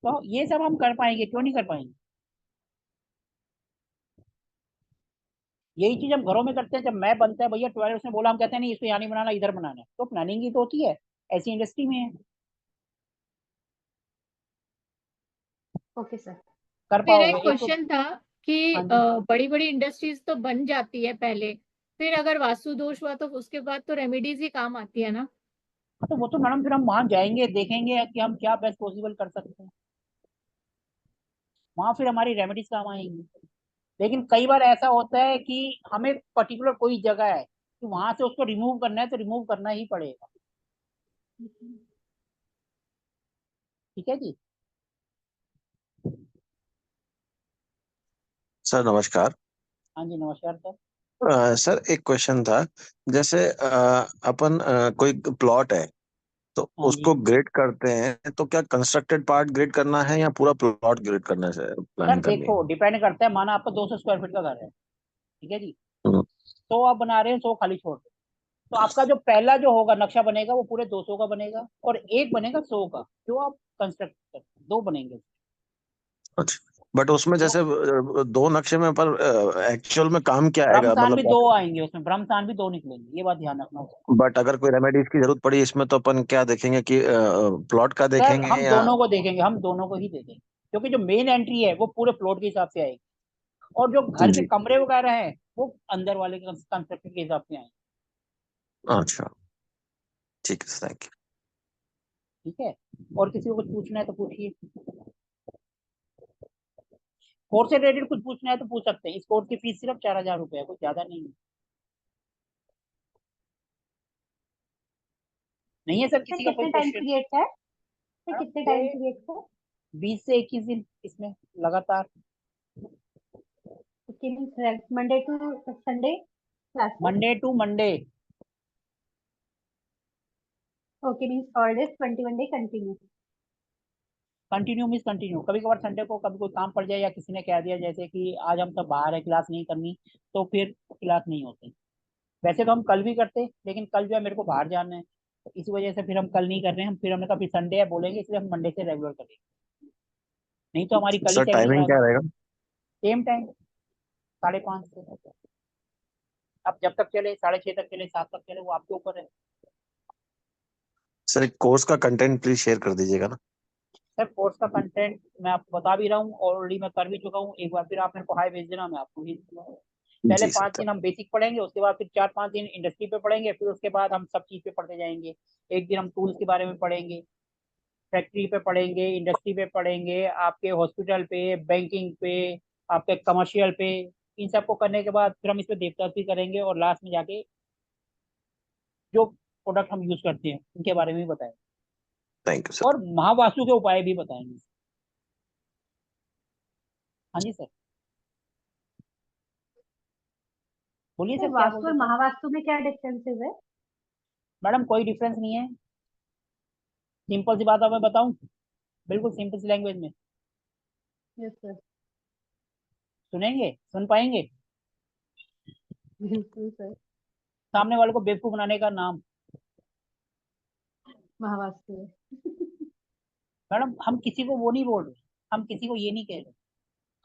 तो ये सब हम कर पाएंगे, क्यों नहीं कर पाएंगे? यही चीज हम घरों में करते हैं। जब मैं बनता है भैया 12 उसने बोला, हम कहते हैं नहीं इसको यहाँ नहीं बनाना, इधर बनाना है। तो प्लानिंग ही तो होती है, ऐसी इंडस्ट्री में है, ओके सर। कर मेरा पाओगे एक एक तो। क्वेश्चन था कि हाँ जी। बड़ी बड़ी इंडस्ट्रीज तो बन जाती है पहले, फिर अगर वास्तु दोष हुआ तो उसके बाद तो रेमेडीज ही काम आती है ना? तो वो तो मैडम फिर हम वहां जाएंगे, देखेंगे कि हम क्या बेस्ट पॉसिबल कर सकते हैं, वहां फिर हमारी रेमेडीज काम आएंगी। लेकिन कई बार ऐसा होता है कि हमें पर्टिकुलर कोई जगह है कि वहां से उसको रिमूव करना है, तो रिमूव करना ही पड़ेगा। ठीक है जी। सर नमस्कार। हाँ जी, नमस्कार सर। सर एक क्वेश्चन था। जैसे अपन कोई प्लॉट है तो हाँ जी उसको ग्रेड करते हैं, तो क्या कंस्ट्रक्टेड पार्ट ग्रेड करना है या पूरा प्लॉट ग्रेड करना है, सर, प्लानिंग करनी है? देखो डिपेंड करता है। माना आपका 200 स्क्वायर फीट का घर है, ठीक है जी, हम्म, 100 आप बना रहे हैं, 100 खाली छोड़ रहे हैं। तो आपका जो पहला जो होगा नक्शा बनेगा वो पूरे 200 का बनेगा, और एक बनेगा 100 का, जो आप कंस्ट्रक्ट करते हैं, दो बनेंगे। अच्छा। बट उसमें तो जैसे दो नक्शे में, पर एक्चुअल में काम क्या आएगा, ब्रह्मस्थान मतलब भी क्या? दो आएंगे उसमें, ब्रह्मस्थान भी दो निकलेंगे, ये बात ध्यान रखना होगा। बट अगर कोई रेमेडीज की जरूरत पड़ी इसमें, तो अपन क्या देखेंगे कि प्लॉट का सर देखेंगे हम या? दोनों को देखेंगे, हम दोनों को ही देखेंगे, क्योंकि जो मेन एंट्री है वो पूरे प्लॉट के हिसाब से आएगी, और जो घर के जी। कमरे वगैरह हैं वो अंदर वाले कंस्ट्रक्शन के हिसाब से आएंगे। अच्छा, ठीक है, थैंक यू। ठीक है। और किसी को कुछ पूछना है तो पूछिए। कोर्स से रिलेटेड कुछ पूछना है तो पूछ सकते हैं। इस कोर्स की फीस सिर्फ 4000 रुपए है, कुछ ज्यादा नहीं है। नहीं है सर सर किसी का कोई कितने टाइम क्वेश्चन? पीरियड का है? सर कितने ये टाइम पीरियड का है? 20 से 21 दिन इसमें लगातार। Okay, means Monday to Sunday classes? Monday to Monday. Okay, means all days 21 day continue? Continue means continue, कभी कभार संडे को कभी कोई काम पड़ जाए या किसी ने कह दिया जैसे कि आज हम सब बाहर है, क्लास नहीं करनी, तो फिर क्लास नहीं होती। वैसे तो हम कल भी करते, लेकिन कल जो है मेरे को बाहर जाना है, तो इस वजह से फिर हम कल नहीं कर रहे हैं। हम फिर हमने कहा फिर संडे है बोलेंगे, इसलिए हम मंडे से रेगुलर करेंगे, नहीं तो हमारी कल ही सर सैलरी टाइमिंग खराब क्या है। रहेगा? सेम टाइम, 5:30 से। अब जब तक चले, 6:30 तक चले, 7 तक चले, वो आपके ऊपर है। सर एक कोर्स का कंटेंट प्लीज शेयर कर दीजिएगा ना। सर कोर्स का कंटेंट मैं आपको बता भी रहा हूँ, ऑलरेडी मैं कर भी चुका हूँ। एक बार फिर आप मेरे को हाई भेज देना, मैं आपको भेज दूंगा। पहले जी सर, 5 दिन हम बेसिक पढ़ेंगे, उसके बाद फिर 4-5 दिन इंडस्ट्री पे पढ़ेंगे, फिर उसके बाद हम सब चीज पे पढ़ते जाएंगे। एक दिन हम टूल्स के बारे में पढ़ेंगे, फैक्ट्री पे पढ़ेंगे, इंडस्ट्री पे पढ़ेंगे, आपके हॉस्पिटल पे, बैंकिंग पे, आपके कमर्शियल पे। इन सबको करने के बाद फिर हम इस पे देवता भी करेंगे, और लास्ट में जाके जो प्रोडक्ट हम यूज करते हैं उनके बारे में भी बताएंगे, थैंक यू सर। और महावास्तु के उपाय भी बताएंगे। हाँ जी सर, बोलिए सर सर, क्या बोल वास्तु और रहे थे? महावास्तु में क्या डिफरेंसेस है? मैडम कोई डिफरेंस नहीं है, सिंपल सी बात आप मैं बताऊं, बिल्कुल सिंपल सी लैंग्वेज में। Yes sir. सुनेंगे, सुन पाएंगे? बिल्कुल सर। सामने वाले को बेवकूफ बनाने का नाम। महावास्तु है। मैडम हम किसी को वो नहीं बोल रहे, हम किसी को ये नहीं कह रहे।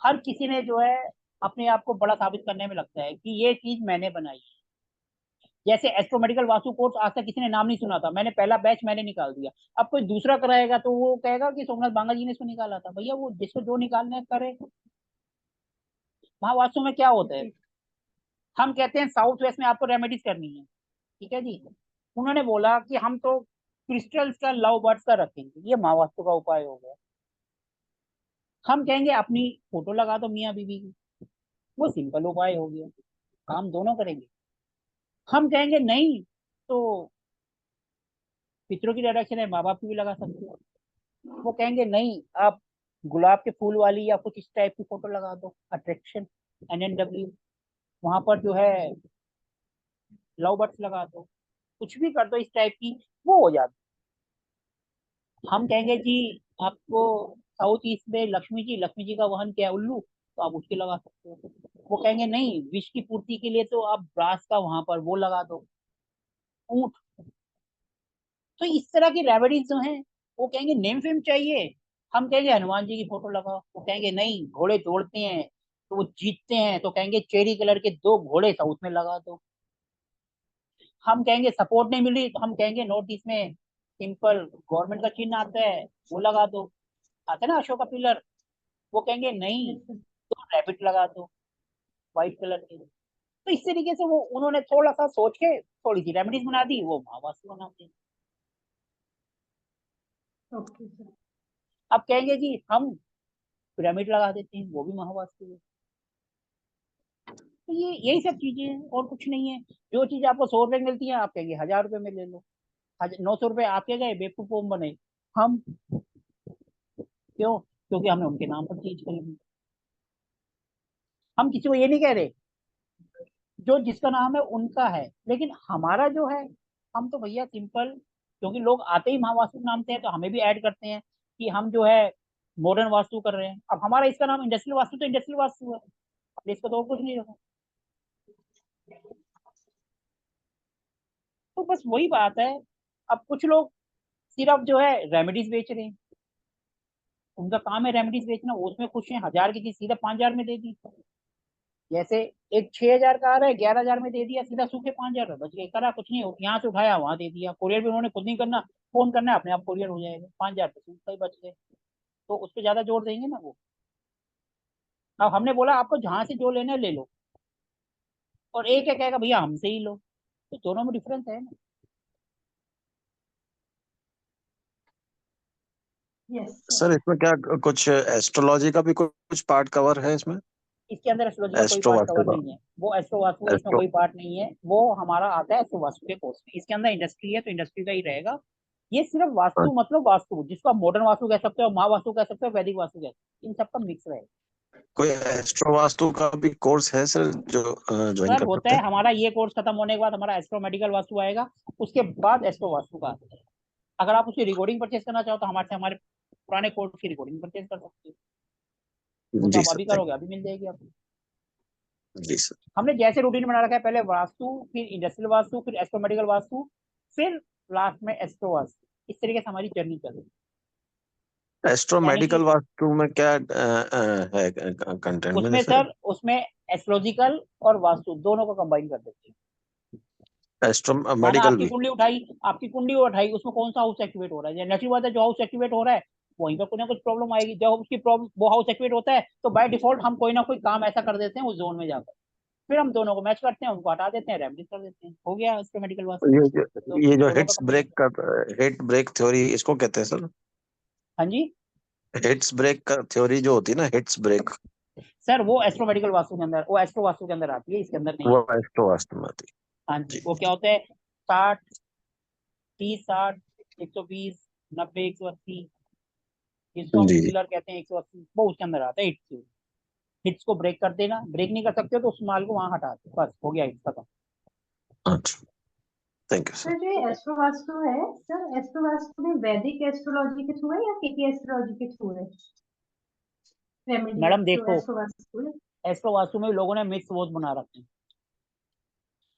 हर किसी ने जो है अपने आप को बड़ा साबित करने में लगता है कि ये चीज मैंने बनाई है। जैसे एस्ट्रोमेडिकल वास्तु कोर्स आज तक किसी ने नाम नहीं सुना था, मैंने पहला बैच मैंने निकाल दिया। अब कोई दूसरा कराएगा तो वो कहेगा कि सोमनाथ बांगा जी ने इसको निकाला था। भैया वो जिसको जो निकालना है करे। महावास्तु में क्या होता है, हम कहते हैं साउथ वेस्ट में आपको रेमेडीज करनी है, ठीक है जी। उन्होंने बोला कि हम तो क्रिस्टल्स का, लव बर्ड्स का रखेंगे, ये महावास्तु का उपाय हो गया। हम कहेंगे अपनी फोटो लगा दो मियाँ बीवी की, वो सिंपल उपाय हो गया, काम दोनों करेंगे। हम कहेंगे नहीं तो पितरों की डायरेक्शन है, माँ बाप की भी लगा सकते हो। वो कहेंगे नहीं, आप गुलाब के फूल वाली या कुछ इस टाइप की फोटो लगा दो, अट्रैक्शन, NNW, वहां पर जो है लव बर्ड्स लगा दो, कुछ भी कर दो इस टाइप की, वो हो जाता। हम कहेंगे जी आपको साउथ ईस्ट में लक्ष्मी जी का वाहन क्या है, उल्लू, तो आप उसके लगा सकते हो। वो कहेंगे नहीं, विष की पूर्ति के लिए तो आप ब्रास का वहां पर वो लगा दो, ऊंट। तो इस तरह की रेमेडीज जो हैं, वो कहेंगे नेम फेम चाहिए, हम कहेंगे हनुमान जी की फोटो लगाओ, वो कहेंगे नहीं घोड़े दौड़ते हैं तो वो जीतते हैं, तो कहेंगे चेरी कलर के 2 घोड़े साउथ में लगा दो। हम कहेंगे सपोर्ट नहीं मिल रही तो हम कहेंगे नॉर्थ ईस्ट में सिंपल गवर्नमेंट का चिन्ह आता है वो लगा दो, आता है ना अशोक का पिलर, वो कहेंगे नहीं तो रैबिट लगा दो व्हाइट कलर के। तो इस तरीके से वो उन्होंने थोड़ा सा सोच के थोड़ी सी रेमेडीज बना दी, वो महावास्तु बना दी। Okay sir. अब कहेंगे जी हम पिरामिड लगा देते हैं, वो भी महावास्तु है। तो ये यही सब चीजें हैं और कुछ नहीं है। जो चीज आपको 100 रुपए मिलती है आप कहेंगे 1000 रुपए में ले लो, 900 रुपए आपके गए बेवकूफ बने हम, क्यों? क्योंकि हमने उनके नाम पर चीज खरीदी। हम किसी को ये नहीं कह रहे, जो जिसका नाम है उनका है, लेकिन हमारा जो है हम तो भैया सिंपल, क्योंकि लोग आते ही महावास्तु के नाम से है तो हमें भी ऐड करते हैं कि हम जो है मॉडर्न वास्तु कर रहे हैं। अब हमारा इसका नाम इंडस्ट्रियल वास्तु तो इंडस्ट्रियल वास्तु है, अब इसका तो और कुछ नहीं रखा। तो बस वही बात है। अब कुछ लोग सिर्फ जो है रेमेडीज बेच रहे हैं, उनका काम है रेमेडीज बेचना, वो उसमें खुश हैं। 1000 की चीज सीधा 5000 में दे दी, जैसे एक 6000 का आ रहा है 11000 में दे दिया, सीधा सूखे 5000 में बच गए, करा कुछ नहीं, यहाँ से उठाया वहां दे दिया, कोरियर भी उन्होंने खुद नहीं करना, फोन करना है अपने आप कोरियर हो जाएगा, 5000 तो सूखा ही बच गए। तो उस पर ज्यादा जोर देंगे ना वो। अब हमने बोला आपको जहां से जो लेना है ले लो, और एक है कहेगा भैया हमसे ही लो, तो दोनों में डिफरेंस है ना। यस सर इसमें क्या कुछ एस्ट्रोलॉजी का भी कुछ पार्ट कवर है इसमें? इसके अंदर एस्ट्रोलॉजी का कोई एस्ट्रो पार्ट वास्तु कवर का? नहीं है, वो एस्ट्रो वास्तु है, इसमें एस्ट्रो कोई पार्ट नहीं है, वो हमारा आता है एस्ट्रो वास्तु के कोर्स में। इसके अंदर इंडस्ट्री है तो इंडस्ट्री का ही रहेगा। ये सिर्फ वास्तु मतलब वास्तु, जिसको आप मॉडर्न वास्तु कह सकते हो, महावास्तु कह सकते हो, वैदिक वास्तु कह सकते हो, इन सबका मिक्स रहेगा। कोई एस्ट्रो वास्तु का भी कोर्स है सर जो ज्वाइन सर कर होता सकते है, हैं? हमारा ये कोर्स खत्म होने के बाद हमारा एस्ट्रो मेडिकल वास्तु आएगा, उसके बाद एस्ट्रो वास्तु का आता है। अगर आप उसकी रिकॉर्डिंग परचेज करना चाहो तो हमारे पुराने कोर्स की रिकॉर्डिंग परचेज कर सकते हो, वो तो जी आप सर, अभी थैंक करोगे अभी मिल जाएगी आपको। जी सर। हमने जैसे रूटीन बना रखा है, पहले वास्तु, फिर इंडस्ट्रियल वास्तु, फिर एस्ट्रो मेडिकल वास्तु, फिर लास्ट में एस्ट्रो वास्तु, इस तरीके से हमारी जर्नी चल रही है। एस्ट्रो यानी कि मेडिकल वास्तु में क्या है कंटेंट में उसमें जैसे? सर उसमें एस्ट्रोलॉजिकल और वास्तु दोनों को कंबाइन कर देते हैं। एस्ट्रो माना मेडिकल आपकी भी? कुंडली उठाई, आपकी कुंडली उठाई, उसमें कौन सा हाउस एक्टिवेट हो रहा है, नेचुरल बात है जो हाउस एक्टिवेट हो रहा है वहीं पर कुछ ना कुछ प्रॉब्लम आएगी। जब उसकी प्रॉब्लम वो हाउस एक्टिवेट होता है तो बाय डिफॉल्ट हम कोई ना कोई काम ऐसा कर देते हैं उस जोन में जाकर, फिर हम दोनों को मैच करते हैं, उनको हटा देते हैं, रेमेडीज कर देते हैं, हो गया इसका मेडिकल वास्तु। तो ये जो दोनों का हिट्स ब्रेक कॉम्बिनेशन। का हिट ब्रेक थ्योरी इसको कहते हैं सर? हाँ जी हिट्स ब्रेक का थ्योरी जो होती है ना, हिट्स ब्रेक, सर, वो एस्ट्रो मेडिकल वास्तु के अंदर, वो एस्ट्रो वास्तु के अंदर आती है, इसके अंदर नहीं वो आती। एस्ट्रो वास्तु में आती हाँ है जी, जी। वो क्या होता है, 60 30 60 120 90 180, जिसको हम जी जी। पिलर कहते हैं 180, वो उसके अंदर आता है हिट्स। हिट्स को ब्रेक कर देना, ब्रेक नहीं कर सकते हो तो उस माल को वहां हटा दो, बस हो गया हिट्स खत्म। अच्छा, थैंक यू सर सर। जो ये एस्ट्रो वास्तु है, सर एस्ट्रो वास्तु में वैदिक एस्ट्रोलॉजी के थ्रू है या केपी एस्ट्रोलॉजी के थ्रू है? रेमेडी मैडम जो देखो, एस्ट्रो वास्तु है। एस्ट्रो वास्तु में लोगों ने मिक्स वोज बना रखे हैं।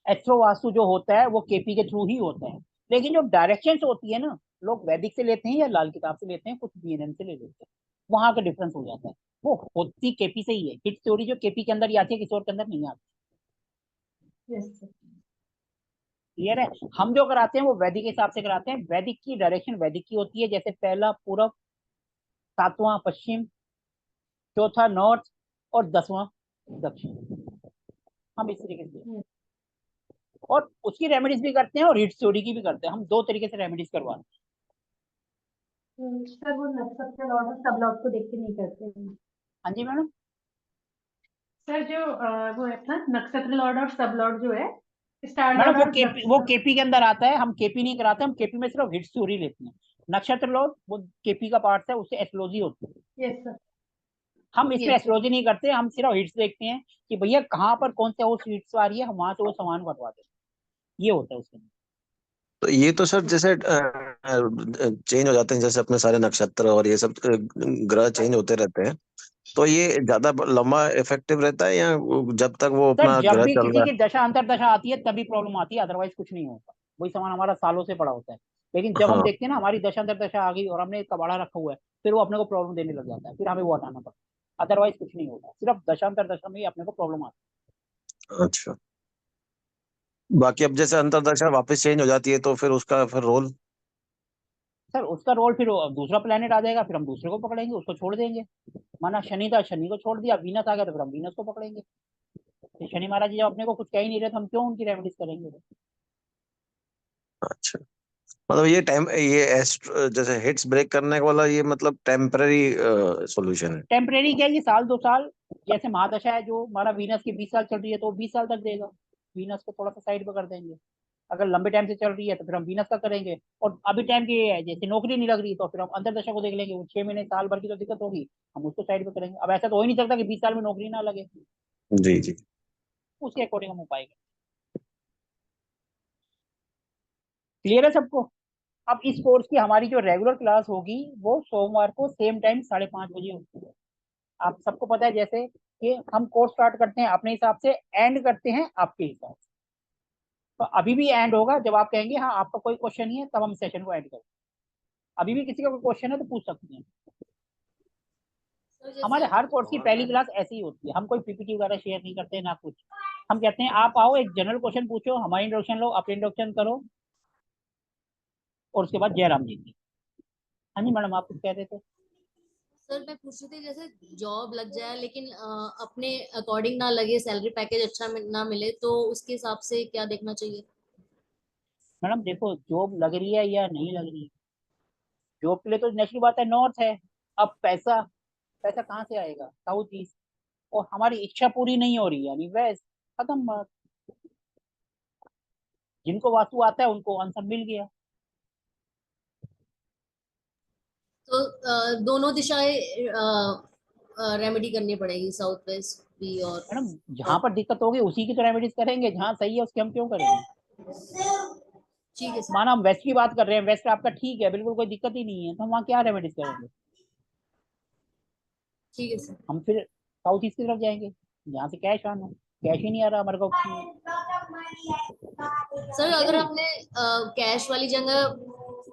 एस्ट्रो वास्तु जो होता है वो केपी के थ्रू ही होता है, लेकिन जो डायरेक्शंस होती है ना, लोग वैदिक से लेते हैं या लाल किताब से लेते हैं, कुछ बीएनएन से ले लेते हैं, वहां का डिफरेंस हो जाता है। वो होती केपी से ही है, हिट थ्योरी जो केपी के अंदर ही आती है, किसी और के अंदर नहीं आती। Yes sir. क्लियर है? हम जो कराते हैं वो वैदिक के हिसाब से कराते हैं, वैदिक की डायरेक्शन वैदिक की होती है, जैसे पहला पूरब, सातवां पश्चिम, चौथा नॉर्थ और 10वां दक्षिण, हम इस तरीके से। और उसकी रेमेडीज भी करते हैं और हिट थ्योरी की भी करते हैं, हम 2 तरीके से रेमेडीज करवाते हैं। सर वो नक्षत्र लॉर्ड और सब लॉर्ड को देख के नहीं करते हैं? हाँ जी मैडम। सर जो वो है ना नक्षत्र लॉर्ड और सब लॉर्ड जो है, स्टार मैडम लॉर्ड वो और वो केपी के अंदर आता है, हम केपी नहीं कराते, हम केपी में सिर्फ हिट थ्योरी लेते हैं। नक्षत्र लॉर्ड वो केपी का पार्ट है, उससे एस्ट्रोलॉजी होती है। Yes sir. हम इसमें यस सर। एस्ट्रोलॉजी नहीं करते, हम सिर्फ हिट्स देखते हैं कि भैया कहाँ पर कौन से हाउस हिट्स आ रही है, हम वहां से वो सामान करवाते हैं, ये होता है उसके अंदर। तो ये तो सर जैसे चेंज हो जाते हैं, जैसे अपने सारे नक्षत्र और ये सब ग्रह चेंज होते रहते हैं, तो ये ज्यादा लंबा इफेक्टिव रहता है या जब तक वो सर अपना जब ग्रह भी चल किसी रहा की दशा अंतर दशा आती है तभी प्रॉब्लम आती है, अदरवाइज कुछ नहीं होता, वही सामान हमारा सालों से पड़ा होता है। लेकिन है? जब हम हाँ। देखते हैं ना हमारी दशा अंतर दशा आ गई और हमने कबाड़ा रखा हुआ है, फिर वो अपने को प्रॉब्लम देने लग जाता है, फिर हमें वो हटाना पड़ता है। अदरवाइज कुछ नहीं होता, सिर्फ दशांतर दशा में ही अपने को प्रॉब्लम आती अच्छा, बाकी अब जैसे अंतरदशा वापस चेंज हो जाती है तो फिर उसका फिर रोल? है। सर उसका रोल फिर दूसरा प्लेनेट आ जाएगा, फिर हम दूसरे को पकड़ेंगे, उसको छोड़ देंगे। माना शनि था, शनि को छोड़ दिया, वीनस आ गया तो फिर हम वीनस को पकड़ेंगे। तो शनि महाराज जी जब अपने को कुछ कह ही नहीं रहे तो हम क्यों उनकी रेमेडीज करेंगे? अच्छा, मतलब ये जैसे हिट्स ब्रेक करने वाला ये मतलब टेम्पररी सॉल्यूशन है? टेम्परेरी क्या है, ये साल 2 साल, जैसे महादशा है जो हमारा वीनस की 20 साल चल रही है तो 20 साल तक देगा। वीनस को थोड़ा सा साइड पे कर देंगे। अगर लंबे टाइम से चल रही है तो फिर हम वीनस का करेंगे। और अभी टाइम की ये है, जैसे नौकरी नहीं लग रही तो फिर हम अंतरदशा को देख लेंगे, वो 6 महीने साल भर की तो दिक्कत होगी, हम उसको साइड पे करेंगे। अब ऐसा तो हो ही नहीं सकता कि 20 साल में नौकरी ना लगे, जी जी। उसके अकॉर्डिंग हम उपाय करें। क्लियर है सबको? अब इस कोर्स की हमारी जो रेगुलर क्लास होगी वो सोमवार को सेम टाइम 5:30 बजे होती है। आप सबको पता है जैसे कि हम कोर्स स्टार्ट करते हैं अपने हिसाब से, एंड करते हैं आपके हिसाब से। तो अभी भी एंड होगा जब आप कहेंगे हाँ आपका कोई क्वेश्चन नहीं है, तब हम सेशन को एंड करेंगे। अभी भी किसी का कोई क्वेश्चन है तो पूछ सकते हैं। हमारे हर कोर्स की पहली क्लास ऐसी ही होती है, हम कोई पीपीटी वगैरह शेयर नहीं करते ना कुछ। हम कहते हैं आप आओ, एक जनरल क्वेश्चन पूछो, हमारा इंट्रोडक्शन लो, अपने इंट्रोडक्शन करो, और उसके बाद जयराम जी की। हाँ जी मैडम, आप कुछ कह रहे थे? सर मैं पूछ रही थी जैसे जॉब लग जाए लेकिन अपने अकॉर्डिंग ना लगे, सैलरी पैकेज अच्छा ना मिले, तो उसके हिसाब से क्या देखना चाहिए? मैडम देखो, जॉब लग रही है या नहीं लग रही है, जॉब के लिए तो नेक्स्ट बात है नॉर्थ है। अब पैसा, पैसा कहाँ से आएगा? South east. और हमारी इच्छा पूरी नहीं हो रही यानी वेस्ट, खत्म बात। जिनको वास्तु आता है उनको आंसर मिल गया। तो दोनों दिशाएं रेमेडी करनी पड़ेगी, साउथ वेस्ट भी और मैडम जहां पर दिक्कत होगी उसी की तो रेमेडीज करेंगे, जहां सही है उसके हम क्यों करेंगे? ठीक है सर। माना हम वेस्ट की बात कर रहे हैं, वेस्ट आपका ठीक है, बिल्कुल कोई दिक्कत ही नहीं है, तो हम वहाँ क्या रेमेडीज करेंगे? ठीक है सर। हम फिर साउथ ईस्ट की तरफ जाएंगे जहाँ से कैश आना। कैश ही नहीं आ रहा हमारे को। सर अगर हमने कैश वाली जगह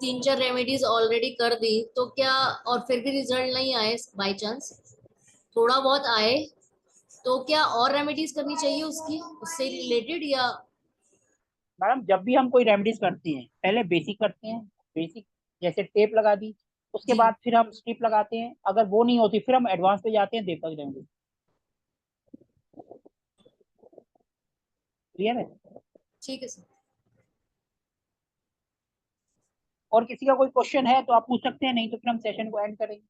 3-4 रेमेडीज ऑलरेडी कर दी तो क्या, और फिर भी रिजल्ट नहीं आए, बाय चांस थोड़ा बहुत आए, तो क्या और रेमेडीज करनी चाहिए उसकी, उससे रिलेटेड, या? मैडम जब भी हम कोई रेमेडीज करते हैं पहले बेसिक करते हैं। बेसिक जैसे टेप लगा दी, उसके जी बाद फिर हम स्ट्रिप लगाते हैं, अगर वो नहीं होती फिर हम एडवांस पे जाते हैं देवता की रेमेडी। क्लियर है? ठीक है सर। और किसी का कोई क्वेश्चन है तो आप पूछ सकते हैं, नहीं तो फिर हम सेशन को एंड करेंगे।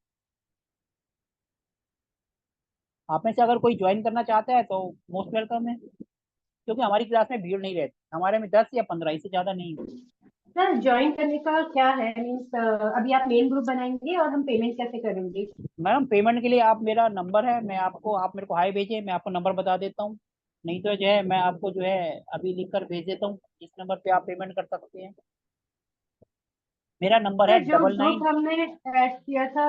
आप में से अगर कोई ज्वाइन करना चाहता है तो मोस्ट वेलकम है, क्योंकि हमारी क्लास में भीड़ नहीं रहती, हमारे में 10 या 15, इससे ज्यादा नहीं होती। सर ज्वाइन करने का क्या है, मीन्स अभी आप मेन ग्रुप बनाएंगे और हम पेमेंट कैसे करेंगे? मैडम पेमेंट के लिए आप, मेरा नंबर है, मैं आपको, आप मेरे को हाई भेजिए, मैं आपको नंबर बता देता हूँ। नहीं तो जो है मैं आपको जो है अभी लिख कर भेज देता हूँ, इस नंबर पे आप पेमेंट कर सकते हैं। मेरा नंबर है सर जो डबल ग्रुप नाइन। हमने ऐड किया था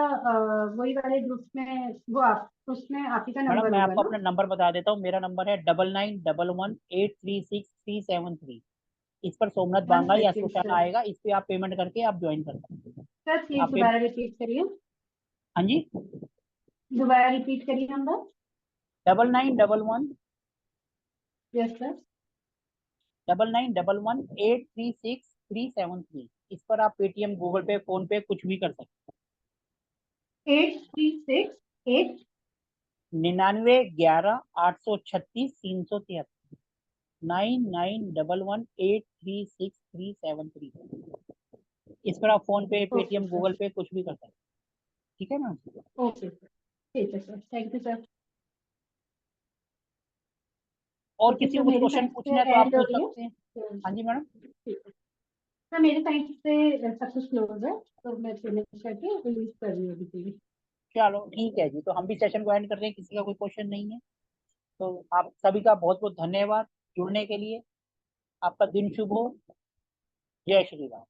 वही वाले ग्रुप में, वो आप उसमें आप ही का मैडम नंबर मैं होगा आपको ना? अपना नंबर बता देता हूँ, मेरा नंबर है 9911836373। इस पर सोमनाथ वन बांगा या सेकेंड सुशाना सर। आएगा, इस पे आप पेमेंट करके आप ज्वाइन कर सकते हैं। सर प्लीज आप दोबारा रिपीट करिए। हाँ जी, दोबारा रिपीट करिए नंबर। 9911 yes sir. 9911836373। इस पर आप पेटीएम, गूगल पे, फोन पे कुछ भी कर सकते 8368। हैं। 9911836373। 9911836373। इस पर आप फोन पे, ओके पेटीएम, सर। गूगल पे कुछ भी कर सकते हैं। ठीक है ना? ओके सर, ठीक है सर, थैंक यू सर। और ओके किसी सर, को कुछ मेरी क्वेश्चन साइड पूछना से है तो आप एंड हो पूछ रही है। सकते हैं। हाँ जी मैडम। ठीक है सर, मेरी साइड से सब कुछ क्लोज है, तो मैं पेमेंट करके रिलीज कर रही हूँ अभी। चलो ठीक है जी, तो हम भी सेशन को एंड करते हैं, किसी का कोई क्वेश्चन नहीं है। तो आप सभी का बहुत बहुत धन्यवाद जुड़ने के लिए। आपका दिन शुभ हो। जय श्री राम।